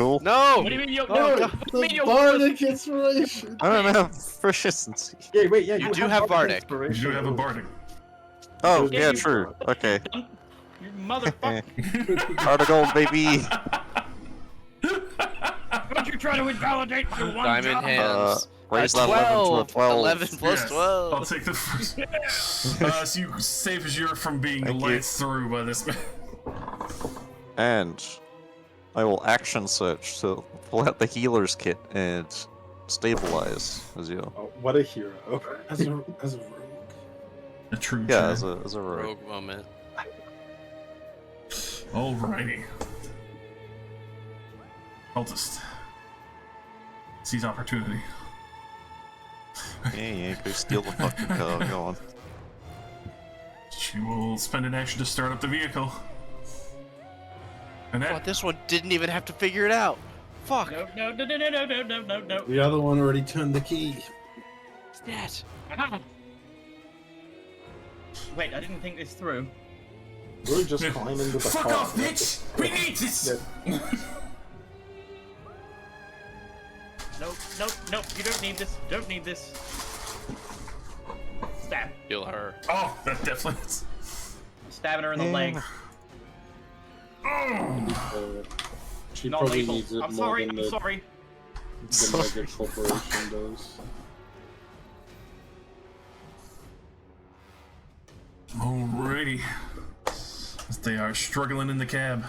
cool. No! What do you mean you No, what do you mean the you're bardic inspiration. I don't have proficiency. Yeah, wait, yeah, You do have Bardic. You inspiration. do have a bardic. Oh, Yeah, yeah, you- true. Okay. You motherfucker! Heart of gold, baby. Don't you try to invalidate my one Diamond job? hands. Raise that 11 to a 12. 11 plus Yes, 12. I'll take the first. So you save as you're from being Thank you. lanced through by this man. And I will action search to pull out the healer's kit and stabilize Azure. Oh, what a hero. As a rogue. A true Yeah, true. as a rogue. Rogue moment. Alrighty. Cultist. Seize opportunity. Yeah, go steal the fucking car. Go on. She will spend an action to start up the vehicle. And Oh, that this one didn't even have to figure it out. Fuck. No, no, no, no, no, no, no, no, no, no. The other one already turned the key. Stat. Wait, I didn't think this through. We're just climbing into the fuck car. off, bitch! We need this! Nope, nope, nope, you don't need this. Don't need this. Stab. Kill her. Oh, that definitely is. Stabbing her in the leg. She Not probably lethal. needs it I'm more sorry, than I'm sorry. the mega corporation does. Alrighty. As they are struggling in the cab.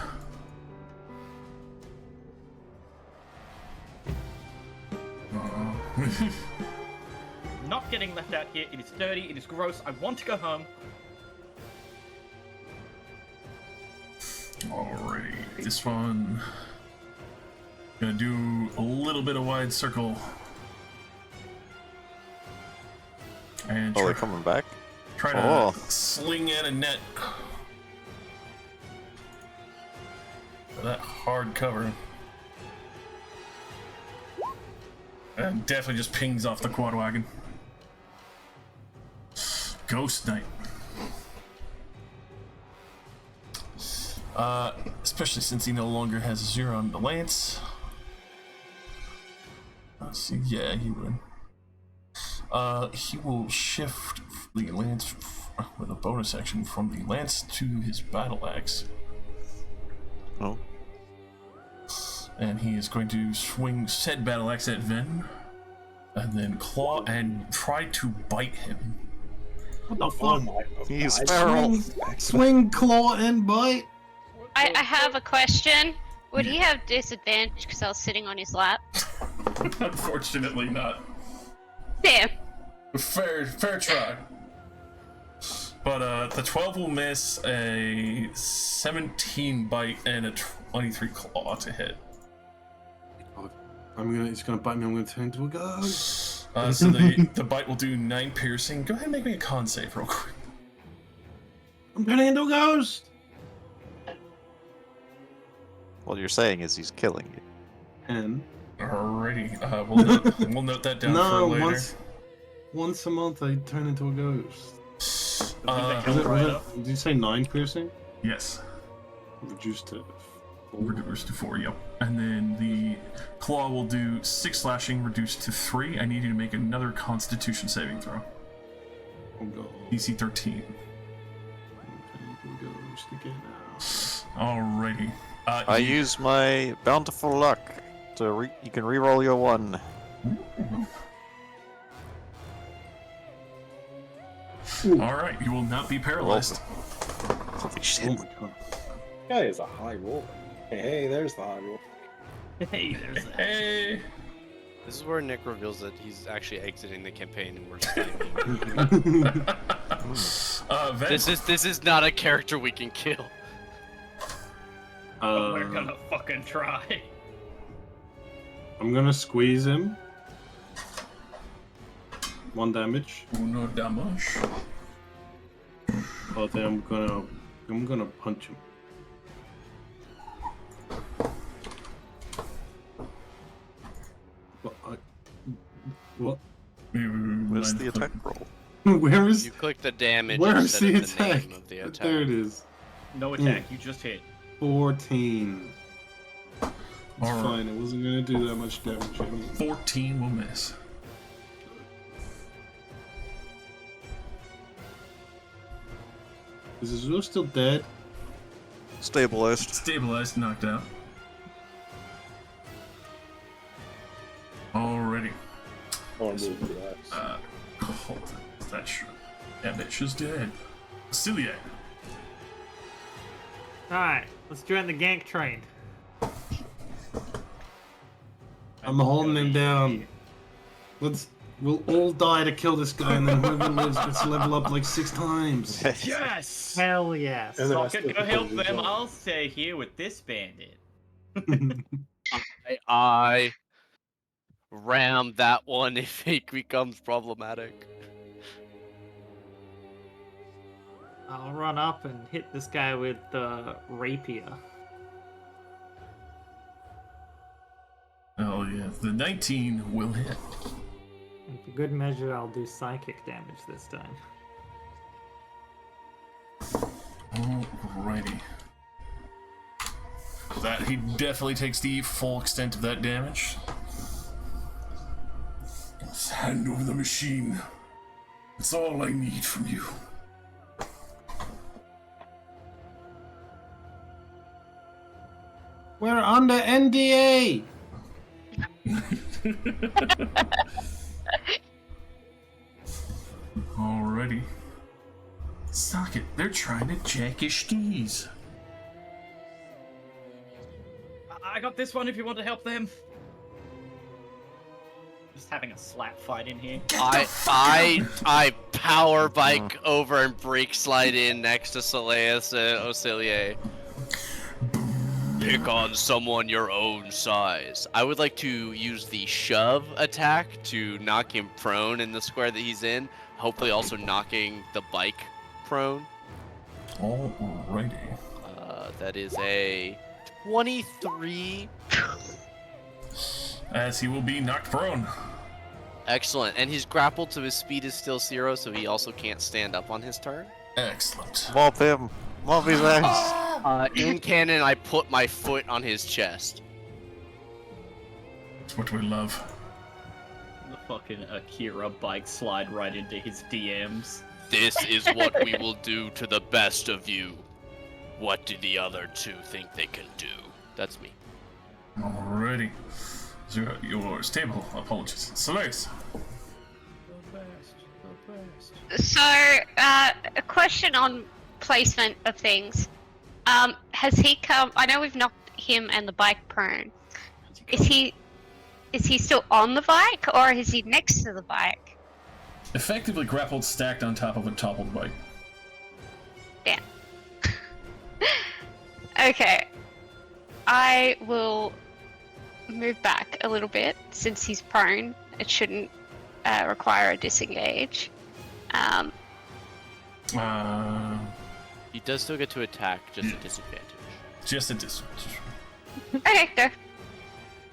Not getting left out here. It is dirty. It is gross. I want to go home. Alrighty. This one. Gonna do a little bit of wide circle. And Oh, they're coming back? try to Oh. sling in a net. That hard cover. And definitely just pings off the quad wagon. Ghost Knight. Especially since he no longer has a 0 on the lance. Let's see, yeah, he would. He will shift the lance with a bonus action from the lance to his battle axe. Oh. And he is going to swing said battle axe at Ven, and then claw and try to bite him. What the Oh fuck? my He's God. feral. Swing, claw, and bite. I have a question. Would he have disadvantage because I was sitting on his lap? Unfortunately not. Damn. Fair try. But the 12 will miss, a 17 bite and a 23 claw to hit. It's gonna bite me. I'm gonna turn into a ghost. So the bite will do 9 piercing. Go ahead and make me a con save real quick. I'm turning into a ghost. What you're saying is he's killing you. And Alrighty, we'll note that down no, for later. once a month I turn into a ghost. Did you say 9 piercing? Yes. Reduced to 4. Reduced to 4, yep. And then the claw will do 6 slashing, reduced to 3. I need you to make another Constitution saving throw. Oh god. DC 13. Ghost again now. Alrighty. I use my bountiful luck to you can reroll your 1. Alright, you will not be paralyzed. Holy shit. Oh my god. Guy is a high roller. Hey, there's the high roll. Hey, there's that. Hey! This is where Nick reveals that he's actually exiting the campaign and we're just Ven, This is not a character we can kill. We're gonna fucking try. I'm gonna squeeze him. 1 damage. Uno damage. But then I'm gonna punch him. What? Where's the attack roll? Where is? You click the damage Where's instead the of the attack? name of the attack. There it is. No attack, you just hit. 14. It's Alright. fine. It wasn't gonna do that much damage anyway. 14 will miss. Is Azure still dead? Stabilized. Stabilized, knocked out. Alrighty. Oh, move to that. Hold on. That's true. That bitch is dead. Celiac. Alright, let's join the gank train. I'm holding him down. We'll all die to kill this guy, and then whoever lives gets level up like 6 times. Yes! Hell yes. And then I Socket, still go help completely them. don't. I'll stay here with this bandit. I ram that one if it becomes problematic. I'll run up and hit this guy with the rapier. Oh yeah, the 19 will hit. And for good measure, I'll do psychic damage this time. Alrighty. That he definitely takes the full extent of that damage. Let's hand over the machine. That's all I need from you. We're under NDA! Alrighty. Socket, they're trying to jack your steez. I got this one if you want to help them. Just having a slap fight in here. I power bike over and brake slide in next to Soleus and Ocilier. Pick on someone your own size. I would like to use the shove attack to knock him prone in the square that he's in, hopefully also knocking the bike prone. Alrighty. That is a 23. As he will be knocked prone. Excellent. And he's grappled, so his speed is still 0, so he also can't stand up on his turn. Excellent. Mob him. Mob his ass. In canon, I put my foot on his chest. That's what we love. The fucking Akira bike slide right into his DMs. This is what we will do to the best of you. What do the other two think they can do? That's me. Alrighty. You're stable. Apologies. Soleus. So, a question on placement of things. Has he come? I know we've knocked him and the bike prone. Is he still on the bike, or is he next to the bike? Effectively grappled, stacked on top of a toppled bike. Damn. Okay. I will move back a little bit since he's prone. It shouldn't require a disengage. He does still get to attack, just a disadvantage. Just a disadvantage. Okay, go.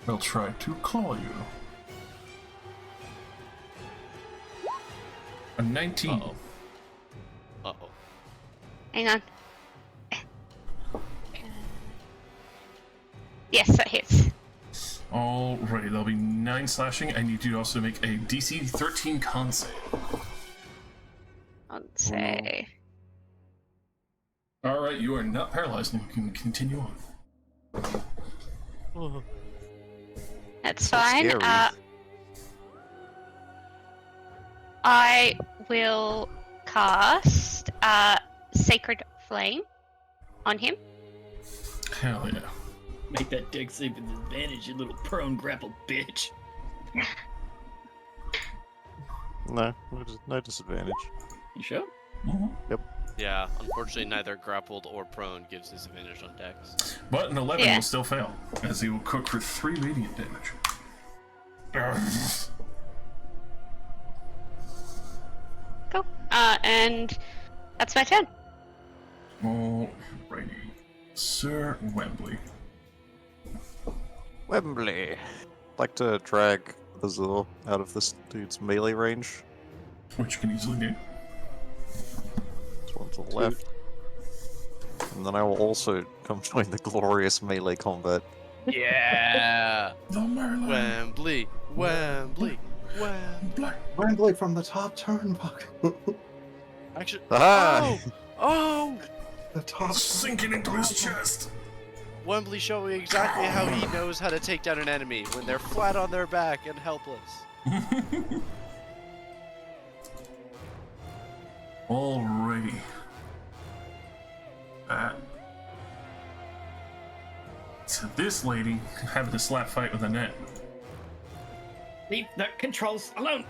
We'll try to claw you. A 19. Uh-oh. Uh-oh. Hang on. Yes, that hits. Alrighty, that'll be 9 slashing. I need you to also make a DC 13 con save. I'll say. Alright, you are not paralyzed and you can continue on. That's So fine. scary. I will cast Sacred Flame on him. Hell yeah. Make that deck save with advantage, you little prone grapple bitch. No disadvantage. You sure? Yeah, unfortunately neither grappled or prone gives disadvantage on dex. But an 11 Yeah. will still fail, as he will cook for 3 radiant damage. Cool. And that's my turn. Alrighty. Sir Wembley. Wembley. Like to drag Azul out of this dude's melee range. Which you can easily do. This one to the left. And then I will also come join the glorious melee combat. Yeah. The Merlin. Wembley. Wembley. Wembley. Wembley from the top turnbuckle. Actually. Ah! Oh! The top Sinking into his chest. Wembley showing exactly how he knows how to take down an enemy when they're flat on their back and helpless. Alrighty. So this lady having a slap fight with Annette. Leave the controls alone.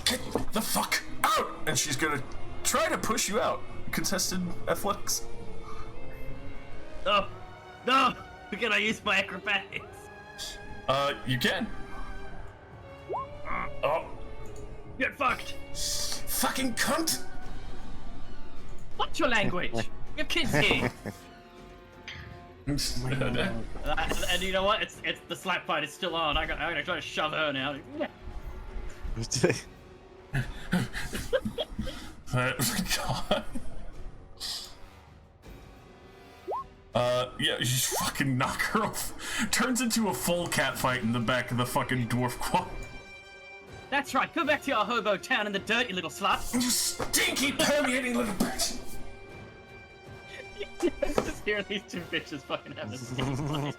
Get the fuck out! And she's gonna try to push you out. Contested athletics. No, no. Can I use my acrobatics? You can. Oh, Get fucked. fucking cunt! What's your language? Your kids here. And you know what? It's the slap fight is still on. I'm gonna try to shove her now. God. Yeah, you just fucking knock her off. Turns into a full cat fight in the back of the fucking dwarf quad. That's right. Go back to your hobo town in the dirt, you little slut. You stinky, permeating little bitch. Just hearing these two bitches fucking have a stink fight.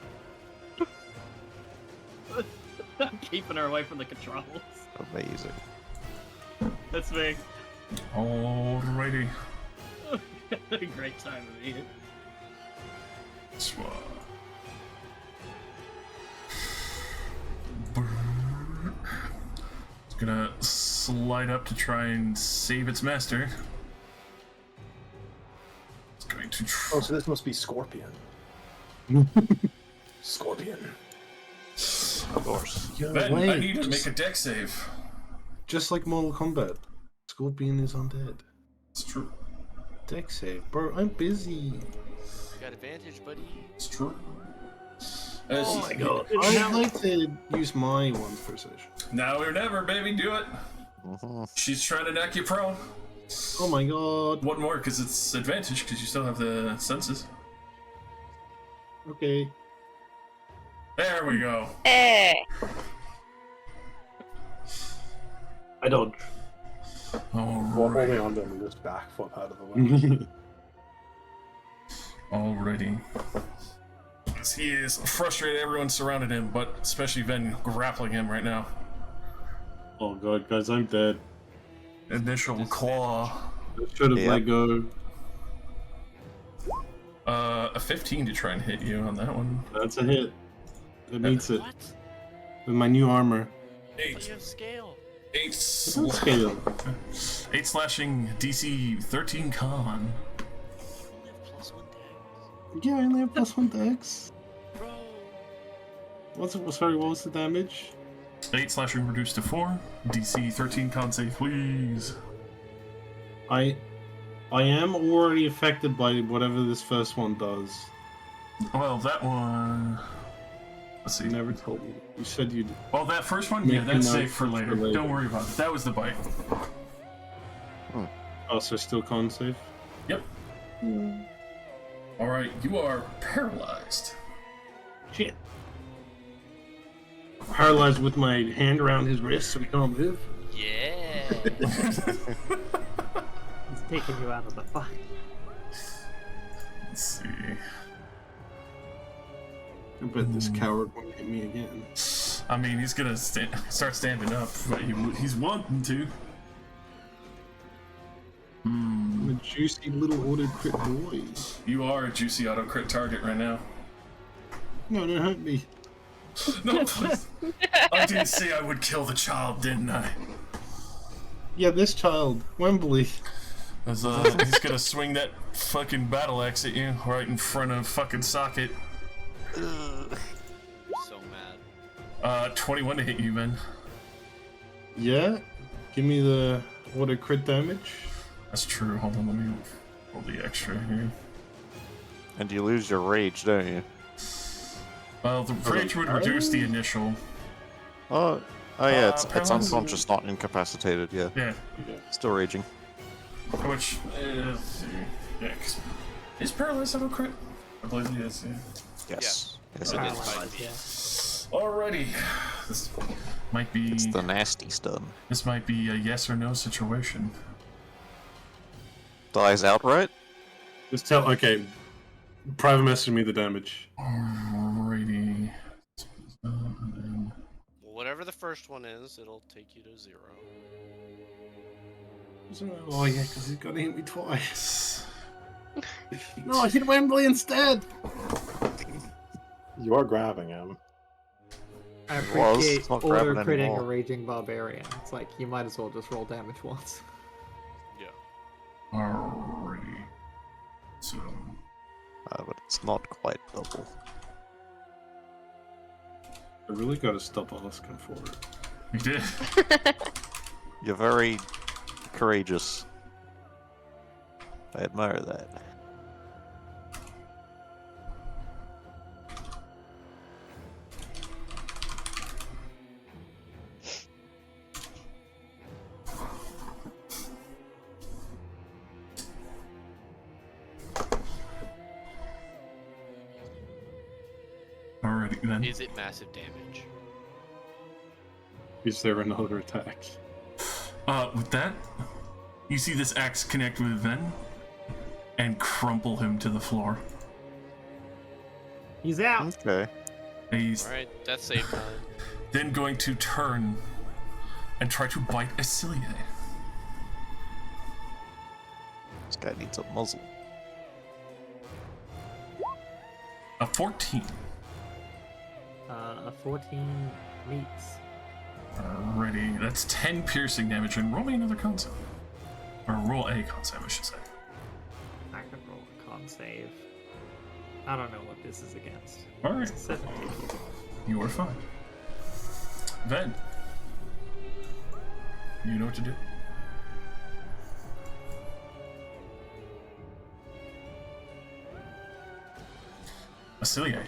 I'm keeping her away from the controls. Amazing. That's me. Alrighty. Great time of year. Swat. It's gonna slide up to try and save its master. It's going to Oh, so this must be Scorpion. Scorpion. Of course. Yeah, Ben, wait, I need to make a deck save. Just like Mortal Kombat, Scorpion is undead. It's true. Deck save, bro. I'm busy. You got advantage, buddy. It's true. Oh my god. I'd like to use my one for session. Now or never, baby. Do it. She's trying to knock you prone. Oh my god. One more, because it's advantage, because you still have the senses. Okay. There we go. Eh. I dodge. All Well, right. holding on to him and just back flip out of the way. Alrighty. As he is frustrated, everyone surrounded him, but especially Ven grappling him right now. Oh god, guys, I'm dead. Initial claw. I should have let go. A 15 to try and hit you on that one. That's a hit. That beats it. What? With my new armor. You 8. have scale. 8 Scale. 8 slashing DC 13 con. You only have +1 dex. Yeah, I only have +1 dex. Bro. Sorry, what was the damage? 8 slashing reduced to 4. DC 13 con save, please. I am already affected by whatever this first one does. Well, that one. Let's see. You never told me. You said you'd. Well, that first one, Make yeah, that's a safe note for later. for later. Don't worry about it. That was the bite. Oh, so still con save? Yep. Alright, you are paralyzed. Shit. Paralyzed with my hand around his wrist so he can't move. Yeah. He's taking you out of the fight. Let's see. I bet this coward won't hit me again. I mean, he's gonna start standing up, but he's wanting to. I'm a juicy little auto crit boy. You are a juicy auto crit target right now. No, don't hurt me. No, please. I did say I would kill the child, didn't I? Yeah, this child, Wembley. As, he's gonna swing that fucking battle axe at you right in front of fucking socket. So mad. 21 to hit you, man. Yeah? Give me the auto crit damage. That's true. Hold on, let me roll the extra here. And you lose your rage, don't you? Well, the rage would reduce the initial. Oh yeah, it's paralyzed? unconscious, not incapacitated, yeah. Yeah. Still raging. Which is. Yeah, 'cause is paralyzed auto crit? I believe it is, yeah. Yes. Yes, it is. Paralyzed, yeah. Alrighty. This might be. It's the nasty stun. This might be a yes or no situation. Dies outright? Just tell. Okay. Private message me the damage. Alrighty. And then- Well, whatever the first one is, it'll take you to 0. Oh yeah, because he's gonna hit me twice. No, I hit Wembley instead. You are grabbing him. I It was, appreciate it's not grabbing auto critting anymore. a raging barbarian. It's like you might as well just roll damage once. Yeah. Alrighty. So. But it's not quite double. I really gotta stop asking for it. You did. You're very courageous. I admire that. Alrighty then. Is it massive damage? Is there another attack? With that, you see this axe connect with Ven and crumple him to the floor. He's out. Okay. He's Alright, death save time. then going to turn and try to bite Aciliae. This guy needs a muzzle. A 14. A 14 meets. Alrighty, that's 10 piercing damage, and roll me another con save. Or roll a con save, I should say. I can roll a con save. I don't know what this is against. Alright, 17. you are fine. Ven, you know what to do. Aciliae.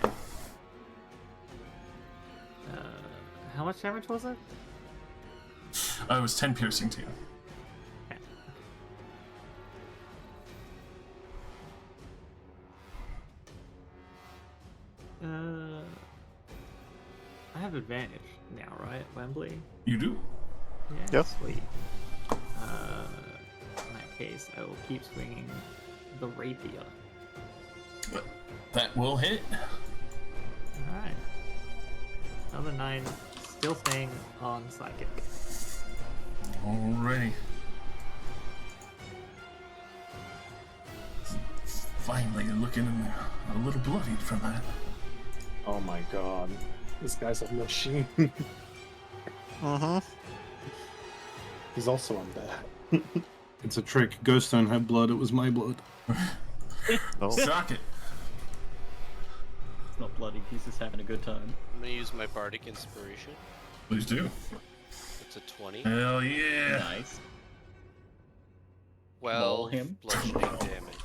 How much damage was it? It was 10 piercing to you. I have advantage now, right, Wembley? You do. Yeah, Yep. sweet. In that case, I will keep swinging the rapier. That will hit. Alright. Another 9, still staying on psychic. Alrighty. Finally, looking a little bloodied from that. Oh my god. This guy's a machine. Uh-huh. He's also undead. It's a trick. Ghosts don't have blood. It was my blood. No. Sock it. It's not bloody. He's just having a good time. I'm gonna use my bardic inspiration. Please do. It's a 20. Hell yeah. Nice. Well, him. bludgeoning damage.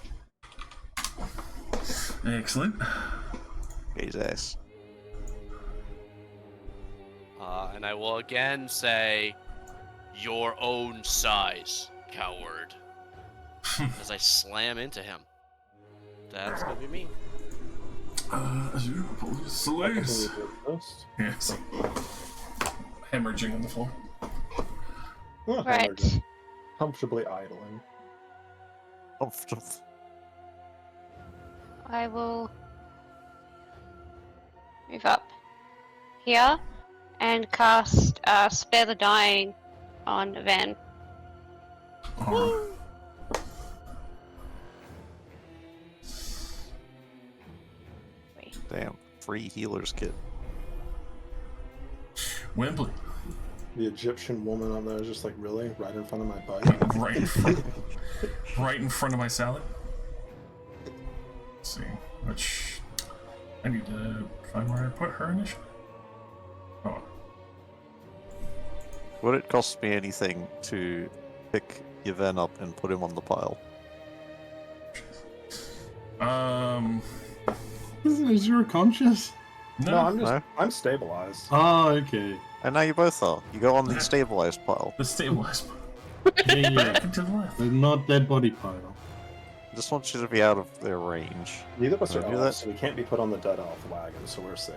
Excellent. His ass. And I will again say, your own size, coward. As I slam into him. That's gonna be me. Azure, Solace. First. Yes. Hemorrhaging on the floor. Not Right. hemorrhaging, comfortably idling. Comfortable. I will move up here and cast Spare the Dying on Van. Alright. Damn. Free healer's kit. Wembley. The Egyptian woman on there is just like, really? Right in front of my bike? Right in front, right in front of my salad. Let's see, which I need to find where I put her initially. Oh, Would it cost me anything to pick Yevhen up and put him on the pile? Isn't Azure conscious? No, I'm just, No. I'm stabilized. Oh, okay. And now you both are. You go on the stabilized pile. the stabilized Yeah, yeah. back and to the left. But not dead body pile. Just want you to be out of their range. Neither of us Wanna are do elves, that? so we can't be put on the dead elf wagon, so we're safe.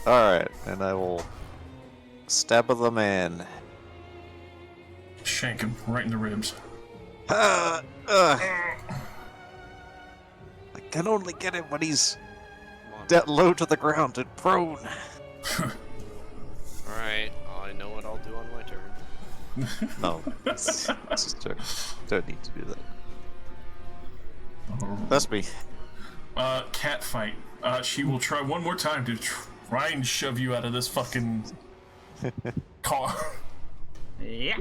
Alright, and I will stab the man. Shank him right in the ribs. I can only get him when he's that low to the ground and prone. Alright, I know what I'll do on my turn. No, it's don't need to do that. That's me. Cat fight. She will try one more time to try and shove you out of this fucking car. Yeah.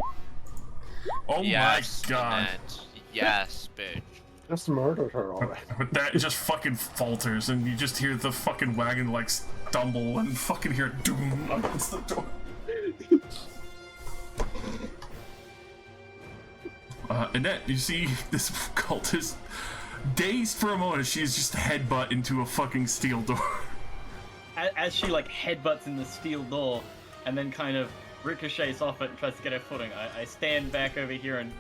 Oh Yes, my god. Annette. Yes, bitch. Just murdered her already. But that just fucking falters, and you just hear the fucking wagon like stumble and fucking hear doom against the door. Annette, you see this cultist dazed for a moment. She's just headbutt into a fucking steel door. As she like headbutts in the steel door, and then kind of ricochets off it and tries to get her footing, I stand back over here and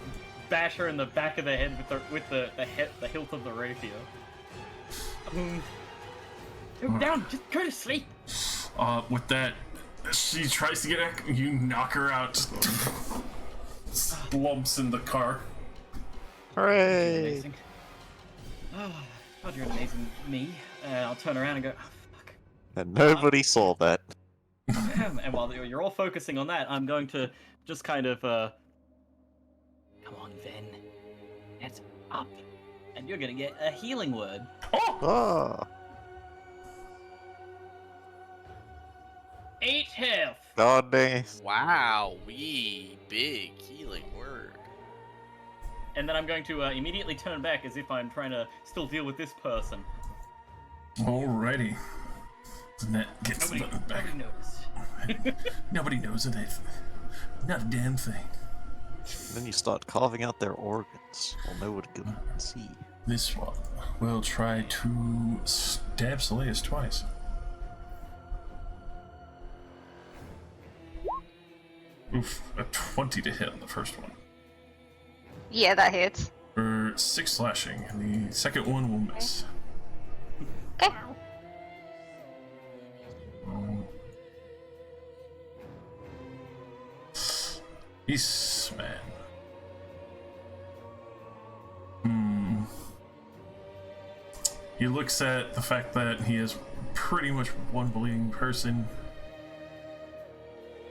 bash her in the back of the head with the hilt of the rapier. Go down, just go to sleep. With that, she tries to get out. You knock her out. Just slumps in the car. Hooray! Amazing. Oh, God, you're amazing, me. I'll turn around and go, oh, fuck. And nobody saw that. And while you're all focusing on that, I'm going to just kind of, come on, Ven. It's up. And you're gonna get a healing word. Oh! 8 health. God dang. Wow, wee big healing word. And then I'm going to immediately turn back as if I'm trying to still deal with this person. Alrighty. Annette gets Nobody back. noticed. Nobody knows it. Not a damn thing. Then you start carving out their organs. Well, nobody can see. This one will try to stab Seleus twice. Oof, a 20 to hit on the first one. Yeah, that hits. For 6 slashing, and the second one will miss. Okay. This man. He looks at the fact that he has pretty much one bleeding person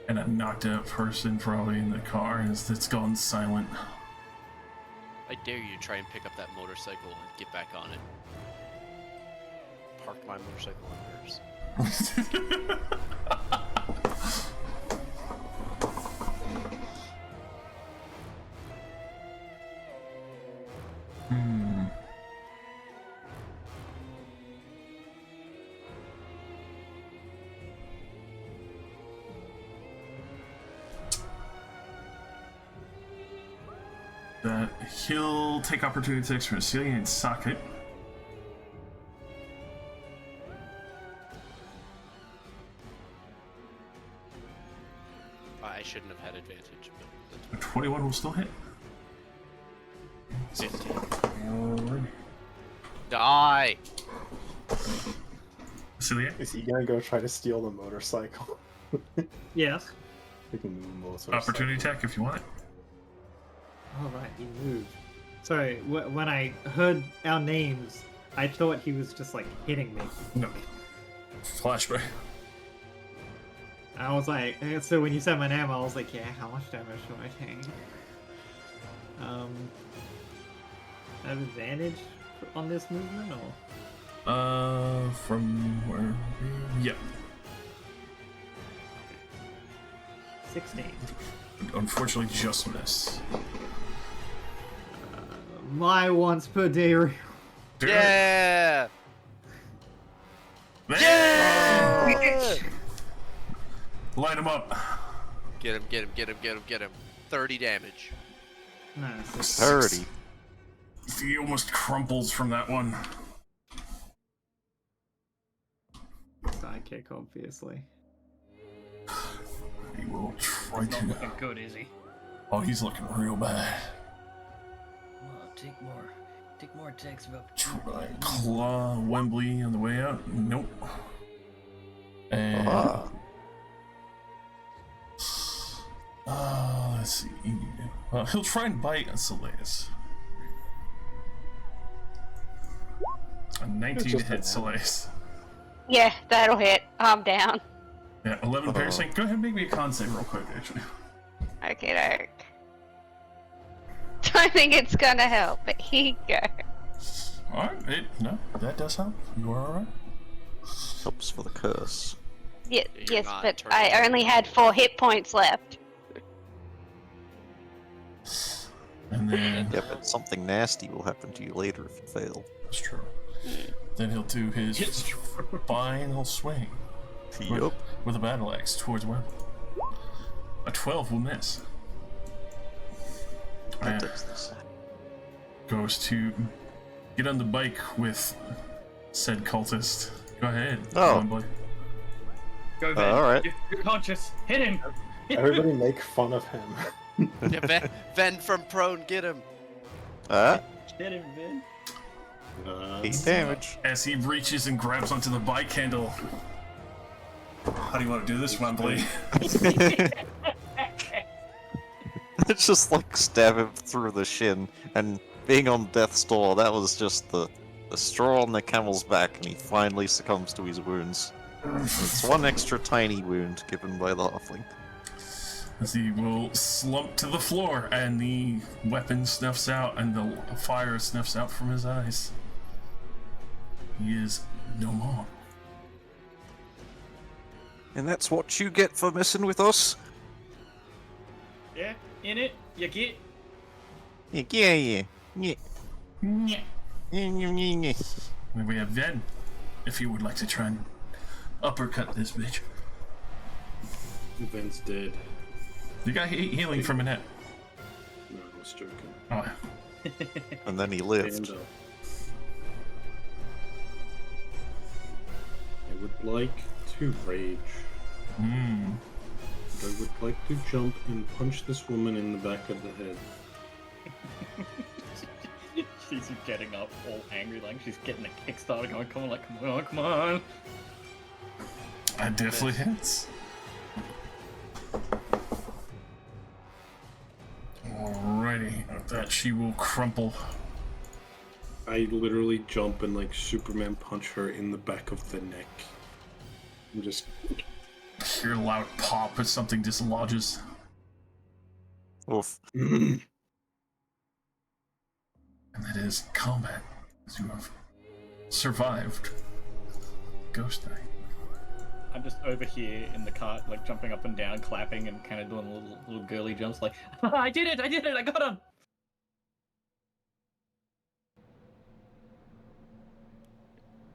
and a knocked out person probably in the car, and it's gone silent. I dare you to try and pick up that motorcycle and get back on it. Park my motorcycle on yours. That he'll take opportunity attacks from Celia and socket. I shouldn't have had advantage, but A 21 will still hit. 15. Alrighty. Die! Celia? Is he gonna go try to steal the motorcycle? Yes. We can move motorcycle. Opportunity attack if you want it. Alright, he moved. Sorry, when I heard our names, I thought he was just like hitting me. No. Flashback. I was like, so when you said my name, I was like, yeah, how much damage do I take? I have advantage on this movement, or? From where? Yep. 16. Unfortunately, just miss. My once per day. Yeah! Yeah! Light him up. Get him, get him, get him, get him, get him. 30 damage. Nice. 30. He almost crumples from that one. Sidekick, obviously. He will try He's not to. looking good, is he? Oh, he's looking real bad. Take more attacks of Try claw Wembley on the way out. Nope. And let's see. He'll try and bite Solace. A 19 to hit Solace. Yeah, that'll hit. I'm down. Yeah, 11 piercing. Go ahead and make me a con save real quick, actually. Okay, Derek. Don't think it's gonna help, but here you go. Alright, no, that does help. You are alright. Helps for the curse. Yeah, You're yes, not but turning I it. only had 4 hit points left. And then Yeah, but something nasty will happen to you later if you fail. that's true. Then he'll do his final swing Yup. with a battle axe towards Wembley. A 12 will miss. That And does this. goes to get on the bike with said cultist. Go ahead. Oh. Wembley. Go, Ben. alright. You're conscious. Hit him. Everybody make fun of him. Yeah, Ven from prone, get him. Hit him, Ben. 8 damage. As he reaches and grabs onto the bike handle. How do you want to do this, Wembley? It's just like stab him through the shin, and being on death's door, that was just the straw on the camel's back, and he finally succumbs to his wounds. It's one extra tiny wound given by the halfling. As he will slump to the floor, and the weapon snuffs out, and the fire snuffs out from his eyes. He is no more. And that's what you get for messing with us? Yeah, in it. You get. Yeah. And we have Ven, if you would like to try and uppercut this bitch. Ven's dead. You got healing from Annette. No, I was joking. Oh, And then he lived. Stand up. I would like to rage. mm. I would like to jump and punch this woman in the back of the head. She's getting up all angry, like she's getting a Kickstarter going. Come on, like, come on. That definitely hits. Alrighty, with that she will crumple. I literally jump and like Superman punch her in the back of the neck. I'm just Hear a loud pop as something dislodges. Oof. And that is combat, as you have survived Ghost Night. I'm just over here in the cart, like jumping up and down, clapping, and kind of doing little girly jumps, like, I did it, I got him!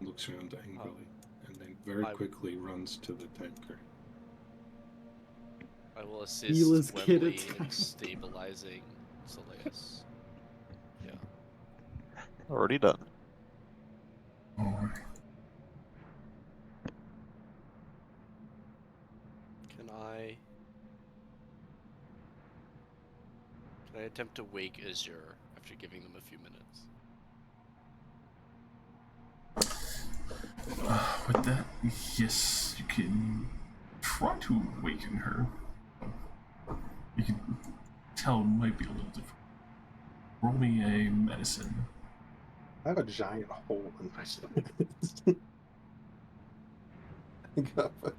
looks around angrily and then very quickly runs to the tanker. I will assist Healer's kit Wembley attack. in stabilizing Soleus. Yeah. Already done. Alright. Can I attempt to wake Azure after giving them a few minutes? With that, yes, you can try to awaken her. You can tell it might be a little different. Roll me a medicine. I have a giant hole in my stomach. I got fucking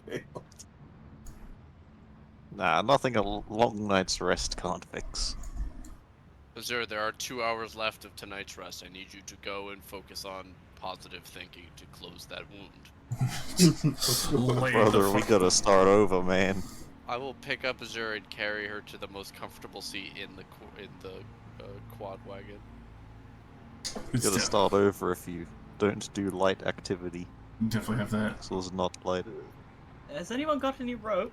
impaled. Nah, nothing a long night's rest can't fix. Azure, there are 2 hours left of tonight's rest. I need you to go and focus on positive thinking to close that wound. Lay Brother, the we fuck- gotta start over, man. I will pick up Azure and carry her to the most comfortable seat in the quad wagon. We gotta start over if you don't do light activity. Definitely have that. So it's not light. Has anyone got any rope?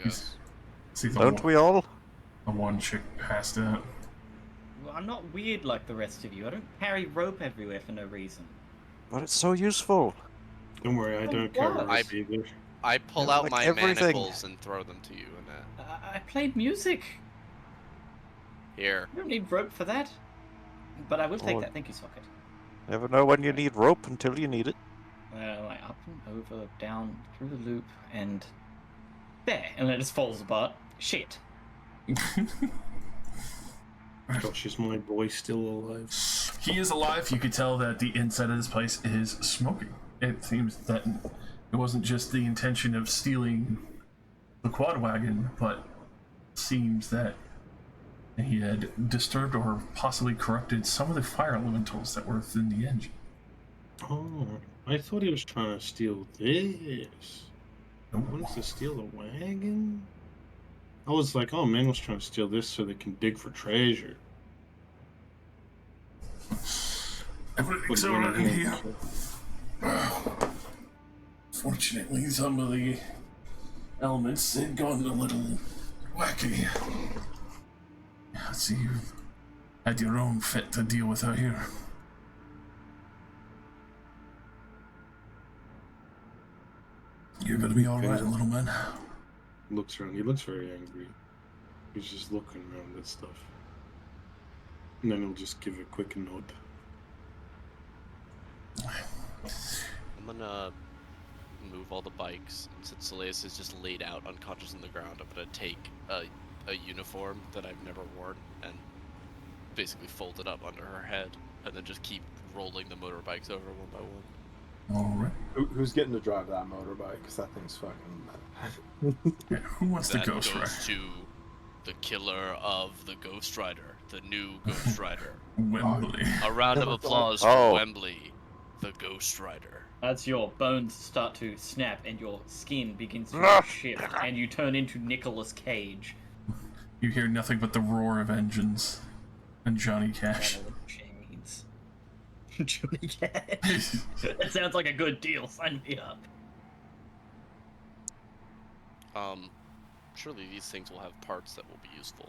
Yes. See, Don't we all? The one chick passed out. Well, I'm not weird like the rest of you. I don't carry rope everywhere for no reason. But it's so useful. Don't worry, I Oh, don't care what? about either. I pull Yeah, out like my everything. manacles and throw them to you, Annette. I played music. Here. You don't need rope for that. But I will take Oh. that. Thank you, Socket. Never know when you need rope until you need it. Like up and over, down, through the loop, and there. And then it just falls apart. Shit. Gosh, is my boy still alive? He is alive. You could tell that the inside of this place is smoking. It seems that it wasn't just the intention of stealing the quad wagon, but seems that he had disturbed or possibly corrupted some of the fire elementals that were within the engine. Oh, I thought he was trying to steal this. He wants to steal the wagon? I was like, oh, man was trying to steal this so they can dig for treasure. Everything's alright in here. Fortunately, some of the elements had gone a little wacky. I see you had your own fit to deal with out here. You're gonna be alright, little man. Looks around. He looks very angry. He's just looking around at stuff. And then he'll just give a quick nod. I'm gonna move all the bikes, and since Celeste is just laid out unconscious on the ground, I'm gonna take a uniform that I've never worn and basically fold it up under her head, and then just keep rolling the motorbikes over one by one. Alright. Who's getting to drive that motorbike? Because that thing's fucking... Yeah, who wants That the Ghost Rider? goes to the killer of the Ghost Rider, the new Ghost Rider. Wembley. A round of applause Oh. for Wembley, the Ghost Rider. As your bones start to snap and your skin begins to shift, and you turn into Nicolas Cage. You hear nothing but the roar of engines and Johnny I Cash. don't know what chains. Johnny Cash. That sounds like a good deal. Sign me up. Surely these things will have parts that will be useful.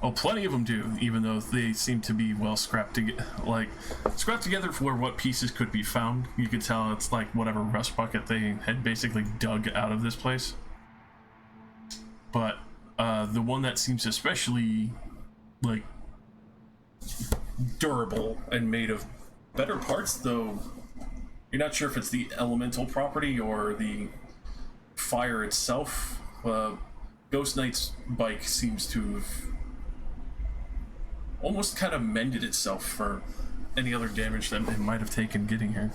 Oh, plenty of them do, even though they seem to be well scrapped together. Like, scrapped together for what pieces could be found. You could tell it's like whatever rust bucket they had basically dug out of this place. But the one that seems especially like durable and made of better parts, though you're not sure if it's the elemental property or the fire itself. Ghost Knight's bike seems to have almost kind of mended itself for any other damage that it might have taken getting here.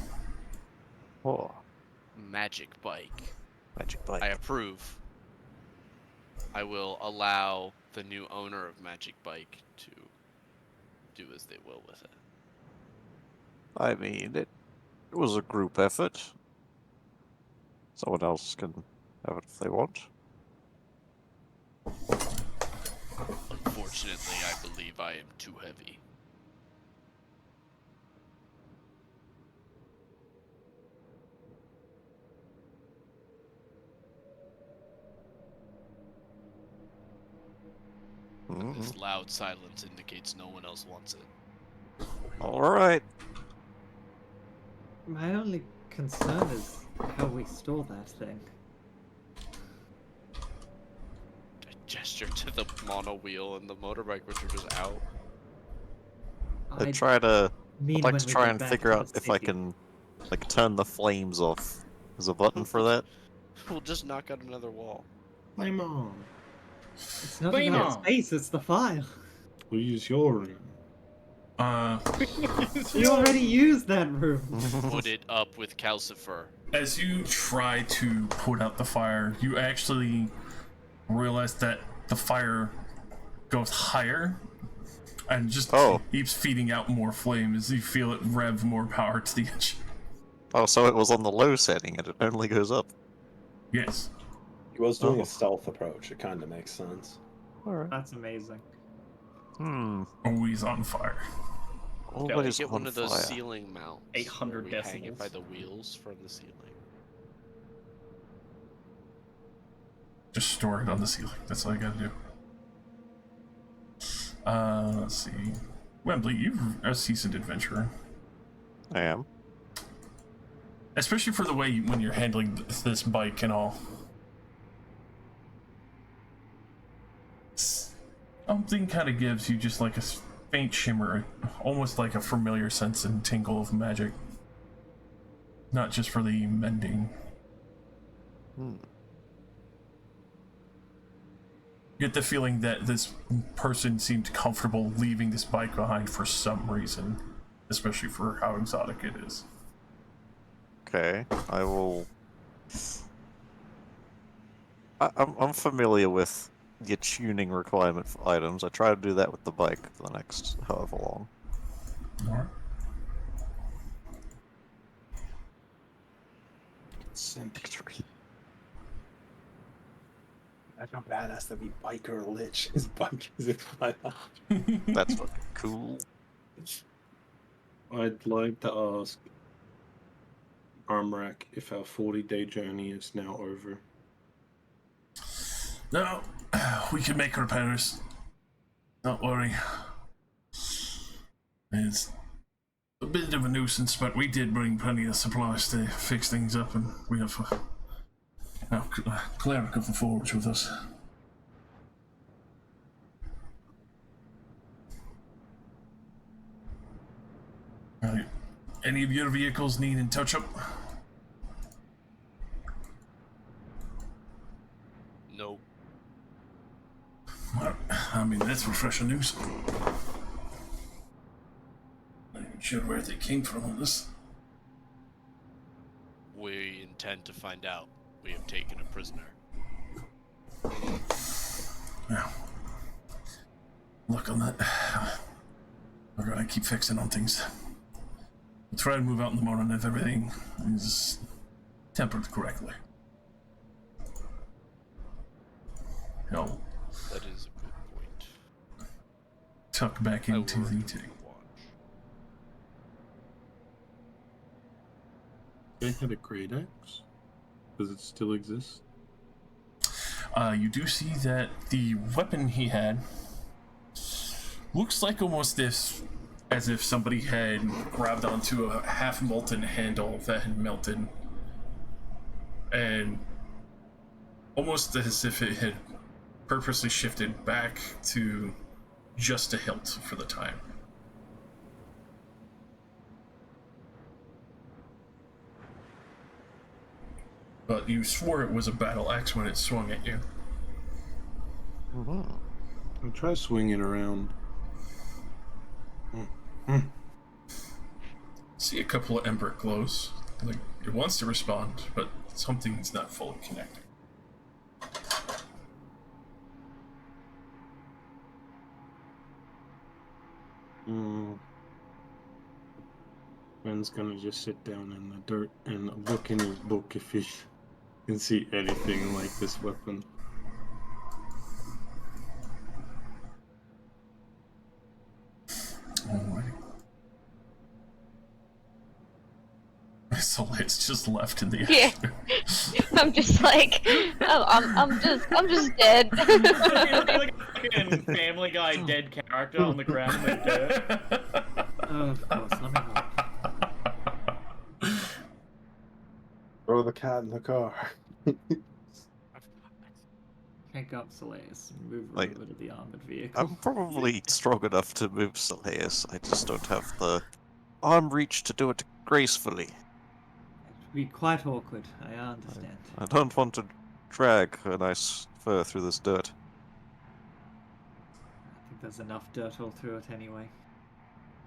Oh, Magic bike. magic bike. I approve. I will allow the new owner of Magic Bike to do as they will with it. I mean, it was a group effort. Someone else can have it if they want. Unfortunately, I believe I am too heavy. This loud silence indicates no one else wants it. Alright. My only concern is how we store that thing. I gesture to the mono wheel and the motorbike, which are just out. I try to. mean I'd like when to we try get and back figure to out the if I city. can, like, turn the flames off. There's a button for that. We'll just knock out another wall. My mom. It's not Bring about on. space, it's the file. We'll use your room. You already used that room. Put it up with calcifer. As you try to put out the fire, you actually realize that the fire goes higher and just keeps feeding out more flame as you feel it rev more power to the engine. Oh, so it was on the low setting and it only goes up. Yes. He was doing a stealth approach. It kind of makes sense. Alright. That's amazing. Always on fire. Always Get one on of those fire. ceiling mounts. 800 where we hang it by decibels. the wheels from the ceiling. Just store it on the ceiling. That's all you gotta do. Let's see. Wembley, you're a seasoned adventurer. I am. Especially for the way when you're handling this bike and all. Something kind of gives you just like a faint shimmer, almost like a familiar sense and tingle of magic. Not just for the mending. Hmm. You get the feeling that this person seemed comfortable leaving this bike behind for some reason, especially for how exotic it is. Okay, I will. I'm familiar with the tuning requirement for items. I try to do that with the bike for the next however long. Alright. Victory. That's not badass to be biker lich. His bike is in my That's fucking cool. I'd like to ask Armrak if our 40-day journey is now over. No, we can make repairs. Don't worry. It's a bit of a nuisance, but we did bring plenty of supplies to fix things up, and we have a cleric of the forge with us. Right. Any of your vehicles needing touch-up? Nope. Well, I mean, that's refreshing news. Not even sure where they came from on this. We intend to find out. We have taken a prisoner. Yeah. Look on that. We're gonna keep fixing on things. We'll try to move out in the morning if everything is tempered correctly. Hell, That is a good point. tuck back I will into the remain tea. watch. They had a great axe. Does it still exist? You do see that the weapon he had looks like almost as if somebody had grabbed onto a half-molten handle that had melted, and almost as if it had purposely shifted back to just a hilt for the time. But you swore it was a battle axe when it swung at you. Mm-hmm. I'll try swinging around. See a couple of ember glows. Like, it wants to respond, but something's not fully connecting. Ben's gonna just sit down in the dirt and look in his book if he can see anything like this weapon. Alrighty. So it's just left in the Yeah. I'm just like, oh, I'm just dead. Like a fucking Family Guy dead character on the ground in the dirt. Of course, let me look. Throw the cat in the car. Pick up Solace and move her Like, over to the armored vehicle. I'm probably strong enough to move Soleus. I just don't have the arm reach to do it gracefully. It'd be quite awkward, I understand. I don't want to drag a nice fur through this dirt. I think there's enough dirt all through it anyway.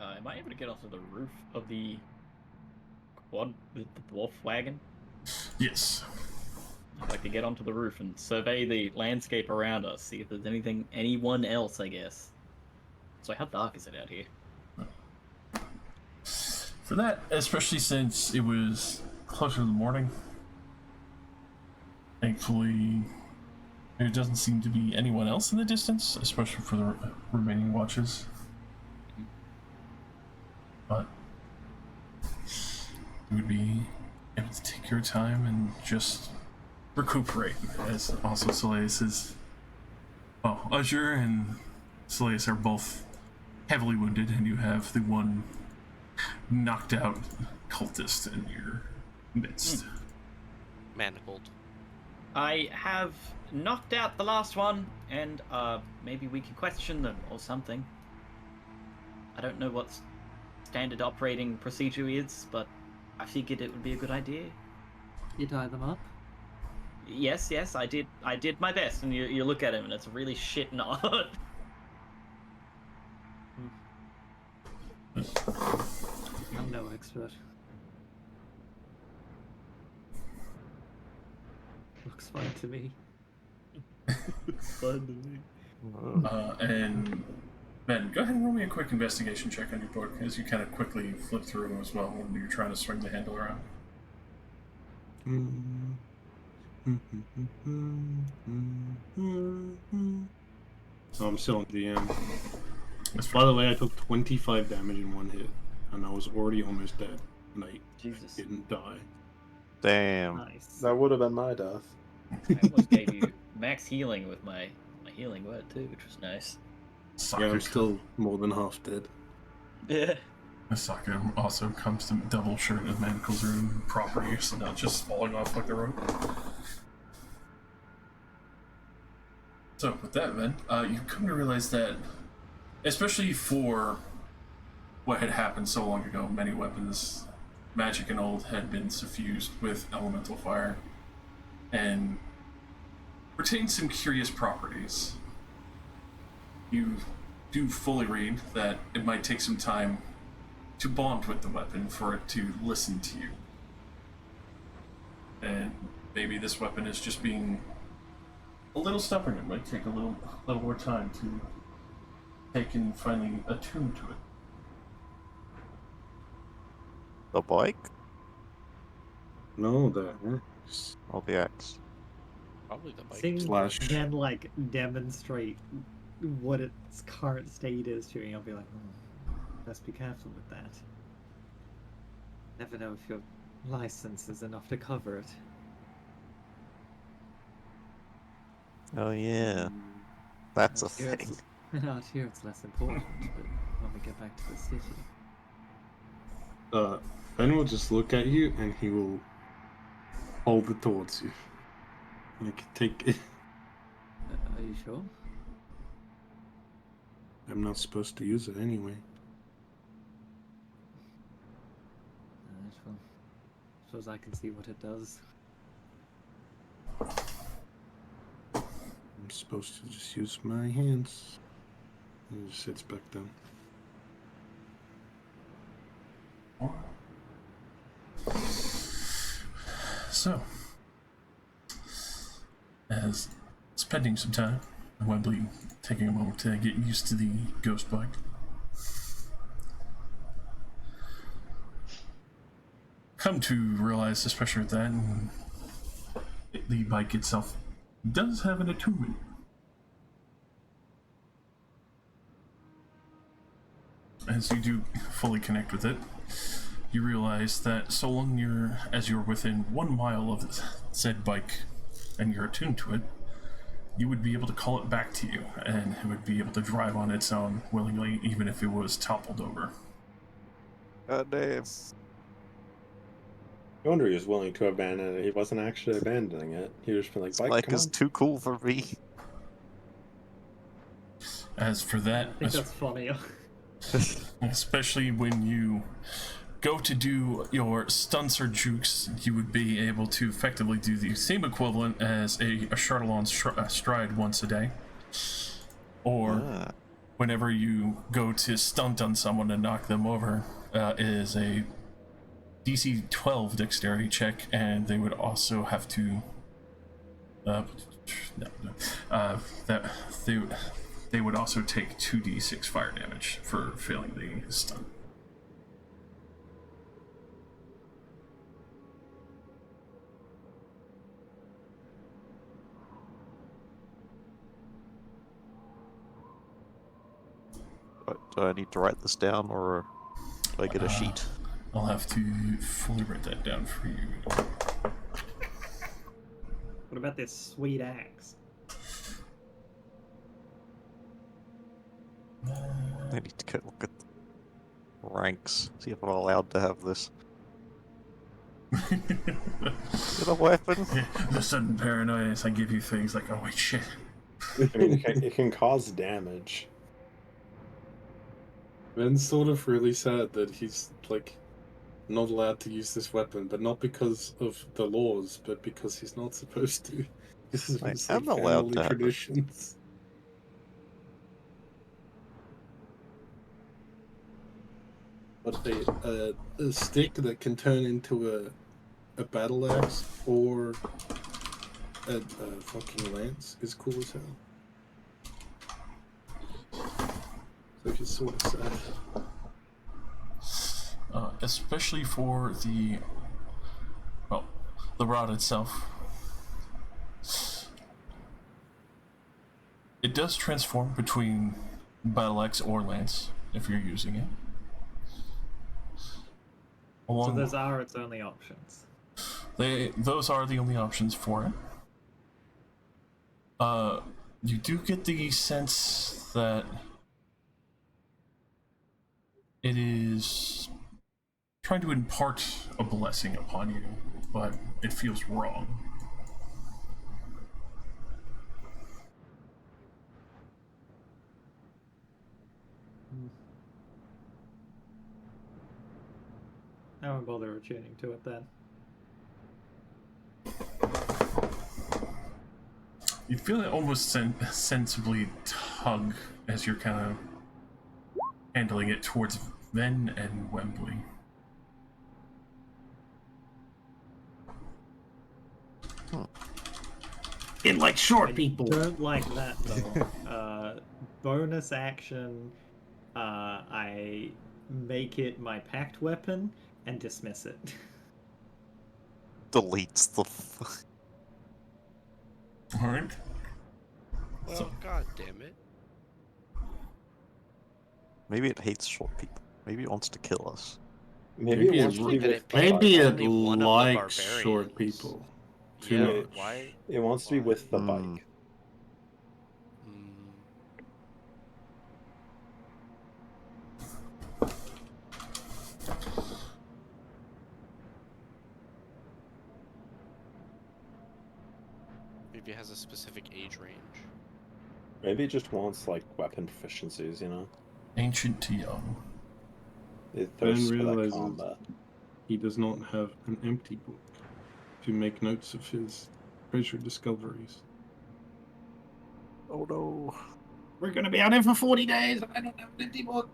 Am I able to get onto the roof of the quad, the dwarf wagon? Yes. I'd like to get onto the roof and survey the landscape around us, see if there's anyone else, I guess. So how dark is it out here? For that, especially since it was closer to the morning, thankfully there doesn't seem to be anyone else in the distance, especially for the remaining watches. But you would be able to take your time and just recuperate, as also Soleus is. Well, Azure and Soleus are both heavily wounded, and you have the one knocked out cultist in your midst. Manacled. I have knocked out the last one, and maybe we can question them or something. I don't know what standard operating procedure is, but I figured it would be a good idea. You tie them up? Yes, I did my best, and you look at him, and it's a really shit knot. I'm no expert. Looks fine to me. Fun to me. And Ben, go ahead and roll me a quick investigation check on your book as you kind of quickly flip through them as well when you're trying to swing the handle around. So I'm still on DM. By the way, I took 25 damage in one hit, and I was already almost dead, and I Jesus. didn't die. Damn. Nice. That would have been my death. I almost gave you max healing with my healing word too, which was nice. Yeah, I'm still more than half dead. Yeah. Misaka also comes to double shirt and manacles are in proper use and not just falling off like the rope. So with that, Ben, you come to realize that, especially for what had happened so long ago, many weapons, magic and old, had been suffused with elemental fire and retained some curious properties. You do fully read that it might take some time to bond with the weapon for it to listen to you. And maybe this weapon is just being a little stubborn. It might take a little more time to take and finally attune to it. The bike No, the axe. or the axe? Probably the bike. Seeing Slash. then like demonstrate what its current state is to me, I'll be like, best be careful with that. Never know if your license is enough to cover it. Oh yeah, that's a Out here thing. Out here it's less important, but when we get back to the city. Ben will just look at you, and he will hold it towards you. Like, take it. Are you sure? I'm not supposed to use it anyway. Alright, well, suppose I can see what it does. I'm supposed to just use my hands. And it just sits back down. So, as spending some time, Wembley taking a moment to get used to the ghost bike. Come to realize, especially with that, the bike itself does have an attunement. As you do fully connect with it, you realize that so long as you're within 1 mile of said bike and you're attuned to it, you would be able to call it back to you, and it would be able to drive on its own willingly, even if it was toppled over. God damn. No wonder he was willing to abandon it. He wasn't actually abandoning it. He was just been like, This bike, bike come is on. too cool for me. As for that, I think that's funnier. especially when you go to do your stunts or jukes, you would be able to effectively do the same equivalent as a Chartelon stride once a day. Or whenever you go to stunt on someone and knock them over, is a DC 12 dexterity check, and they would also have to they would also take 2d6 fire damage for failing the stun. Do I need to write this down, or do I get a sheet? I'll have to fully write that down for you. What about this sweet axe? I need to go look at the ranks, see if I'm allowed to have this. Get a weapon. The sudden paranoia as I give you things like, oh wait, shit. I mean, it can cause damage. Ben's sort of really sad that he's like not allowed to use this weapon, but not because of the laws, but because he's not supposed to. This is I his am like allowed family to have it. traditions. But a stick that can turn into a battle axe or a fucking lance is cool as hell. So he's sort of sad. Especially for the rod itself. It does transform between battle axe or lance if you're using it. So those are its only options. Those are the only options for it. You do get the sense that it is trying to impart a blessing upon you, but it feels wrong. I won't bother attuning to it then. You feel it almost sensibly tug as you're kind of handling it towards Ven and Wembley. In like short people. Don't like that though. Bonus action, I make it my packed weapon and dismiss it. Deletes the. Alright. Well, god damn it. Maybe it hates short people. Maybe it wants to kill us. Maybe it wants to be that with it the picked bike. Maybe it only one of the likes short barbarians. people. Too Yeah, much. why? It wants to be with the Hmm. bike. Hmm. Maybe it has a specific age range. Maybe it just wants like weapon proficiencies, you know? Ancient to young. It Ben thirsts for that realizes combat. he does not have an empty book to make notes of his treasure discoveries. Oh no. We're gonna be out here for 40 days. I don't have an empty book.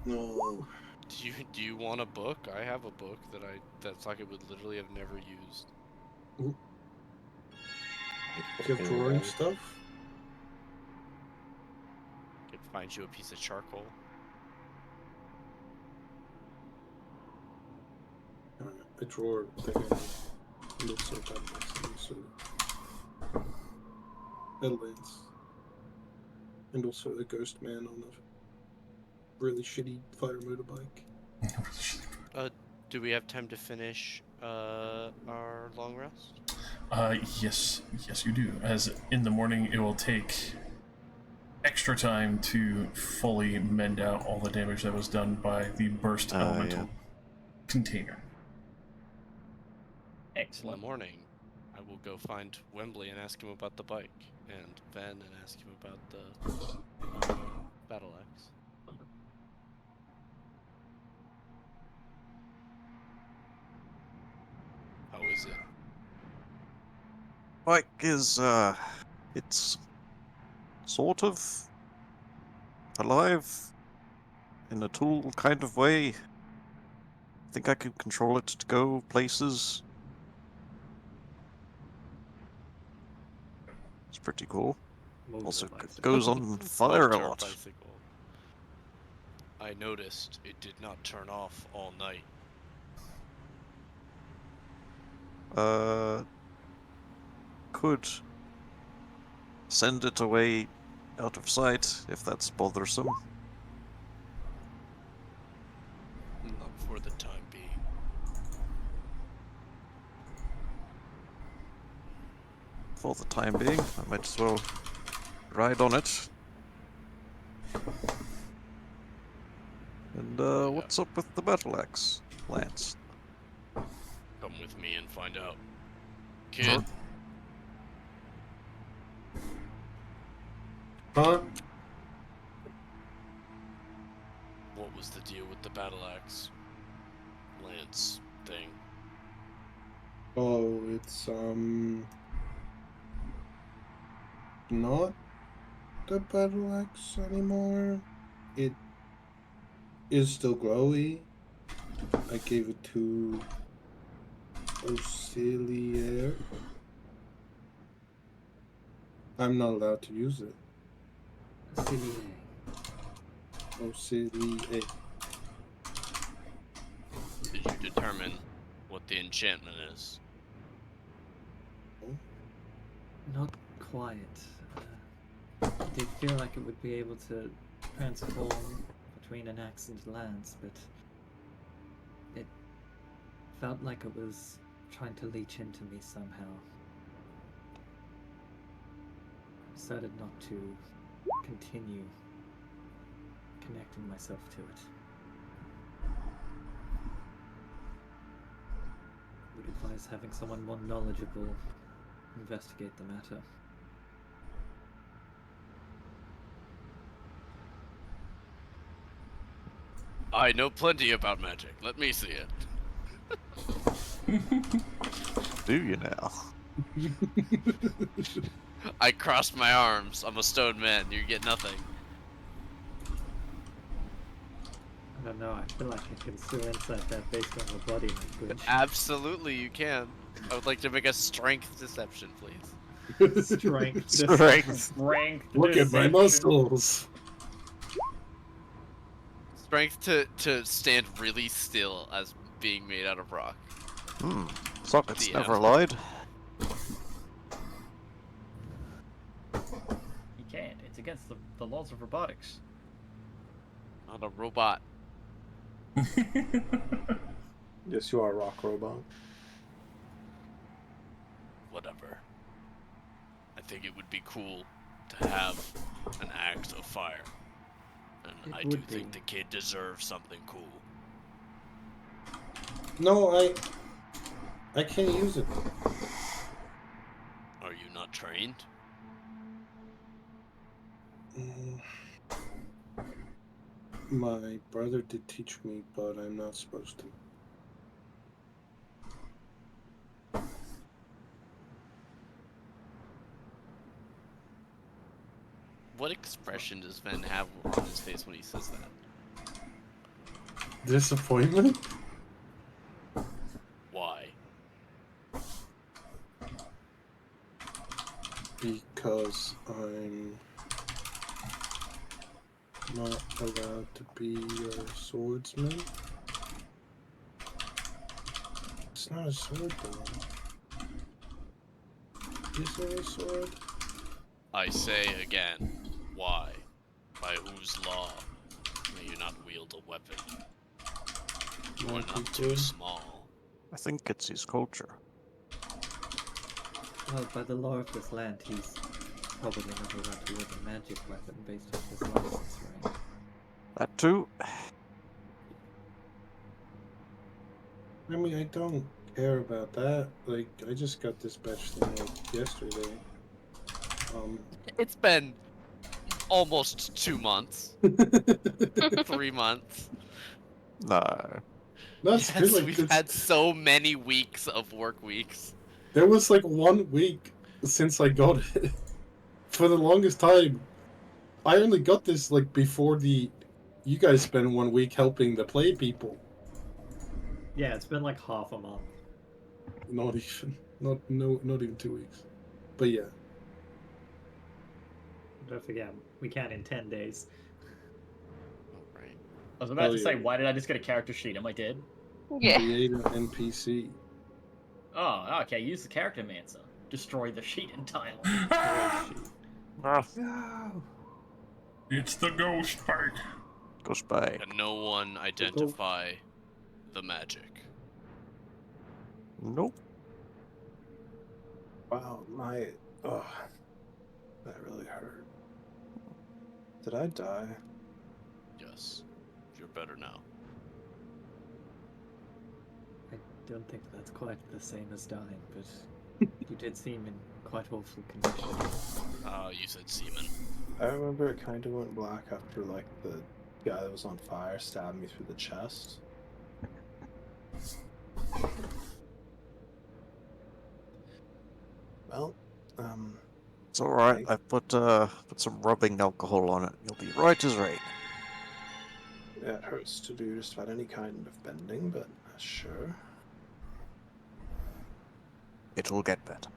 No. Do you want a book? I have a book that's like I would literally have never used. Do you have drawing stuff? I could find you a piece of charcoal. A drawer that looks like that. So Edelman's. And also a ghost man on a really shitty fire motorbike. Do we have time to finish our long rest? Yes you do. As in the morning it will take extra time to fully mend out all the damage that was done by the burst elemental container. In Excellent. the morning, I will go find Wembley and ask him about the bike, and Ven and ask him about the battle axe. How is it? Bike is, it's sort of alive in a tool kind of way. I think I can control it to go places. It's pretty cool. Also goes on fire a Motor lot. bicycle. I noticed it did not turn off all night. Could send it away out of sight if that's bothersome. Not for the time being. For the time being, I might as well ride on it. And what's up with the battle axe, Lance? Come with me and find out. Kid, Sure. Huh? what was the deal with the battle axe lance thing? Oh, it's not the battle axe anymore. It is still glowy. I gave it to Auxiliaire. I'm not allowed to use it. Auxiliaire. Did you determine what the enchantment is? Not quite. It did feel like it would be able to transform between an axe and lance, but it felt like it was trying to leech into me somehow. I decided not to continue connecting myself to it. Would advise having someone more knowledgeable investigate the matter. I know plenty about magic. Let me see it. Do you now? I crossed my arms. I'm a stone man. You get nothing. I don't know, I feel like I can still insight that based on the body language. Absolutely, you can. I would like to make a strength deception, please. Strength. Strength. Strength. Look at my deception. muscles. Strength to stand really still as being made out of rock. Sockets DM. never lied. You can't. It's against the laws of robotics. Not a robot. Yes, you are a rock robot. Whatever. I think it would be cool to have an axe of fire. And It I do would think be. the kid deserves something cool. No, I can't use it. Are you not trained? My brother did teach me, but I'm not supposed to. What expression does Ven have on his face when he says that? Disappointment? Why? Because I'm not allowed to be a swordsman. It's not a sword though. Is it a sword? I say again, why? By whose law may you not wield a weapon? You are not too small. I think it's his culture. Well, by the law of this land, he's probably not allowed to wield a magic weapon based on his license, right? That too. I mean, I don't care about that. Like, I just got this badge thing like yesterday. It's been almost 2 months. 3 months. No. That's good. Yes, Like, we've had so many weeks of work weeks. there was like 1 week since I got it. For the longest time, I only got this like before you guys spent 1 week helping the play people. Yeah, it's been like half a month. Not even, not even 2 weeks. But yeah, Don't forget, we count in 10 days. Right. I was about Hell to say, yeah. why did I just get a character sheet? Am I dead? Yeah. create an NPC. Oh, okay. Use the character mancer. Destroy the sheet entirely. Ah, No! It's the ghost fight. goes by. Can no one identify the magic? Nope. Wow, oh, that really hurt. Did I die? Yes. You're better now. I don't think that's quite the same as dying, but you did seem in quite awful condition. Oh, you said semen. I remember it kind of went black after, like, the guy that was on fire stabbed me through the chest. Well, It's alright, I put some rubbing alcohol on it. You'll be right as rain. it hurts to do just about any kind of bending, but sure. It'll get better.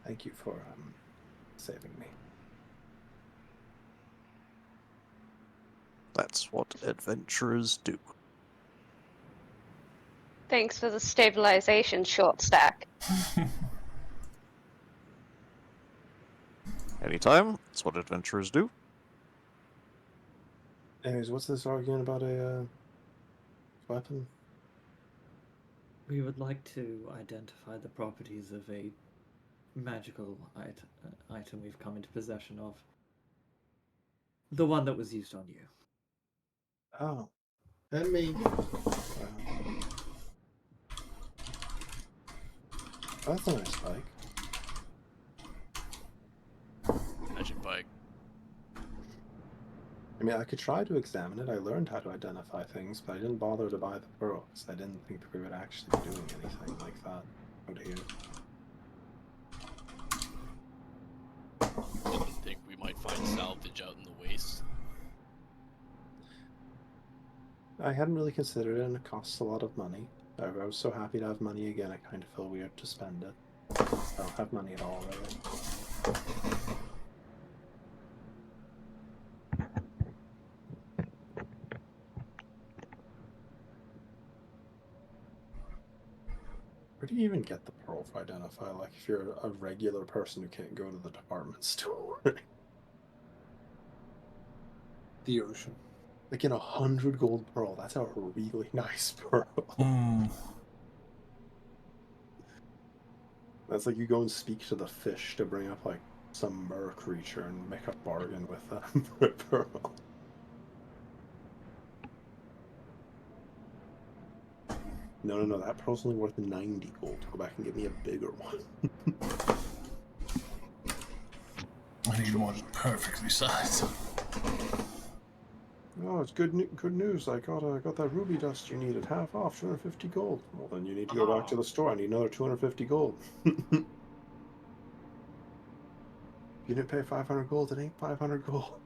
Thank you for saving me. That's what adventurers do. Thanks for the stabilization, short stack. Anytime, that's what adventurers do. Anyways, what's this argument about a weapon? We would like to identify the properties of a magical item we've come into possession of. The one that was used on you. Oh, and me. That's a nice bike. Magic bike. I mean, I could try to examine it. I learned how to identify things, but I didn't bother to buy the pearl because I didn't think that we would actually be doing anything like that out here. Didn't think we might find salvage out in the waste. I hadn't really considered it, and it costs a lot of money. I was so happy to have money again, I kind of feel weird to spend it. I don't have money at all, really. Where do you even get the pearl for identify? Like, if you're a regular person who can't go to the department store. The ocean. Like, in 100 gold pearl, that's a really nice pearl. That's like you go and speak to the fish to bring up, like, some mer creature and make a bargain with them for a pearl. No, that pearl's only worth 90 gold. Go back and get me a bigger one. I need one perfectly sized. Oh, it's good news. I got that ruby dust you needed, half off, 250 gold. Well, then you need to go back to the store. I need another 250 gold. If you didn't pay 500 gold, it ain't 500 gold.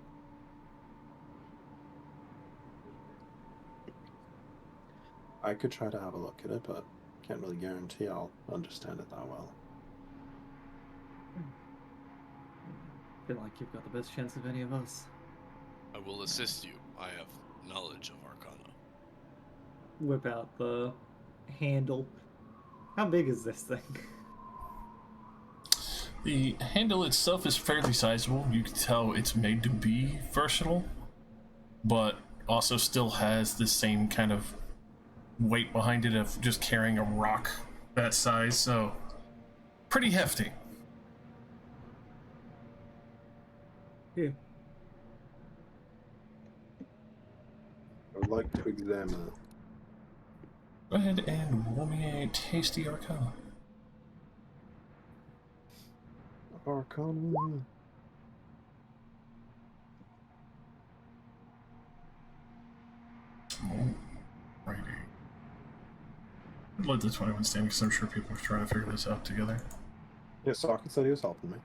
I could try to have a look at it, but can't really guarantee I'll understand it that well. Feel like you've got the best chance of any of us. I will assist you. I have knowledge of Arcana. Whip out the handle. How big is this thing? The handle itself is fairly sizable. You can tell it's made to be versatile, but also still has the same kind of weight behind it of just carrying a rock that size, so pretty hefty. Yeah. I would like to examine it. Go ahead and roll me a tasty Arcana. Arcana. Alrighty. Let the 21 stand because I'm sure people are trying to figure this out together. Yeah, Socket said he was helping me.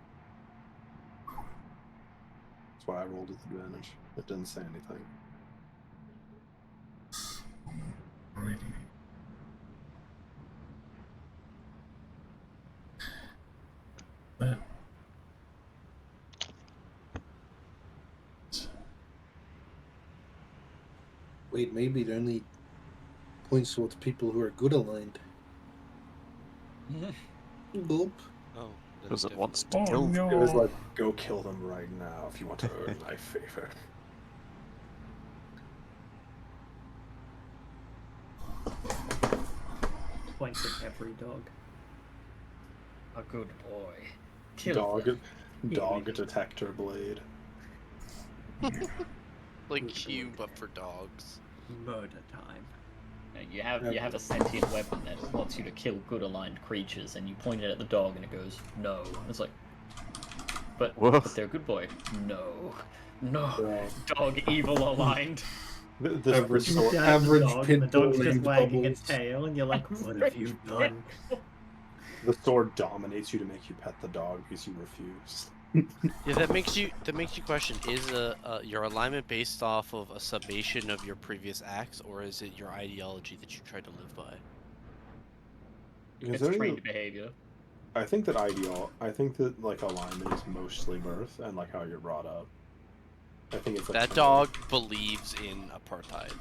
That's why I rolled with advantage. It didn't say anything. Alrighty. That. Wait, maybe it only points towards people who are good aligned. Gulp. Oh, Because it wants to Oh kill them. no! It was like, go kill them right now if you want to earn my favor. Points at every dog. A good boy. Kill Dog them. detector blade. Like you, but for dogs. murder time. You have a sentient weapon that wants you to kill good aligned creatures, and you point it at the dog, and it goes no. And it's like, but they're a good boy. No, dog evil aligned. Average You dab the average dog, and the pit bull dog's just named wagging its Bubbles. tail, and you're like, what have you done? The sword dominates you to make you pet the dog because you refuse. Yeah, that makes you question: is your alignment based off of a summation of your previous acts, or is it your ideology that you try to live by? Because It's trained behavior. I think that like alignment is mostly birth and like how you're brought up. I think it's like That dog believes in apartheid.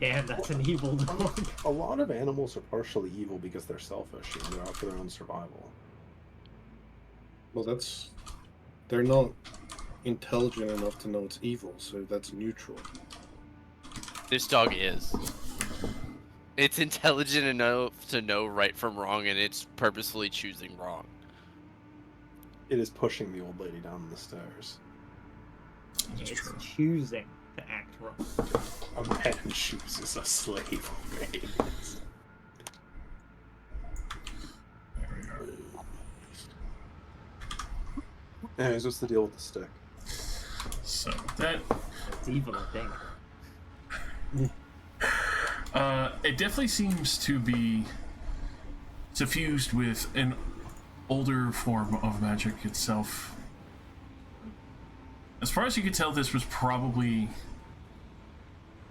Damn, that's an evil dog. A lot of animals are partially evil because they're selfish and they're out for their own survival. Well, they're not intelligent enough to know it's evil, so that's neutral. This dog is. It's intelligent enough to know right from wrong, and it's purposefully choosing wrong. It is pushing the old lady down the stairs. It's choosing to act wrong. A man chooses a slave obeys. Anyways, what's the deal with the stick? So that It's evil, I think. it definitely seems to be suffused with an older form of magic itself. As far as you could tell, this was probably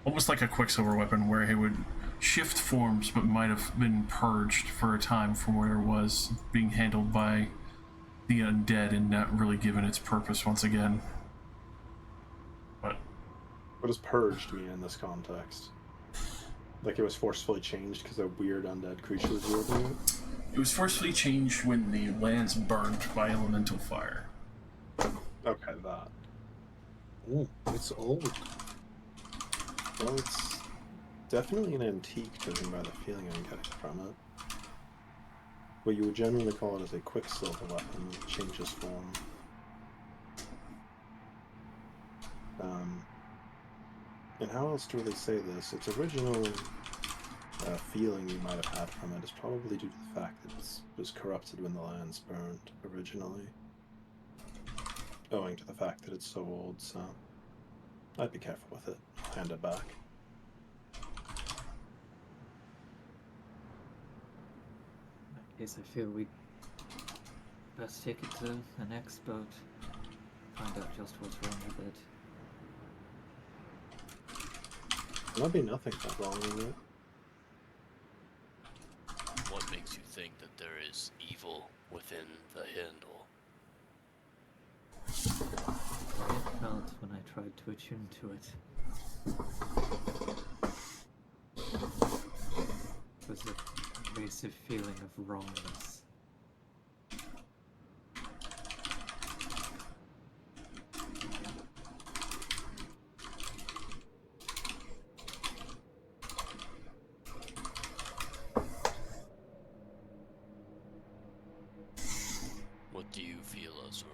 almost like a Quicksilver weapon, where it would shift forms but might have been purged for a time from where it was, being handled by the undead and not really given its purpose once again. But What does purged mean in this context? Like it was forcefully changed because a weird undead creature was wielding it? it was forcefully changed when the lands burned by elemental fire. Okay, that. Ooh, it's old. Well, it's definitely an antique, judging by the feeling I'm getting from it. What you would generally call it as a Quicksilver weapon that changes form. And how else to really say this? Its original feeling you might have had from it is probably due to the fact that it was corrupted when the lands burned originally. Owing to the fact that it's so old, so I'd be careful with it. I'll hand it back. In that case, I feel we'd best take it to an expert, find out just what's wrong with it. There might be nothing that wrong with it. What makes you think that there is evil within the handle? The way it felt when I tried to attune to it was a pervasive feeling of wrongness. What do you feel, Azur?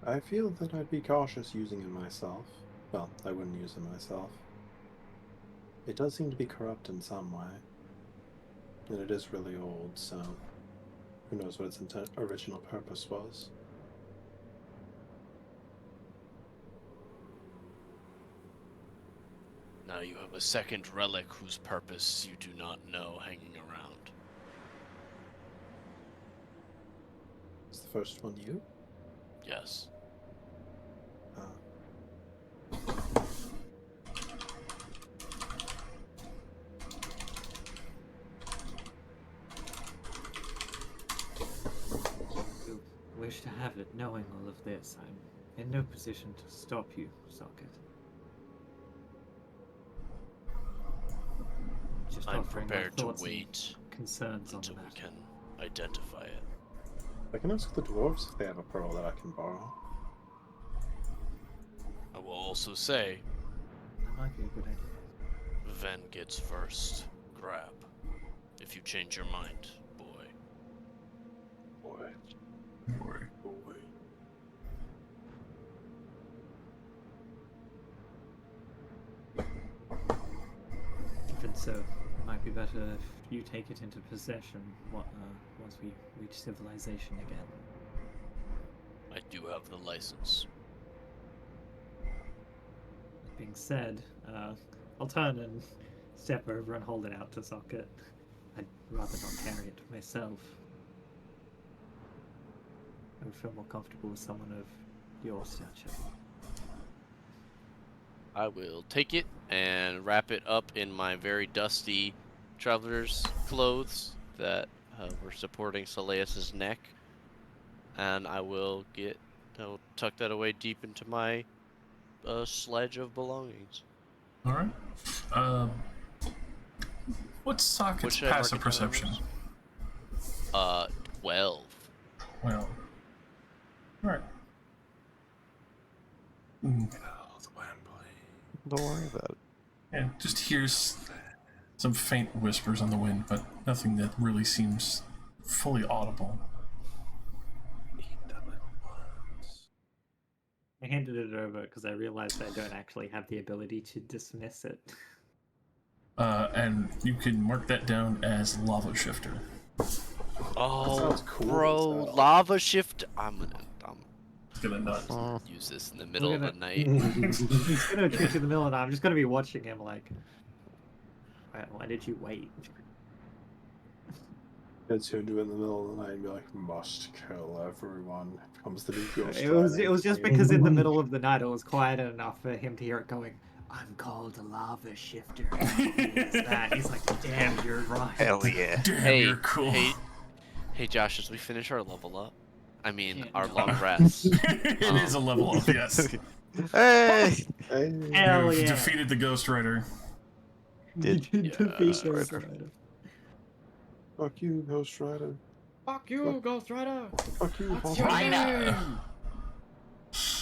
I feel that I'd be cautious using it myself. Well, I wouldn't use it myself. It does seem to be corrupt in some way. And it is really old, so who knows what its original purpose was. Now you have a second relic whose purpose you do not know hanging around. Is the first one you? Yes. You wish to have it knowing all of this. I'm in no position to stop you, Socket. Just I'm offering my prepared to thoughts and wait concerns on the until we matter. can identify it. I can ask the dwarves if they have a pearl that I can borrow. I will also say, That might be a good idea. Ven gets first grab. If you change your mind, boy. Boy. Boy. Boy. So it might be better if you take it into possession once we reach civilization again. I do have the license. That being said, I'll turn and step over and hold it out to Socket. I'd rather not carry it myself. I would feel more comfortable with someone of your stature. I will take it and wrap it up in my very dusty traveler's clothes that were supporting Soleus's neck, and I will tuck that away deep into my sledge of belongings. All right. What's Socket's What should I mark passive it down perception? as? 12. Well. All right. Don't worry about it. Yeah, just hears some faint whispers on the wind, but nothing that really seems fully audible. I handed it over because I realized I don't actually have the ability to dismiss it. And you can mark that down as lava shifter. Oh, sounds cool bro, as hell. lava shift. I'm Gonna not. gonna use this in the middle of the gonna- night. He's gonna trick you in the middle of the night. I'm just gonna be watching him like, why did you wait? Get tuned to in the middle of the night and be like, must kill everyone. Comes to the Ghost It was Rider. just because in the middle of the night it was quiet enough for him to hear it going, I'm called a lava shifter. It's that. He's like, damn, you're right. Hell yeah. Damn, Hey, you're cool. hey, Josh, as we finish our level up, I mean, Can't our no. long rest. It is a level up, yes. Hey! Hey, Hell You've yeah. defeated the Ghost Rider. Did- You defeat Yes. Ghost Rider. fuck you, Ghost Rider. Fuck you, Ghost Rider! Fuck you, What's Ghost your Rider. name?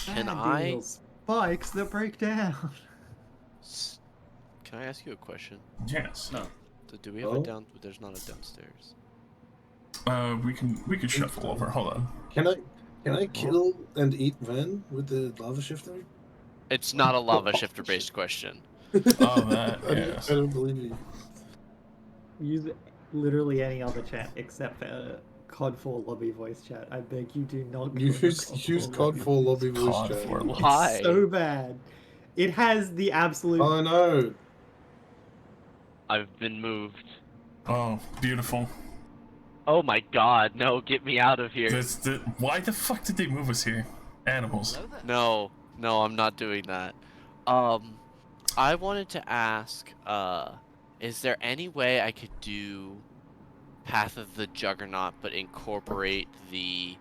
Can Bad I deals. Spikes that break down. can I ask you a question? Yes. No. Do we have Oh? a down? There's not a downstairs. We can shuffle over. Hold on. Can I kill and eat Ven with the lava shifter? It's not a lava shifter based question. Oh, that, I yes. don't believe you. Use literally any other chat except for COD 4 lobby voice chat. I beg you do not Use COD 4 lobby voice COD chat. 4 lobby. Why? It's so bad. It has the absolute Oh no! I've been moved. Oh, beautiful. Oh my god, no, get me out of here. Why the fuck did they move us here? Animals. No, I'm not doing that. I wanted to ask, is there any way I could do Path of the Juggernaut but incorporate the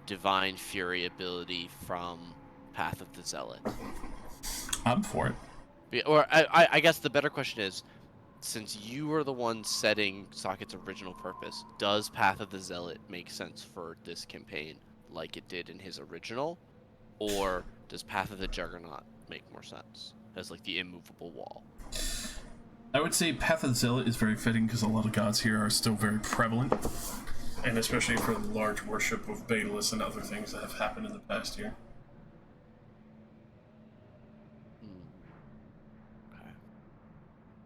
Divine Fury ability from Path of the Zealot? I'm for it. Or I guess the better question is, since you were the one setting Socket's original purpose, does Path of the Zealot make sense for this campaign like it did in his original? Or does Path of the Juggernaut make more sense as like the immovable wall? I would say Path of the Zealot is very fitting because a lot of gods here are still very prevalent. And especially for the large worship of Baetalus and other things that have happened in the past year. Okay.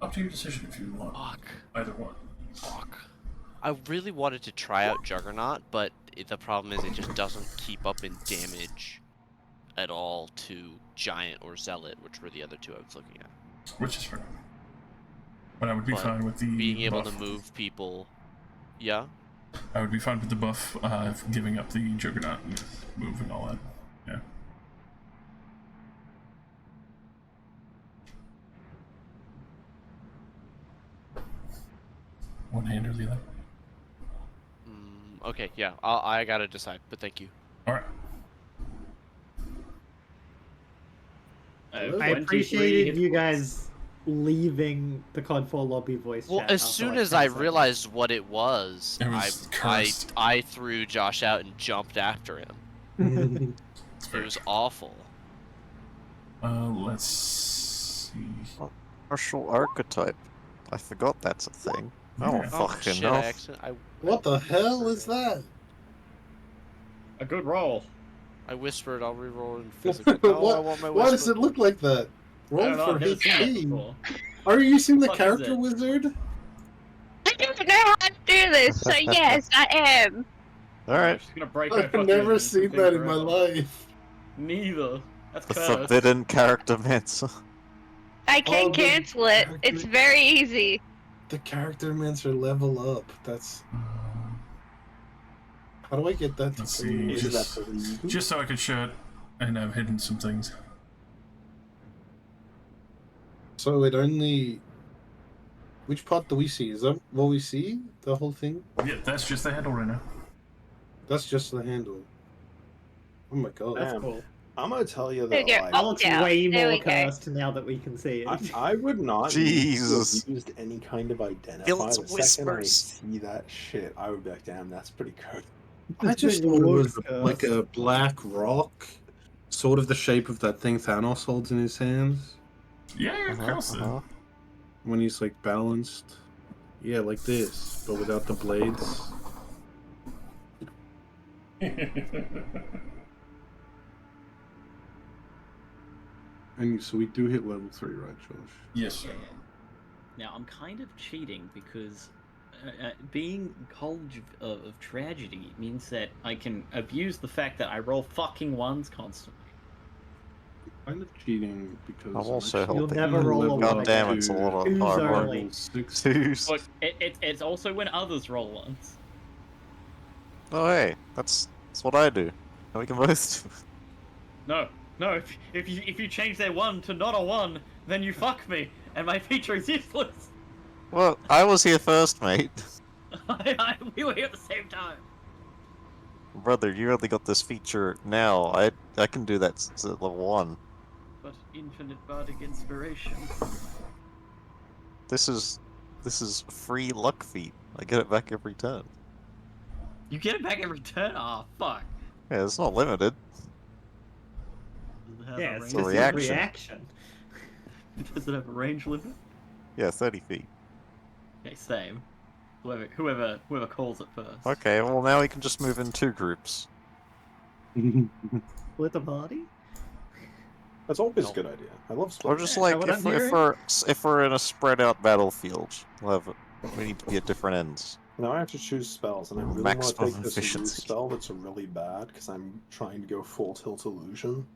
Up to your decision if you want. Fuck. Either one. Fuck. I really wanted to try out Juggernaut, but the problem is it just doesn't keep up in damage at all to Giant or Zealot, which were the other two I was looking at. Which is fair. But I would be But fine with the being able buff. to move people. Yeah? I would be fine with the buff, giving up the Juggernaut and move and all that. Yeah. One hand or the other. Okay, yeah, I gotta decide, but thank you. Alright. I 1, 2, 3, appreciated hit you points. guys leaving the COD 4 lobby voice Well, chat. as after, soon like, as 10 I seconds. realized what it was, It was I cursed. threw Josh out and jumped after him. It was awful. Let's see. Martial archetype. I forgot that's a thing. Oh, Yeah. fucking shit, hell. What the hell is that? A good roll. I whispered, I'll reroll in physical. No, I want my Why does whisper. it look like that? I Roll don't know, for I've never seen that HP. before. Are you using the Fuck is character it? wizard? I don't know how to do this, so yes, I am. Alright. She's gonna break her I've fucking never seen thing that in my forever. life. Neither. That's The cursed. forbidden character mancer. I can Oh, the cancel it. It's character- very easy. The character mancer level up. That's. How do I get that? Let's see, Is that just- for you? Just so I could show it, and I've hidden some things. So it only. Which part do we see? Is that what we see? The whole thing? Yeah, that's just the handle right now. That's just the handle. Oh my god. That's Damn. cool. I'm gonna tell you There that you go. like, That looks Yeah, way there more we go. cursed now that we can see it. I would not Jesus. have used any kind of identifier. Gilt's The second I whispers. see that shit, I would be like, damn, that's pretty good. I This just thing thought it looks was like a black rock, sort of the shape of that thing Thanos holds in his hands Yeah, you're close. when he's like balanced. Yeah, like this, but without the blades. And so we do hit level 3, right, Josh? Yes, sir. Now I'm kind of cheating because being College of Tragedy means that I can abuse the fact that I roll fucking ones constantly. Kind of cheating because I'm also actually helping. never roll a level one God damn, up it's a to lot of Twos hard are work. only- level 6. Twos. But it's also when others roll ones. Oh hey, that's what I do. And we can both do. No, if you change their one to not a one, then you fuck me, and my feature is useless. Well, I was here first, mate. We were here at the same time. Brother, you only got this feature now. I can do that at level 1. But infinite bardic inspiration. This is free luck feat. I get it back every turn. You get it back every turn? Oh, fuck. Yeah, it's not limited. Does it have Yeah, a it's range? a just reaction. a reaction. Does it have a range limit? Yeah, 30 feet. Okay, same. Whoever calls it first. Okay, well now we can just move in 2 groups. Split the party? That's always a good idea. I love Or split. just Yeah, like what I'm if we're in a spread out battlefield, we need to be at different ends. Now I have to choose spells, and I really want to Maximum take this loose efficiency. spell that's really bad because I'm trying to go full tilt illusion.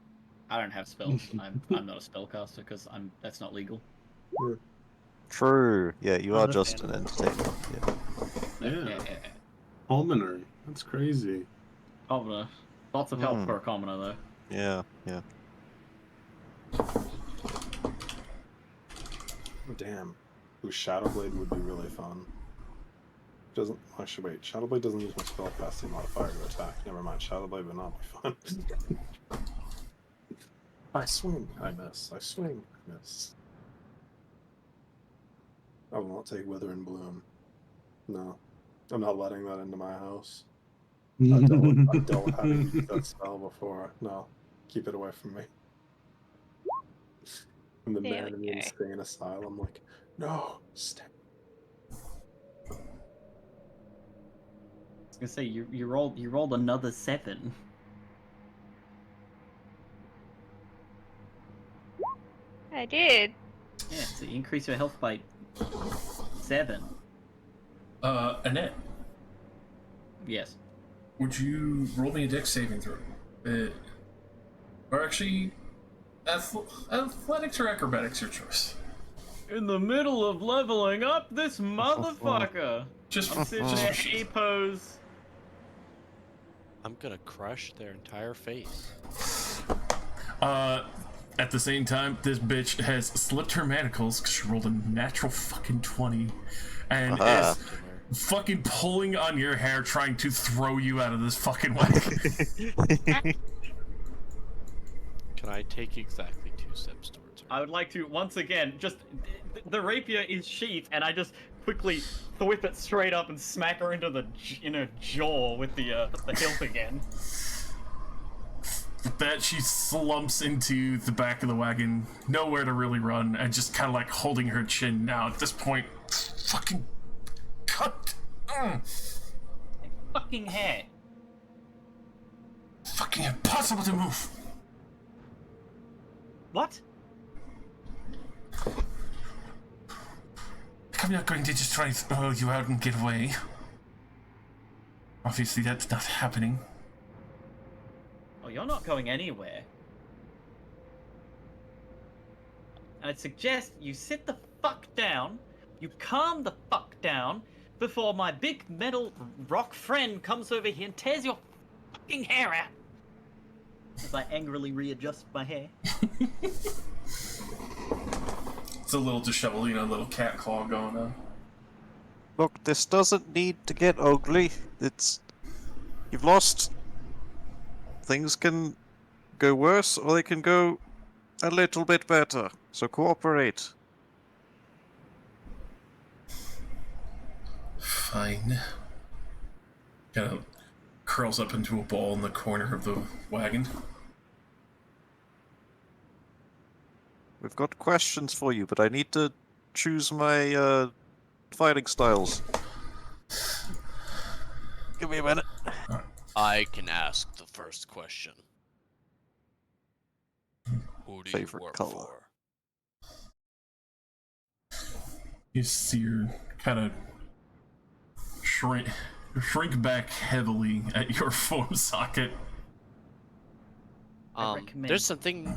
I don't have spells. I'm not a spellcaster because that's not legal. True. Yeah, you are just an Understandable. entertainer. Yeah. Yeah. Pulmonary. That's crazy. Commoner. Lots of help for a commoner though. Yeah. Damn. Ooh, Shadowblade would be really fun. Doesn't actually wait. Shadowblade doesn't use my spellcasting modifier to attack. Never mind. Shadowblade would not be fun. I swing. I miss. I swing. I miss. I will not take Wither and Bloom. No, I'm not letting that into my house. I've dealt with having used that spell before. No, keep it away from me. I'm the There man in we the go. insane asylum. Like, no, stay. I was gonna say you rolled another 7. I did. Yeah, so you increase your health by 7. Annette, Yes. would you roll me a dex saving throw? Or actually, athletics or acrobatics, your choice. In the middle of leveling up this motherfucker. Just, I'm sitting just there for A pose. I'm gonna crush their entire face. At the same time, this bitch has slipped her manacles because she rolled a natural fucking 20 and Aha. is fucking pulling on your hair trying to throw you out of this fucking wagon. Can I take exactly 2 steps towards her? I would like to once again just the rapier is sheathed and I just quickly whip it straight up and smack her into the inner jaw with the hilt again. With that, she slumps into the back of the wagon, nowhere to really run, and just kind of like holding her chin now. At this point, fucking cut. Fucking hair. Fucking impossible to move. What? I'm not going to just try and throw you out and get away. Obviously, that's not happening. Oh, you're not going anywhere. I'd suggest you sit the fuck down, you calm the fuck down, before my big metal rock friend comes over here and tears your fucking hair out. As I angrily readjust my hair. It's a little disheveled, a little cat claw going on. Look, this doesn't need to get ugly. You've lost. Things can go worse, or they can go a little bit better. So cooperate. Fine. Kind of curls up into a ball in the corner of the wagon. We've got questions for you, but I need to choose my fighting styles. Give me a minute. I can ask the first question. Who do Favorite you work color. for? You see her kind of shrink back heavily at your form socket. There's something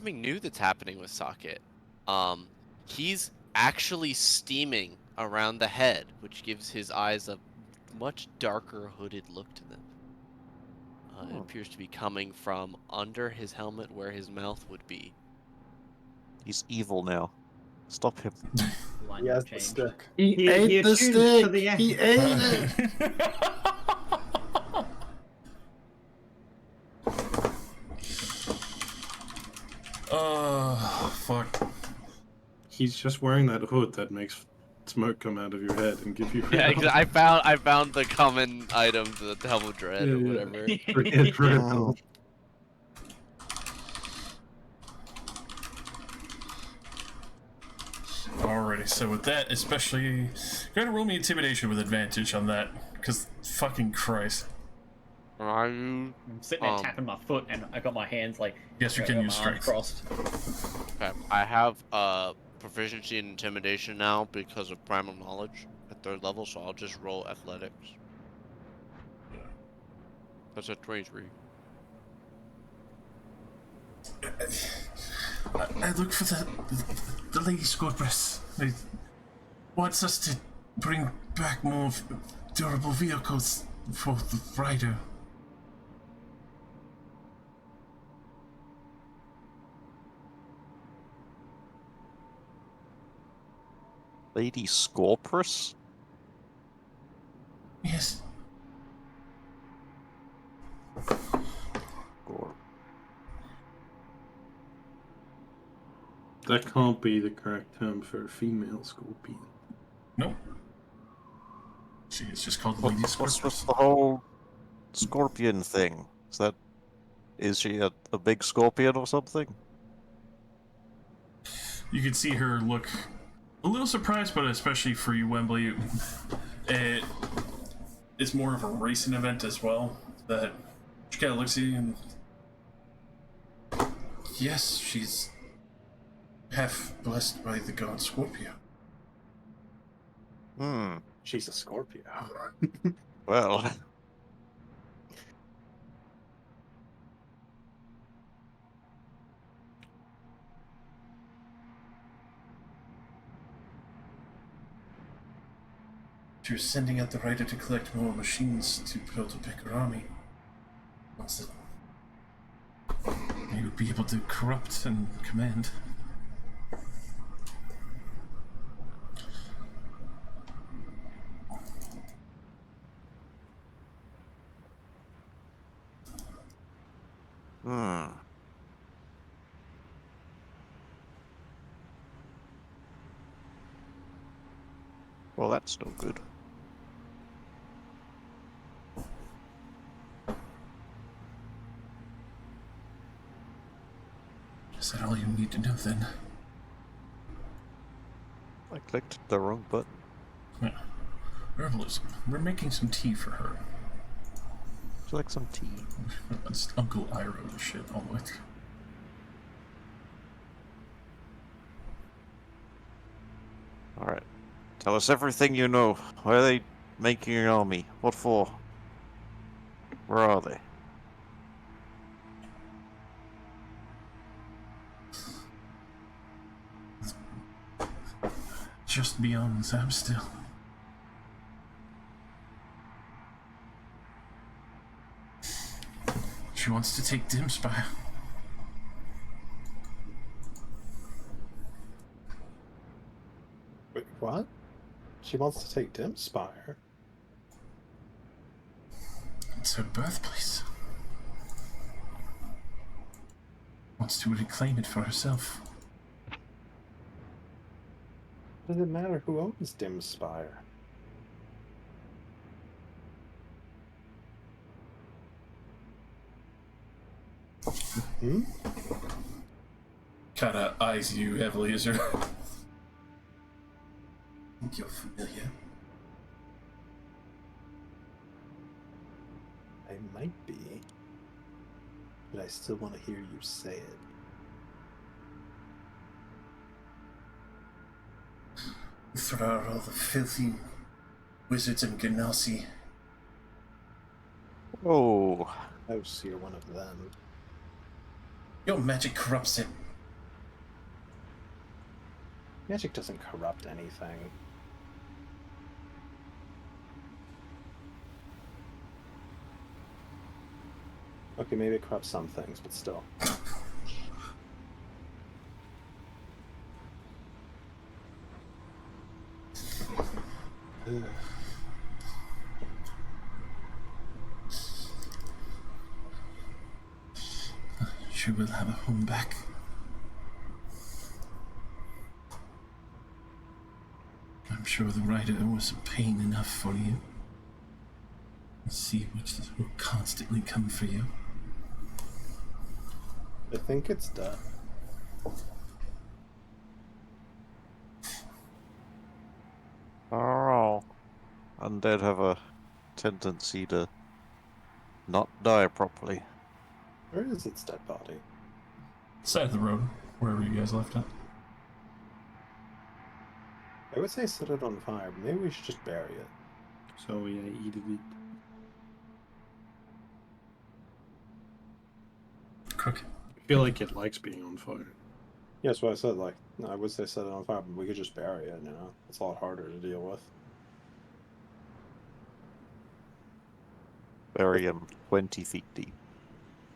new that's happening with Socket. He's actually steaming around the head, which gives his eyes a much darker hooded look to them. It appears to be coming from under his helmet where his mouth would be. He's evil now. Stop him. He has the stick. He ate the attuned to stick. the He ate it. Oh, fuck. He's just wearing that hood that makes smoke come out of your head and give you. Yeah, I found the common item, the helm of dread or whatever. Dread. Alrighty, so with that, especially, go to roll me intimidation with advantage on that, because fucking Christ. Are you? I'm sitting there tapping my foot, and I got my hands like. Yes, you can use strength. Crossed. Okay, I have proficiency in intimidation now because of primal knowledge at 3rd level, so I'll just roll athletics. That's at 23. I look for the Lady Scorpius. They wants us to bring back more durable vehicles for the rider. Lady Scorpius? Yes. That can't be the correct term for a female scorpion. Nope. She is just called Lady What's Scorpius. with the whole scorpion thing? Is she a big scorpion or something? You can see her look a little surprised, but especially for you, Wembley, it's more of a racing event as well. That she kind of looks at you and yes, she's half blessed by the god Scorpio. She's a Scorpio. Well. She was sending out the rider to collect more machines to build a bigger army. Once that he would be able to corrupt and command. Well, that's no good. Is that all you need to know then? I clicked the wrong button. Yeah. Herbalism. We're making some tea for her. Would you like some tea? That's Uncle Iro shit all the way through. Alright. Tell us everything you know. Why are they making an army? What for? Where are they? Just beyond Zabstil. She wants to take Dimspire. Wait, what? She wants to take Dimspire? It's her birthplace. Wants to reclaim it for herself. Does it matter who owns Dimspire? Hmm? Kinda eyes you heavily as you're. You're familiar. I might be, but I still want to hear you say it. Throughout all the filthy wizards and Ganassi. Oh, Oh, so you're one of them. Your magic corrupts it. Magic doesn't corrupt anything. Okay, maybe it corrupts some things, but still. She will have a home back. I'm sure the rider was pain enough for you. Let's see which will constantly come for you. I think it's death. oh. Undead have a tendency to not die properly. Where is its dead body? Side of the road, wherever you guys left it. I would say set it on fire, but maybe we should just bury it. So yeah, eat it. Crook. I feel like it likes being on fire. Yeah, that's what I said. Like, I would say set it on fire, but we could just bury it. You know, it's a lot harder to deal with. Bury him 20 feet deep.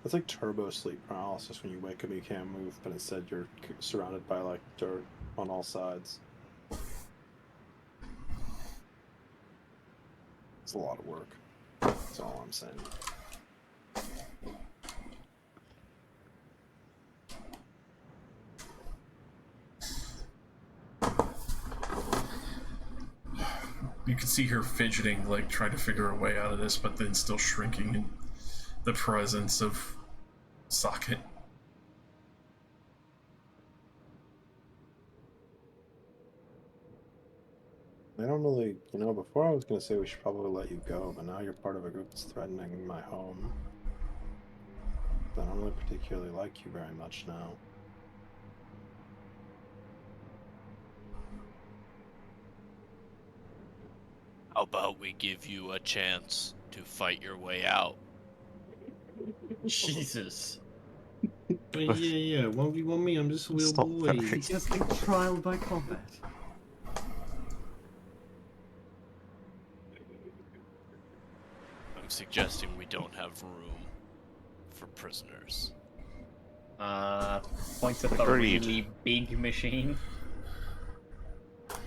It's like turbo sleep paralysis when you wake up and you can't move, but instead you're surrounded by like dirt on all sides. It's a lot of work. That's all I'm saying. You can see her fidgeting, like trying to figure a way out of this, but then still shrinking in the presence of Socket. I don't really, you know, before I was going to say we should probably let you go, but now you're part of a group that's threatening my home. I don't really particularly like you very much now. How about we give you a chance to fight your way out? Jesus. But yeah, 1v1 me, I'm just a little Stop boy. that. Suggesting trial by combat. I'm suggesting we don't have room for prisoners. Points at the Agreed. really big machine.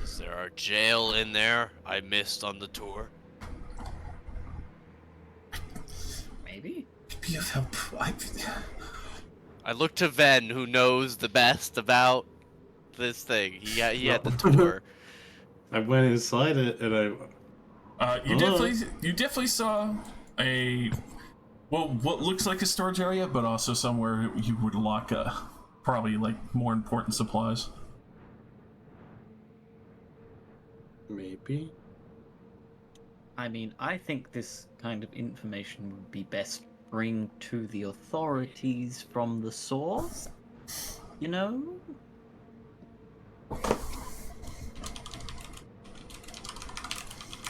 Is there a jail in there I missed on the tour? Maybe? Be of help. I look to Ven, who knows the best about this thing. He had the tour. I went inside it and You Hello? definitely saw a what looks like a storage area, but also somewhere you would lock probably like more important supplies. maybe. I mean, I think this kind of information would be best bring to the authorities from the source. You know?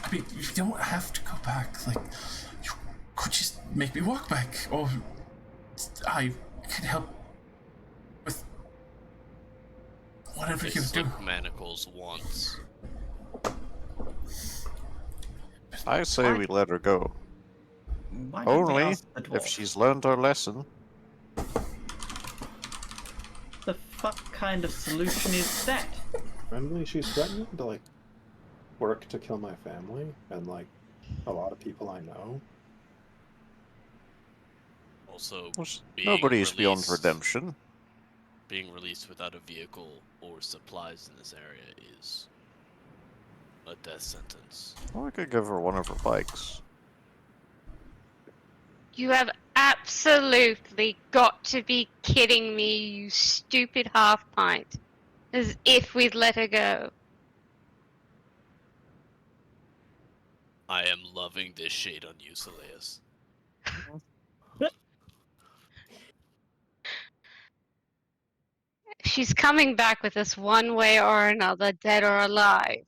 I mean, you don't have to go back. Like, you could just make me walk back, or I could help with whatever you Just do. like manacles once. I say we let her go. Why don't we Only ask the if dwarf? she's learned her lesson. The fuck kind of solution is that? Randomly, she's threatening to, like, work to kill my family and, like, a lot of people I know. Also, Nobody's beyond redemption. being released without a vehicle or supplies in this area is a death sentence. Well, I could give her one of her bikes. You have absolutely got to be kidding me, you stupid half pint. As if we'd let her go. I am loving this shade on you, Seleus. She's coming back with us one way or another, dead or alive.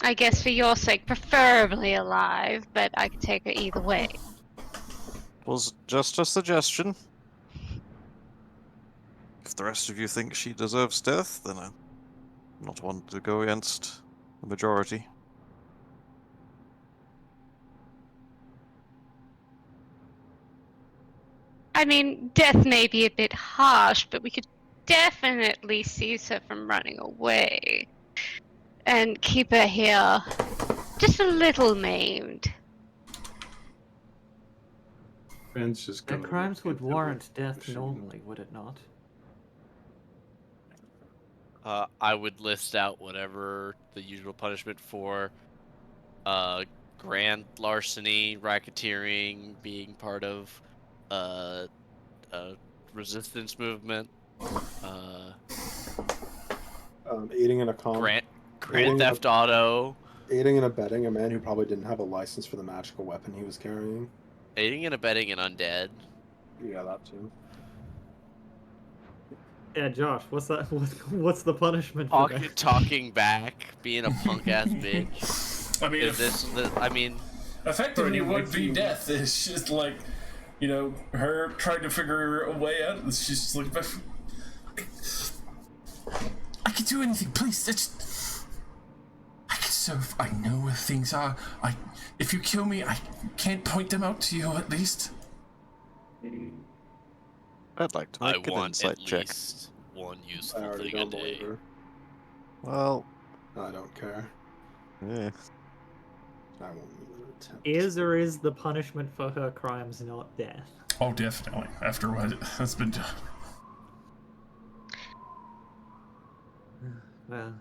I guess for your sake, preferably alive, but I could take her either way. Was just a suggestion. If the rest of you think she deserves death, then I'm not one to go against the majority. I mean, death may be a bit harsh, but we could definitely seize her from running away. And keep her here, just a little maimed. Ben's just Their gonna crimes look would into the warrant death machine. normally, would it not? I would list out whatever the usual punishment for grand larceny, racketeering, being part of a resistance movement, Aiding in a grand aiding theft auto, aiding and abetting a man who probably didn't have a license for the magical weapon he was carrying. aiding and abetting an undead. Yeah, that too. Yeah, Josh, what's that? What's the punishment for that? Talking back, being a punk ass bitch. I mean, Is this the? I mean, effectively Pretty would be much. death. It's just like, you know, her trying to figure a way out. It's just like, I can do anything, please. I can serve. I know where things are. If you kill me, I can't point them out to you at least. I'd like to I make an want insight at check. least one I useful already thing a don't believe day. her. Well, I don't care. yeah. I won't even attempt. Is or is the punishment for her crimes not death? Oh, definitely. After what has been done. Well,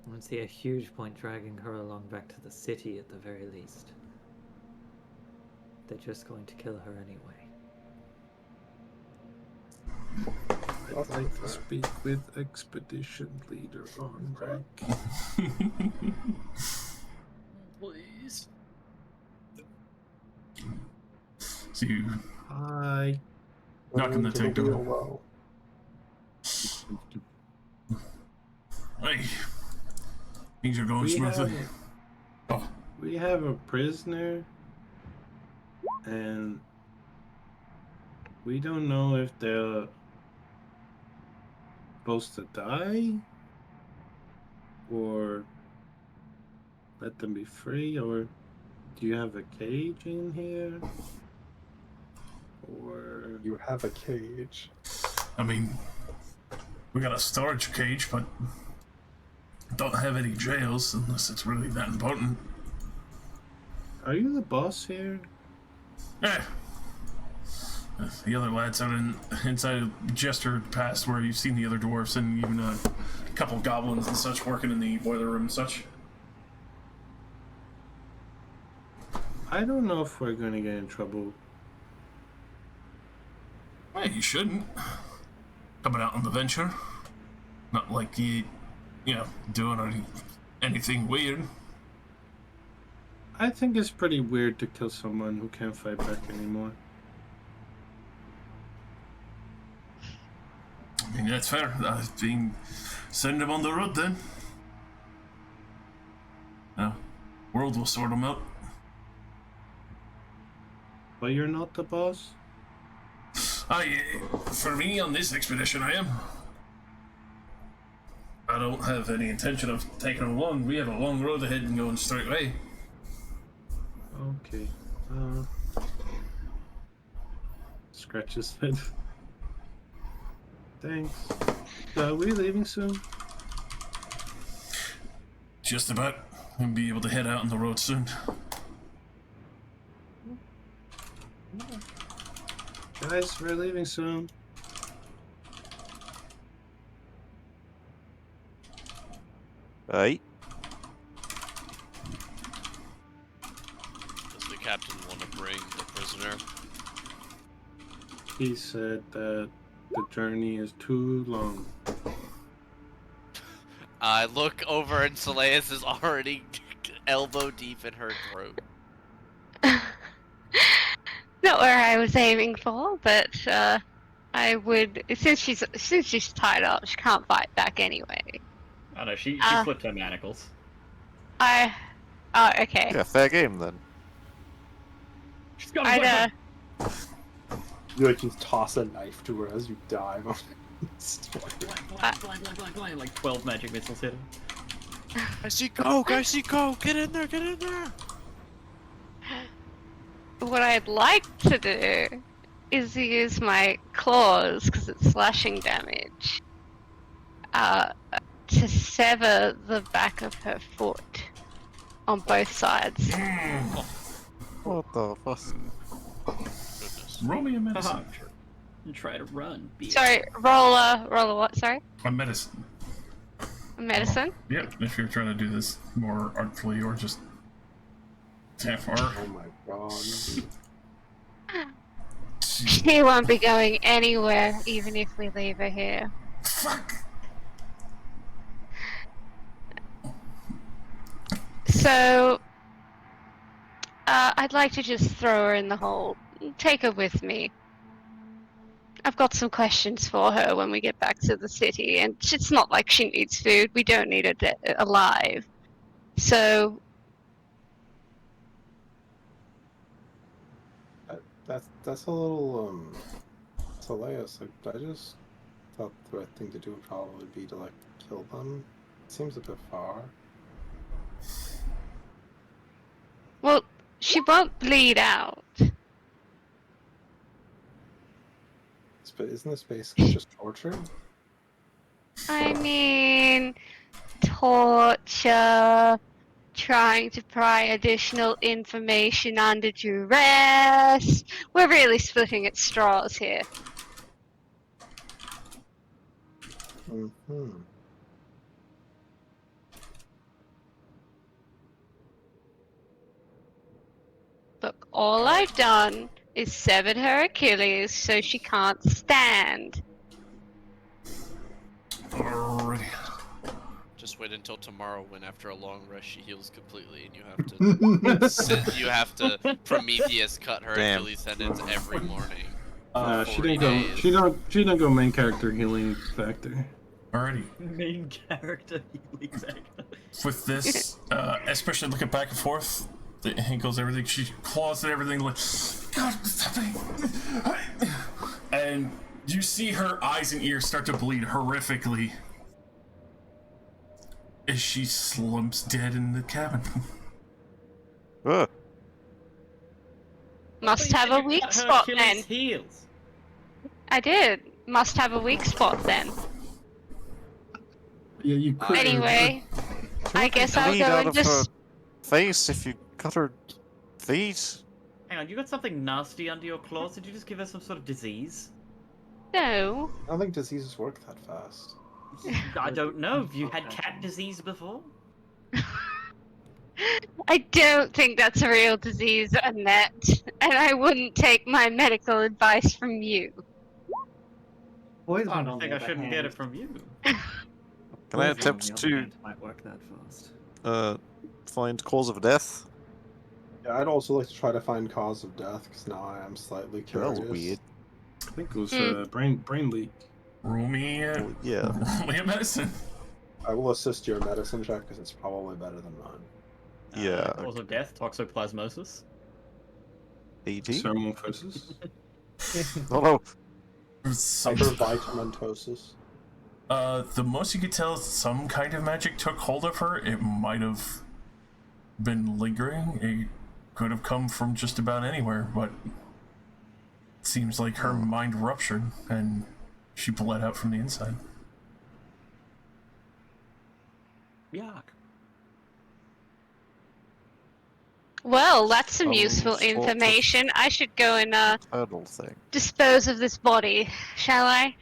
I don't see a huge point dragging her along back to the city at the very least. They're just going to kill her anyway. I'd like to speak with expedition leader on rank. Please. So you Hi. knock on the tank door. Well. Hey, things are going smoothly. We have a prisoner, and we don't know if they're supposed to die or let them be free, or do you have a cage in here? Or You have a cage. I mean, we got a storage cage, but don't have any jails unless it's really that important. are you the boss here? Eh. The other lads out inside of Jester Pass, where you've seen the other dwarfs and even a couple goblins and such working in the boiler room and such. I don't know if we're gonna get in trouble. Hey, you shouldn't. Coming out on the venture. Not like you know, doing anything weird. I think it's pretty weird to kill someone who can't fight back anymore. I mean, that's fair. Send him on the road then. Now, world will sort him out. But you're not the boss? For me, on this expedition, I am. I don't have any intention of taking him along. We have a long road ahead and going straight away. Okay. Scratch his head. Thanks. Are we leaving soon? Just about. We'll be able to head out on the road soon. Guys, we're leaving soon. Right? Does the captain want to bring the prisoner? He said that the journey is too long. I look over and Seleus is already elbow deep in her throat. Not where I was aiming for, but I would. Since she's tied up, she can't fight back anyway. Oh no, she flipped her manacles. Oh, okay. Yeah, fair game then. She's got a weapon. You like just toss a knife to her as you dive. Like 12 magic missiles hit him. I see coke! I see coke! Get in there! Get in there! What I'd like to do is use my claws, because it's slashing damage, to sever the back of her foot on both sides. What the fuck? Goodness. Roll me a medicine. And try to run. Sorry, roll a what? Sorry, A medicine. a medicine. Yeah, if you're trying to do this more artfully or just half or. Oh my god. She won't be going anywhere, even if we leave her here. Fuck! So, I'd like to just throw her in the hole. Take her with me. I've got some questions for her when we get back to the city, and it's not like she needs food. We don't need her alive. So, That's a little Seleus. I just thought the right thing to do would probably be to like kill them. It seems a bit far. well, she won't bleed out. But isn't this basically just torture? I mean, torture, trying to pry additional information under duress. We're really splitting at straws here. Mm-hmm. Look, all I've done is severed her Achilles so she can't stand. Alrighty. Just wait until tomorrow when after a long rest she heals completely and you have to Prometheus cut her Damn. Achilles tendons every morning. She 40 didn't go. days. She didn't go main character healing factor. Alrighty. Main character healing factor. With this, especially looking back and forth, the ankles, everything, she claws at everything like, God, what's happening? And you see her eyes and ears start to bleed horrifically as she slumps dead in the cabin. Ugh. Must have a weak spot then. Heels. I did. Must have a weak spot then. Yeah, you could. Anyway, I guess I'll Bleed go out and of her just. face if you cut her feet. Hang on, you got something nasty under your claws? Did you just give her some sort of disease? No. I don't think diseases work that fast. I don't know. Have you had cat disease before? I don't think that's a real disease, Annette. And I wouldn't take my medical advice from you. Poison, I on don't think the I other shouldn't hand, get it from you. Can I poison, on attempt the other to hand, might work that fast. find cause of death? Yeah, I'd also like to try to find cause of death, because now I am slightly That curious. was weird. I think it was Hmm. brain leak. Roll me a, Well, yeah. roll me a medicine. I will assist your medicine check, because it's probably better than mine. Yeah. Cause of death, toxoplasmosis. 80? Ceramorphosis. Oh no. Some, Hypervitaminosis. the most you could tell is some kind of magic took hold of her. It might have been lingering. It could have come from just about anywhere, but it seems like her mind ruptured and she bled out from the inside. Yuck. Well, that's some Some useful sort of information. I should go and Hurdle thing. dispose of this body, shall I?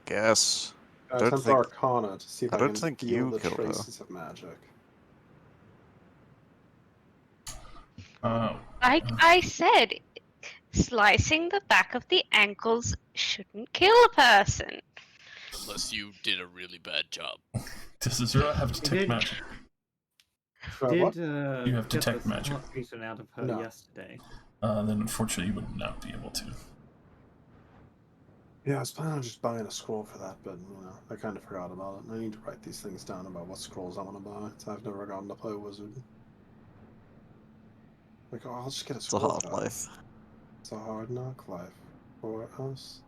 Guess. I Don't attempt think- Arcana to see if I I don't can think feel you the killed her. traces of magic. I said slicing the back of the ankles shouldn't kill a person. Unless you did a really bad job. Does Azura have detect did- magic? What? Did You have get detect the magic. smart beaten out of her No. yesterday? Then unfortunately you would not be able to. Yeah, I was planning on just buying a scroll for that, but I kind of forgot about it. I need to write these things down about what scrolls I want to buy. So I've never gotten to play Wizard. Like, oh, I'll just get a It's a scroll. hard guys. life. It's a hard knock life for us.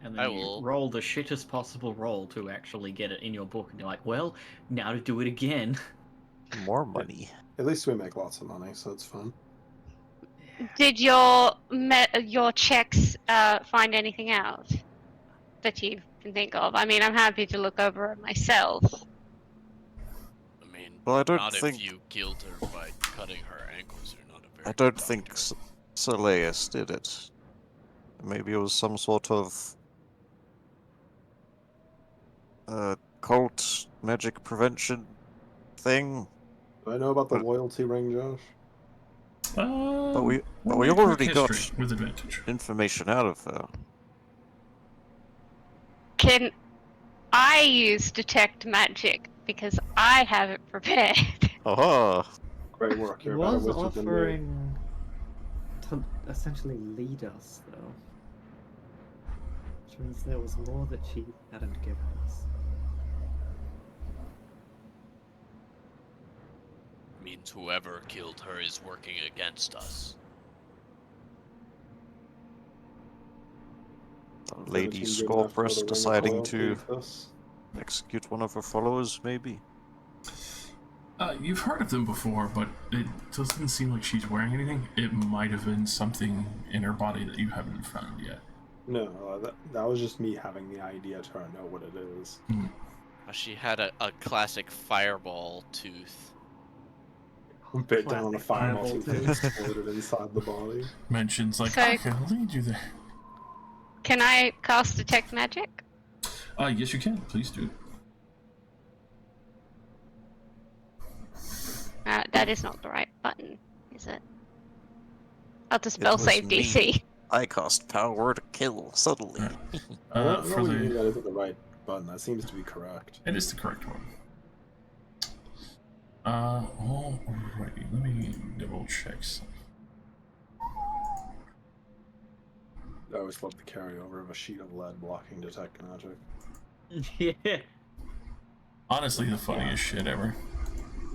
And then I you will- roll the shittest possible roll to actually get it in your book, and you're like, well, now to do it again. More money. At least we make lots of money, so it's fun. Did your checks find anything out that you can think of? I mean, I'm happy to look over it myself. I mean, Well, I don't not think- if you killed her by cutting her ankles. You're not a very I don't good think doctor. Soleus did it. Maybe it was some sort of cult magic prevention thing. Do I know about the But- loyalty ring, Josh? But we roll me a already quick got history with advantage. information out of her. Can I use detect magic because I have it prepared? Aha! Great work. He You're a better was wizard than me. offering to essentially lead us, though. Which means there was more that she hadn't given us. Means whoever killed her is working against us. Lady 17 good enough for the Scorpress ring of deciding loyalty to with us. execute one of her followers, maybe? You've heard of them before, but it doesn't seem like she's wearing anything. It might have been something in her body that you haven't found yet. No, that was just me having the idea to know what it is. She had a classic fireball tooth. Bit down on a Classic fireball fireball tooth and tooth. exploded inside the body. Mentions like, So- I can lead you there. Can I cast detect magic? Yes, you can. Please do. That is not the right button, is it? I'll to spell was save me. DC. I cast power to kill suddenly. I don't know For what you the mean that isn't the right button. That seems to be correct. it is the correct one. Alrighty, let me double check something. I always love the carryover of a sheet of lead blocking detect magic. Yeah. Honestly, the funniest shit ever.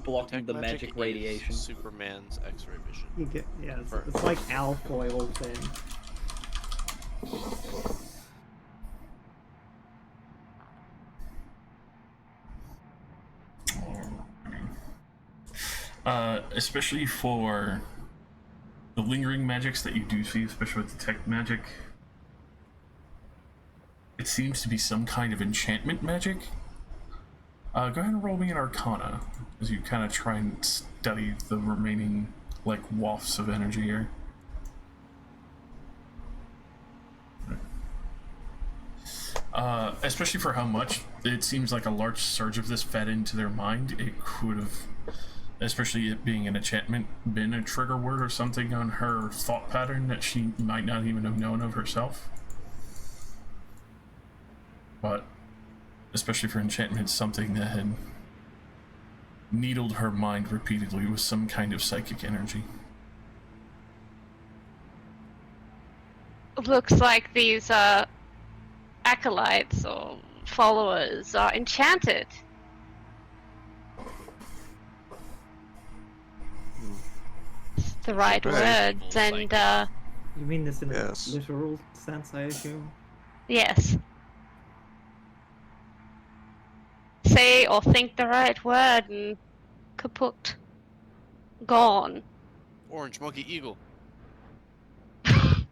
Blocking Detect the magic is radiation. Superman's X-ray vision. You get, yeah, it's like alfoil thing. Especially for the lingering magics that you do see, especially with detect magic, it seems to be some kind of enchantment magic. Go ahead and roll me an Arcana as you kind of try and study the remaining like wafts of energy here. Especially for how much it seems like a large surge of this fed into their mind, it could have, especially it being an enchantment, been a trigger word or something on her thought pattern that she might not even have known of herself. But especially for enchantment, something that had needled her mind repeatedly with some kind of psychic energy. Looks like these acolytes or followers are enchanted. It's the right Great. words, and You mean this in Yes. a literal sense, I assume? yes. Say or think the right word and kaput. Gone. Orange monkey eagle. I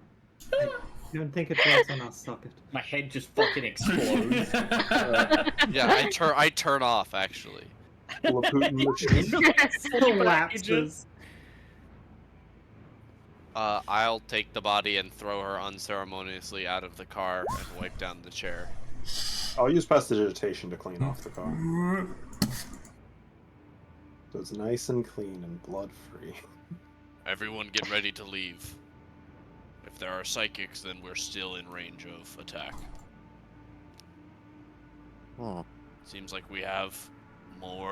don't think it works on our socket. My head just fucking explodes. Yeah, I turn off actually. Laputin machine. Collapses. I'll take the body and throw her unceremoniously out of the car and wipe down the chair. I'll use prestidigitation to clean off the car. So it's nice and clean and blood-free. Everyone get ready to leave. If there are psychics, then we're still in range of attack. Seems like we have more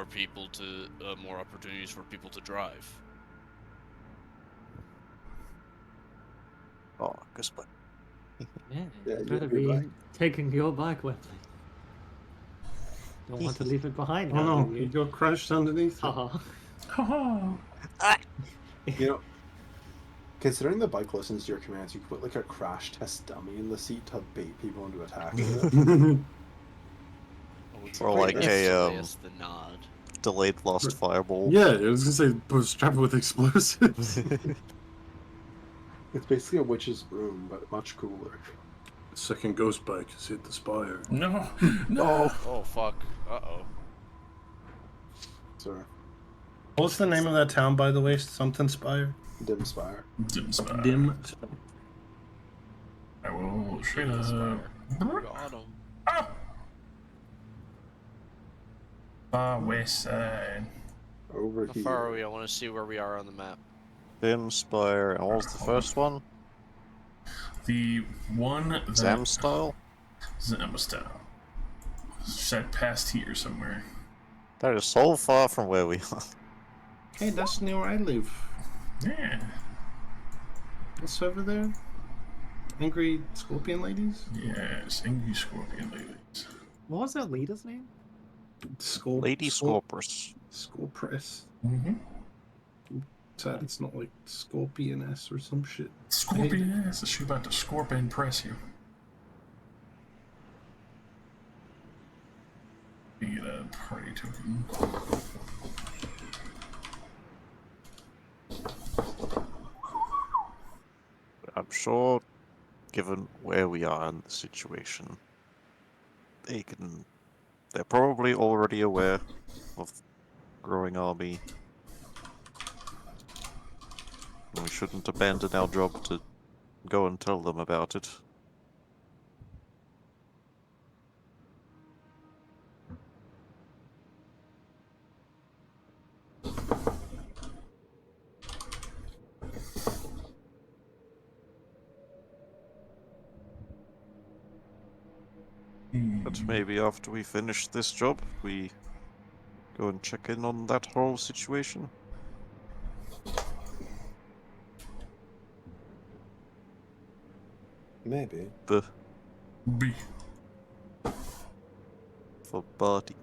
opportunities for people to drive. Oh, guess what? Yeah, Yeah, you better you'll be be back. taking your bike with me. Don't want to leave it behind. Oh now, no, do you you? got crushed underneath it. Haha. You know, considering the bike listens to your commands, you could put like a crash test dummy in the seat to bait people into attacking it. Or like a the nod. delayed lost fireball. Yeah, I was gonna say, strap it with explosives. It's basically a witch's broom, but much cooler. Second ghost bike has hit the spire. No, Oh fuck. Uh-oh. So, What's the name of that town, by the way? Something Spire? dim spire. Dim spire. Dim. I will straight up. Got him. West side. Over How here. far are we? I want to see where we are on the map. Dim Spire, and what was the first one? The one that Zam style? Zamstyle. Set past here somewhere. That is so far from where we are. Hey, that's near where I live. Yeah. What's over there? Angry Scorpion Ladies? Yes, angry scorpion ladies. What was that leader's name? Lady Scorpus. Scorpress. Mm-hmm. Sad it's not like Scorpion S or some shit. Scorpion ass. Is she about to scorpion press you? Get a party token. I'm sure, given where we are in the situation, they're probably already aware of growing army. And we shouldn't abandon our job to go and tell them about it. But maybe after we finish this job, we go and check in on that whole situation. Maybe. B. For party.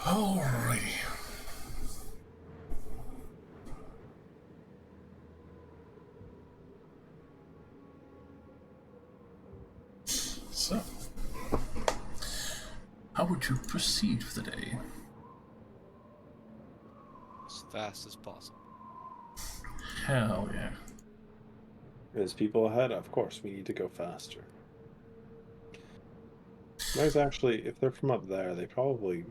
Alrighty. So, how would you proceed for the day? As fast as possible. Hell yeah. There's people ahead? Of course, we need to go faster. There's actually, if they're from up there, they probably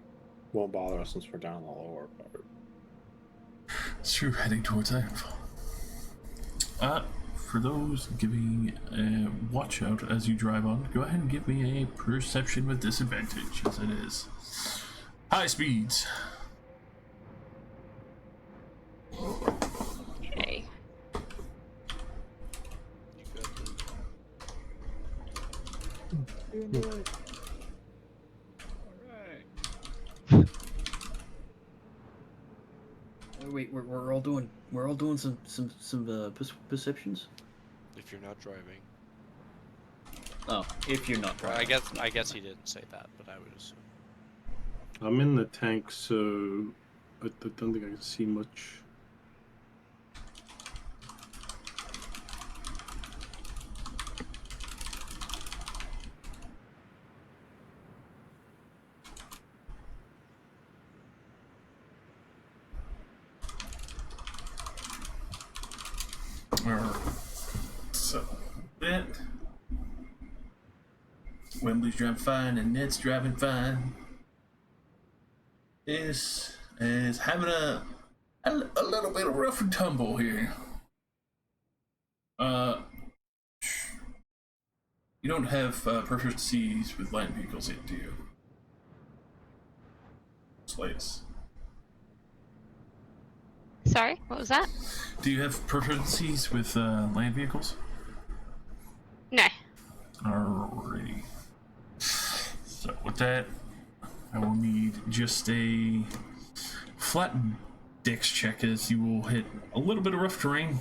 won't bother us since we're down in the lower part. So you're heading towards Ironfall. For those giving a watch out as you drive on, go ahead and give me a perception with disadvantage, as it is high speeds. Okay. Wait, we're all doing some perceptions. If you're not driving. Oh, if you're not driving. I guess he didn't say that, but I would assume. I'm in the tank, so I don't think I can see much. So, that. Wembley's driving fine and Ned's driving fine. This is having a little bit of rough and tumble here. You don't have proficiencies with land vehicles yet, do you? Slates. Sorry, what was that? Do you have proficiencies with land vehicles? No. Alrighty. So with that, I will need just a flat dex check, as you will hit a little bit of rough terrain.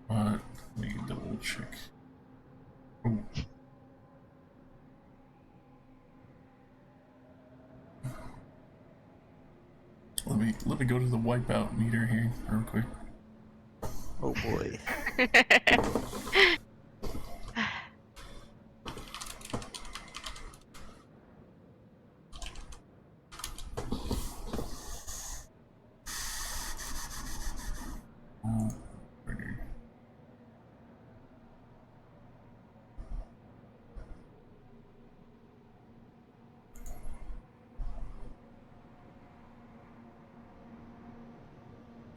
Let me double check. Ooh. Let me go to the wipeout meter here real quick. Oh boy.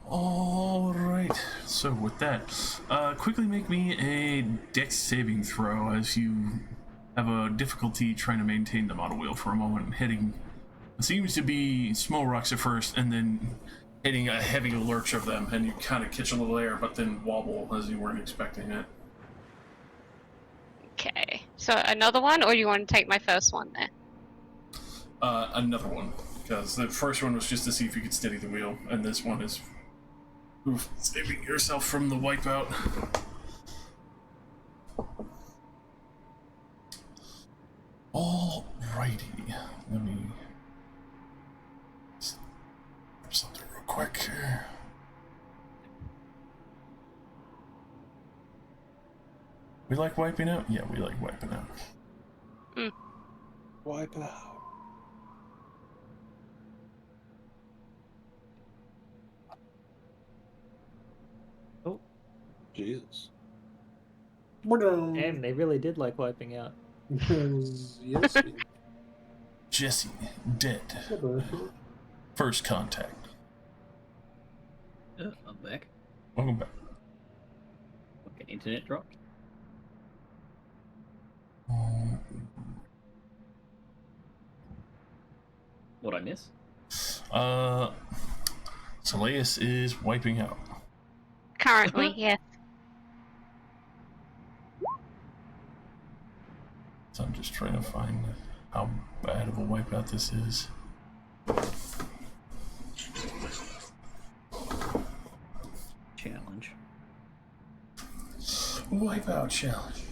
Alright, so with that, quickly make me a dex saving throw, as you have a difficulty trying to maintain the model wheel for a moment, hitting it seems to be small rocks at first, and then hitting a heavy lurch of them, and you kind of catch a little air, but then wobble as you weren't expecting it. Okay. So another one, or you want to take my first one there? Another one, because the first one was just to see if you could steady the wheel, and this one is saving yourself from the wipeout. Alrighty, let me grab something real quick here. We like wiping out? Yeah, we like wiping out. Wipe out. Oh, Jesus. and they really did like wiping out. Yes. Jesse, dead. First contact. I'm back. Welcome back. Okay, internet dropped. What'd I miss? Soleus is wiping out. Currently, yes. So I'm just trying to find how bad of a wipeout this is. Challenge. Wipeout challenge.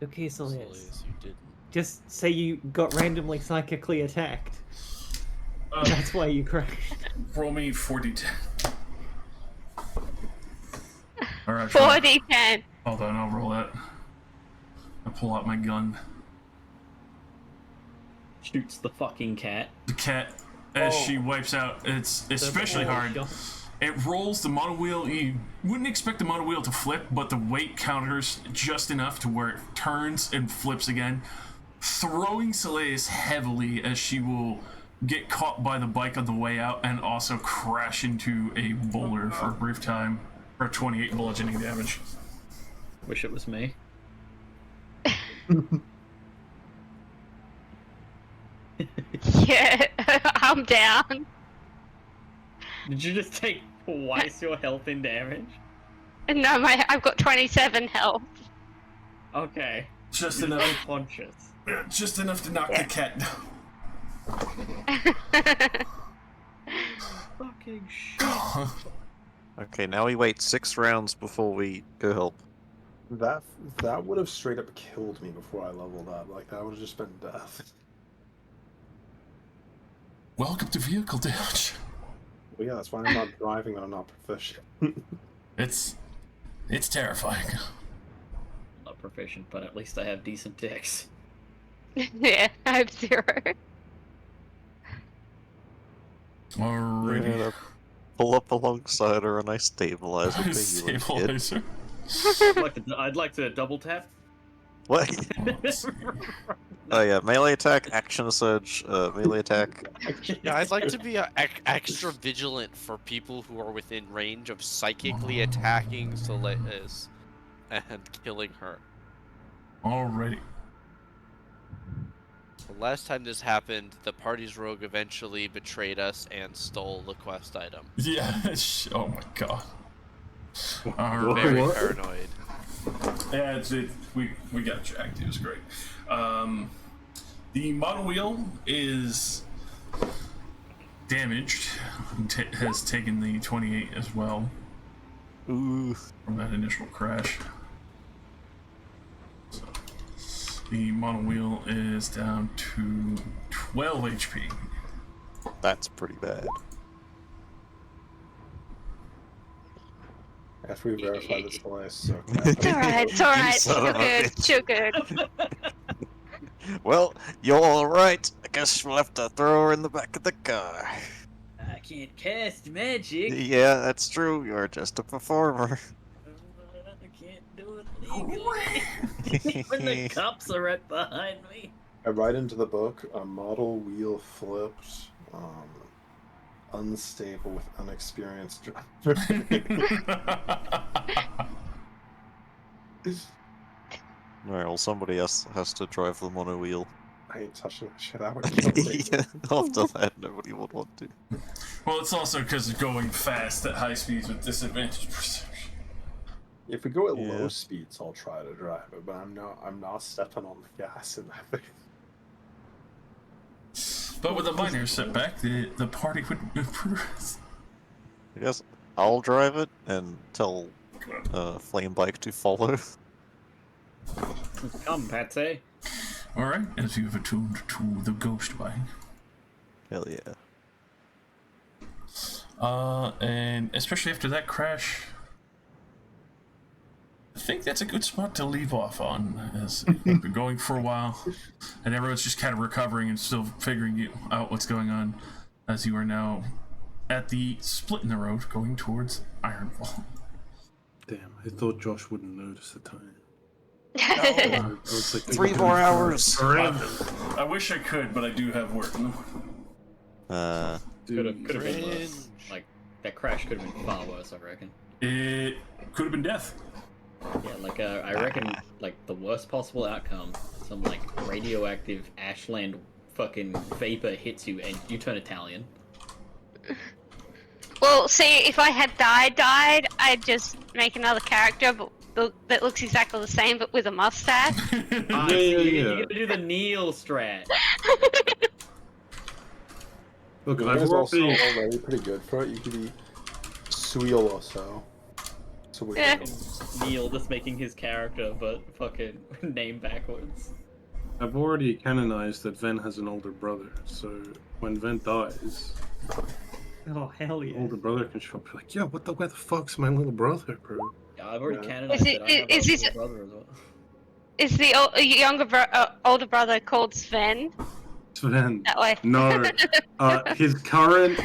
Okay, Soleus. Soleus, you didn't. Just say you got randomly psychically attacked. That's why you crashed. Roll me 4d10. Alright, 4d10. hold on, I'll roll that. I pull out my gun. Shoots the fucking cat. The cat, as she wipes out, it's especially hard. It rolls the model wheel. You wouldn't expect the model wheel to flip, but the weight counters just enough to where it turns and flips again, throwing Soleus heavily, as she will get caught by the bike on the way out and also crash into a boulder for a brief time. For 28 bludgeoning damage. Wish it was me. Yeah, I'm down. Did you just take twice your health in damage? No, I've got 27 health. Okay. Just You're enough. unconscious. Just enough to knock the cat down. Fucking shit. Okay, now we wait 6 rounds before we go help. That would have straight up killed me before I leveled up. Like that would have just been death. Welcome to vehicle damage. Well, yeah, that's why I'm not driving and I'm not proficient. It's terrifying. Not proficient, but at least I have decent decks. Yeah, I have 0. Alrighty. Yeah, pull up alongside her and I stabilize her. Stabilizer. I'd like to double tap. What? Oh yeah, melee attack, action surge, melee attack. Yeah, I'd like to be extra vigilant for people who are within range of psychically attacking Soletis and killing her. Alrighty. The last time this happened, the party's rogue eventually betrayed us and stole the quest item. Yeah. Oh my god. Very What? paranoid. Yeah, we got jacked. It was great. The monowheel is damaged. Has taken the 28 as well. Ooh. From that initial crash. So, the monowheel is down to 12 HP. That's pretty bad. After we verify this device, so It's alright, it's alright. son You're of a good, bitch. you're good. Well, you're alright. I guess we'll have to throw her in the back of the car. I can't cast magic. Yeah, that's true. You're just a performer. I can't do it legally. When the cops are right behind me. I write into the book a model wheel flipped, unstable with unexperienced driver. Alright, well, somebody else has to drive the mono wheel. I ain't touching that shit. That would kill me. Yeah, after that, nobody would want to. Well, it's also because of going fast at high speeds with disadvantaged perception. If we go at Yeah. low speeds, I'll try to drive it, but I'm not stepping on the gas in that thing. But with a minor setback, the party would progress. I guess I'll drive it and tell Flame Bike to follow. Come, Patsy. Alright, as you have attuned to the ghost bike. Hell yeah. And especially after that crash, I think that's a good spot to leave off on, as we've been going for a while, and everyone's just kind of recovering and still figuring out what's going on, as you are now at the split in the road going towards Ironfall. Damn, I thought Josh wouldn't notice the time. Oh, I was like, 3 more hours. I wish I could, but I do have work. Could have been worse. Like, that crash could have been far worse, I reckon. It could have been death. Yeah, like, I reckon, like, the worst possible outcome, some, like, radioactive ashland fucking vapor hits you and you turn Italian. Well, see, if I had died, I'd just make another character that looks exactly the same, but with a mustache. Ah, you're gonna do the Neil strat. Look, You I've guys also already... already pretty good for it. You could be Suiloso. So we Yeah. Neil just making his character, but fucking name backwards. I've already canonized that Ven has an older brother, so when Ven dies, Oh hell yeah! older brother can show up and be like, yeah, where the fuck's my little brother, bro? Yeah, I've already Yeah. canonized it. I have Is a his- little brother as well. Is the older brother called Sven? Sven. That way. No, his current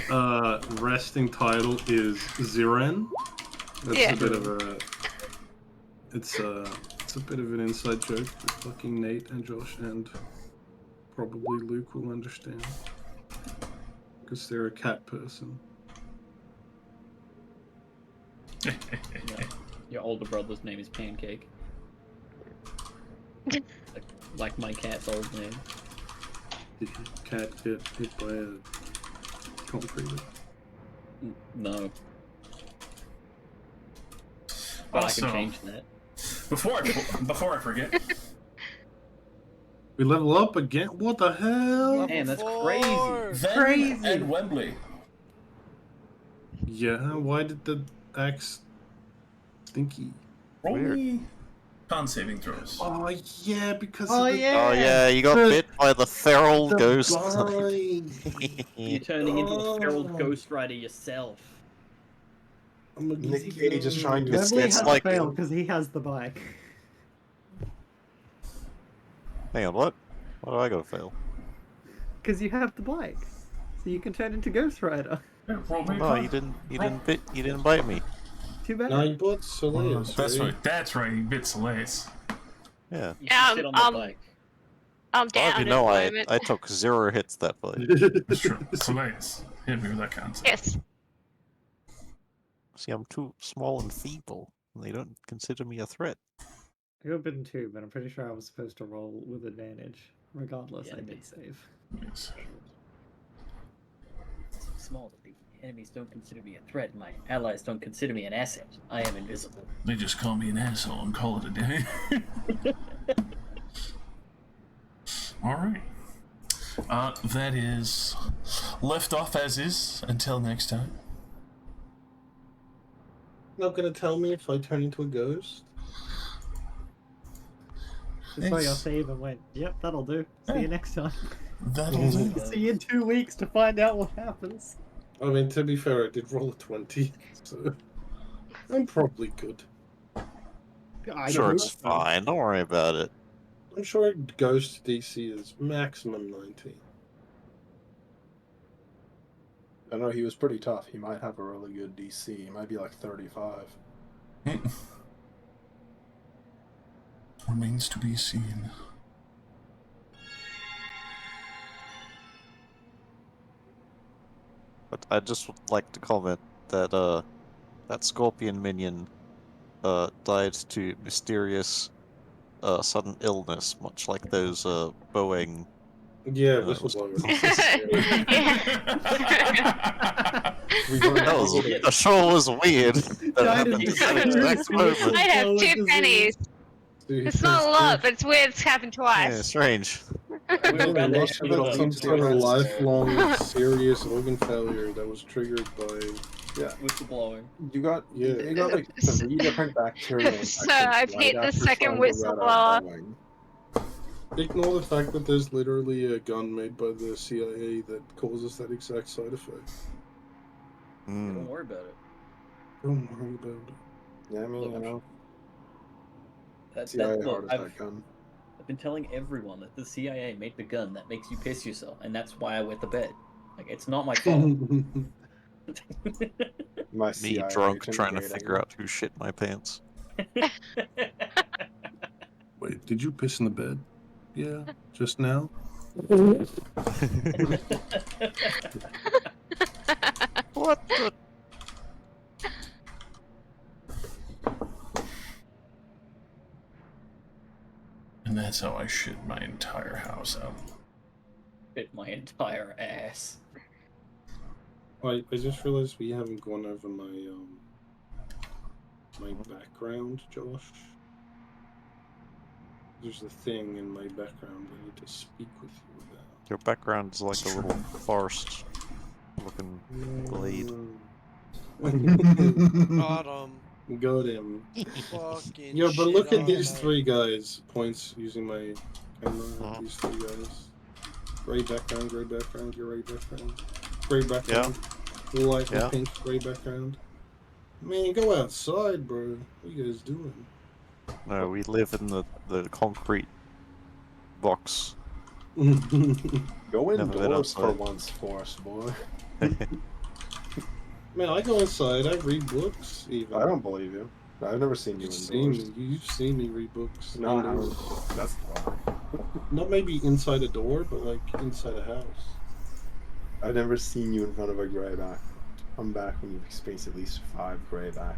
resting title is Ziren. That's Yeah. a bit of a... It's a bit of an inside joke that fucking Nate and Josh and probably Luke will understand. Because they're a cat person. Yeah. Your older brother's name is Pancake. Like my cat's old name. Did your cat get hit by a concrete? No. But Also, I can change that. Before I forget, We level up again? What the hell? Man, that's Level crazy. 4. Ven and Wembley. Yeah, why did the axe stinky? Roll Weird. me con saving throws. Oh yeah, because Oh of the, yeah. Oh yeah, you got The- bit by the feral the ghost. blind. You're turning into a feral Oh. Ghost Rider yourself. I'm a Nick Cage is trying to It's- Wembley it's has like- to fail because he has the bike. Hang on, what? Why do I gotta fail? Because you have the bike, so you can turn into Ghost Rider. Yeah, roll me a No, con. you didn't bite me. Too bad. 9 butts, Soleus, That's right? right. That's right. He bit Soleil's. Yeah. You should sit on the Um, bike. I'm Well, down you know, at I the moment. I took 0 hits that fight. That's true. Soleil's. Hit me with that con save. Yes. See, I'm too small and feeble. And they don't consider me a threat. I got bitten too, but I'm pretty sure I was supposed to roll with advantage. Regardless, Yeah, I but- did save. Yes. So small that the enemies don't consider me a threat, and my allies don't consider me an asset. I am invisible. They just call me an asshole and call it a day. Alright. That is left off as is until next time. Not gonna tell me if I turn into a ghost? Just saw your Thanks. save and went, yep, that'll do. See Yeah. you next time. That'll do. See you in 2 weeks to find out what happens. I mean, to be fair, I did roll a 20, so I'm probably good. I Sure, hope it's so. fine. Don't worry about it. I'm sure Ghost DC is maximum 19. I know he was pretty tough. He might have a really good DC. He might be like 35. Remains to be seen. But I just would like to comment that that scorpion minion died to mysterious sudden illness, much like those Boeing. Yeah, was- whistleblower. That sure was weird. That happened at that exact moment. I have 2 pennies. It's not a lot, but it's weird it's happened Yeah, twice. strange. We were I bandaged must have with had a- some sort of lifelong serious organ failure that was triggered by. Yeah, whistleblowing. you got Yeah. you got like 3 different bacterial infections. So I've hit the after second trying to rat out whistleblower. Boeing. Ignore the fact that there's literally a gun made by the CIA that causes that exact side effect. Don't worry about it. Don't worry about it. Yeah, I mean, Look, you know, That's CIA look, hard as that gun. I've been telling everyone that the CIA made the gun that makes you piss yourself, and that's why I wet the bed. Like, it's not my fault. My Me CIA drunk agent trying to rating. figure out who shit my pants. Wait, did you piss in the bed? Yeah, just now? What the? And that's how I shit my entire house out. Bit my entire ass. I just realized we haven't gone over my my background, Josh. There's a thing in my background I need to speak with you about. Your background is like a little forest looking glade. Got him. Got him. Fucking Yeah, but look shit at these on 3 guys. Points using my camera. Uh-huh. These 3 guys. Gray background, gray background, gray background. Gray background. Light Yeah. pink, gray background. Man, go outside, bro. What you guys doing? No, we live in the concrete box. Go Never been indoors for outside. once, Force boy. Man, I go inside. I read books. Even I don't believe you. I've never seen you You've seen indoors. me. You've seen me read books. No, I indoors. haven't. That's why. Not maybe inside a door, but like inside a house. I've never seen you in front of a grey back. Come back when you've experienced at least 5 grey back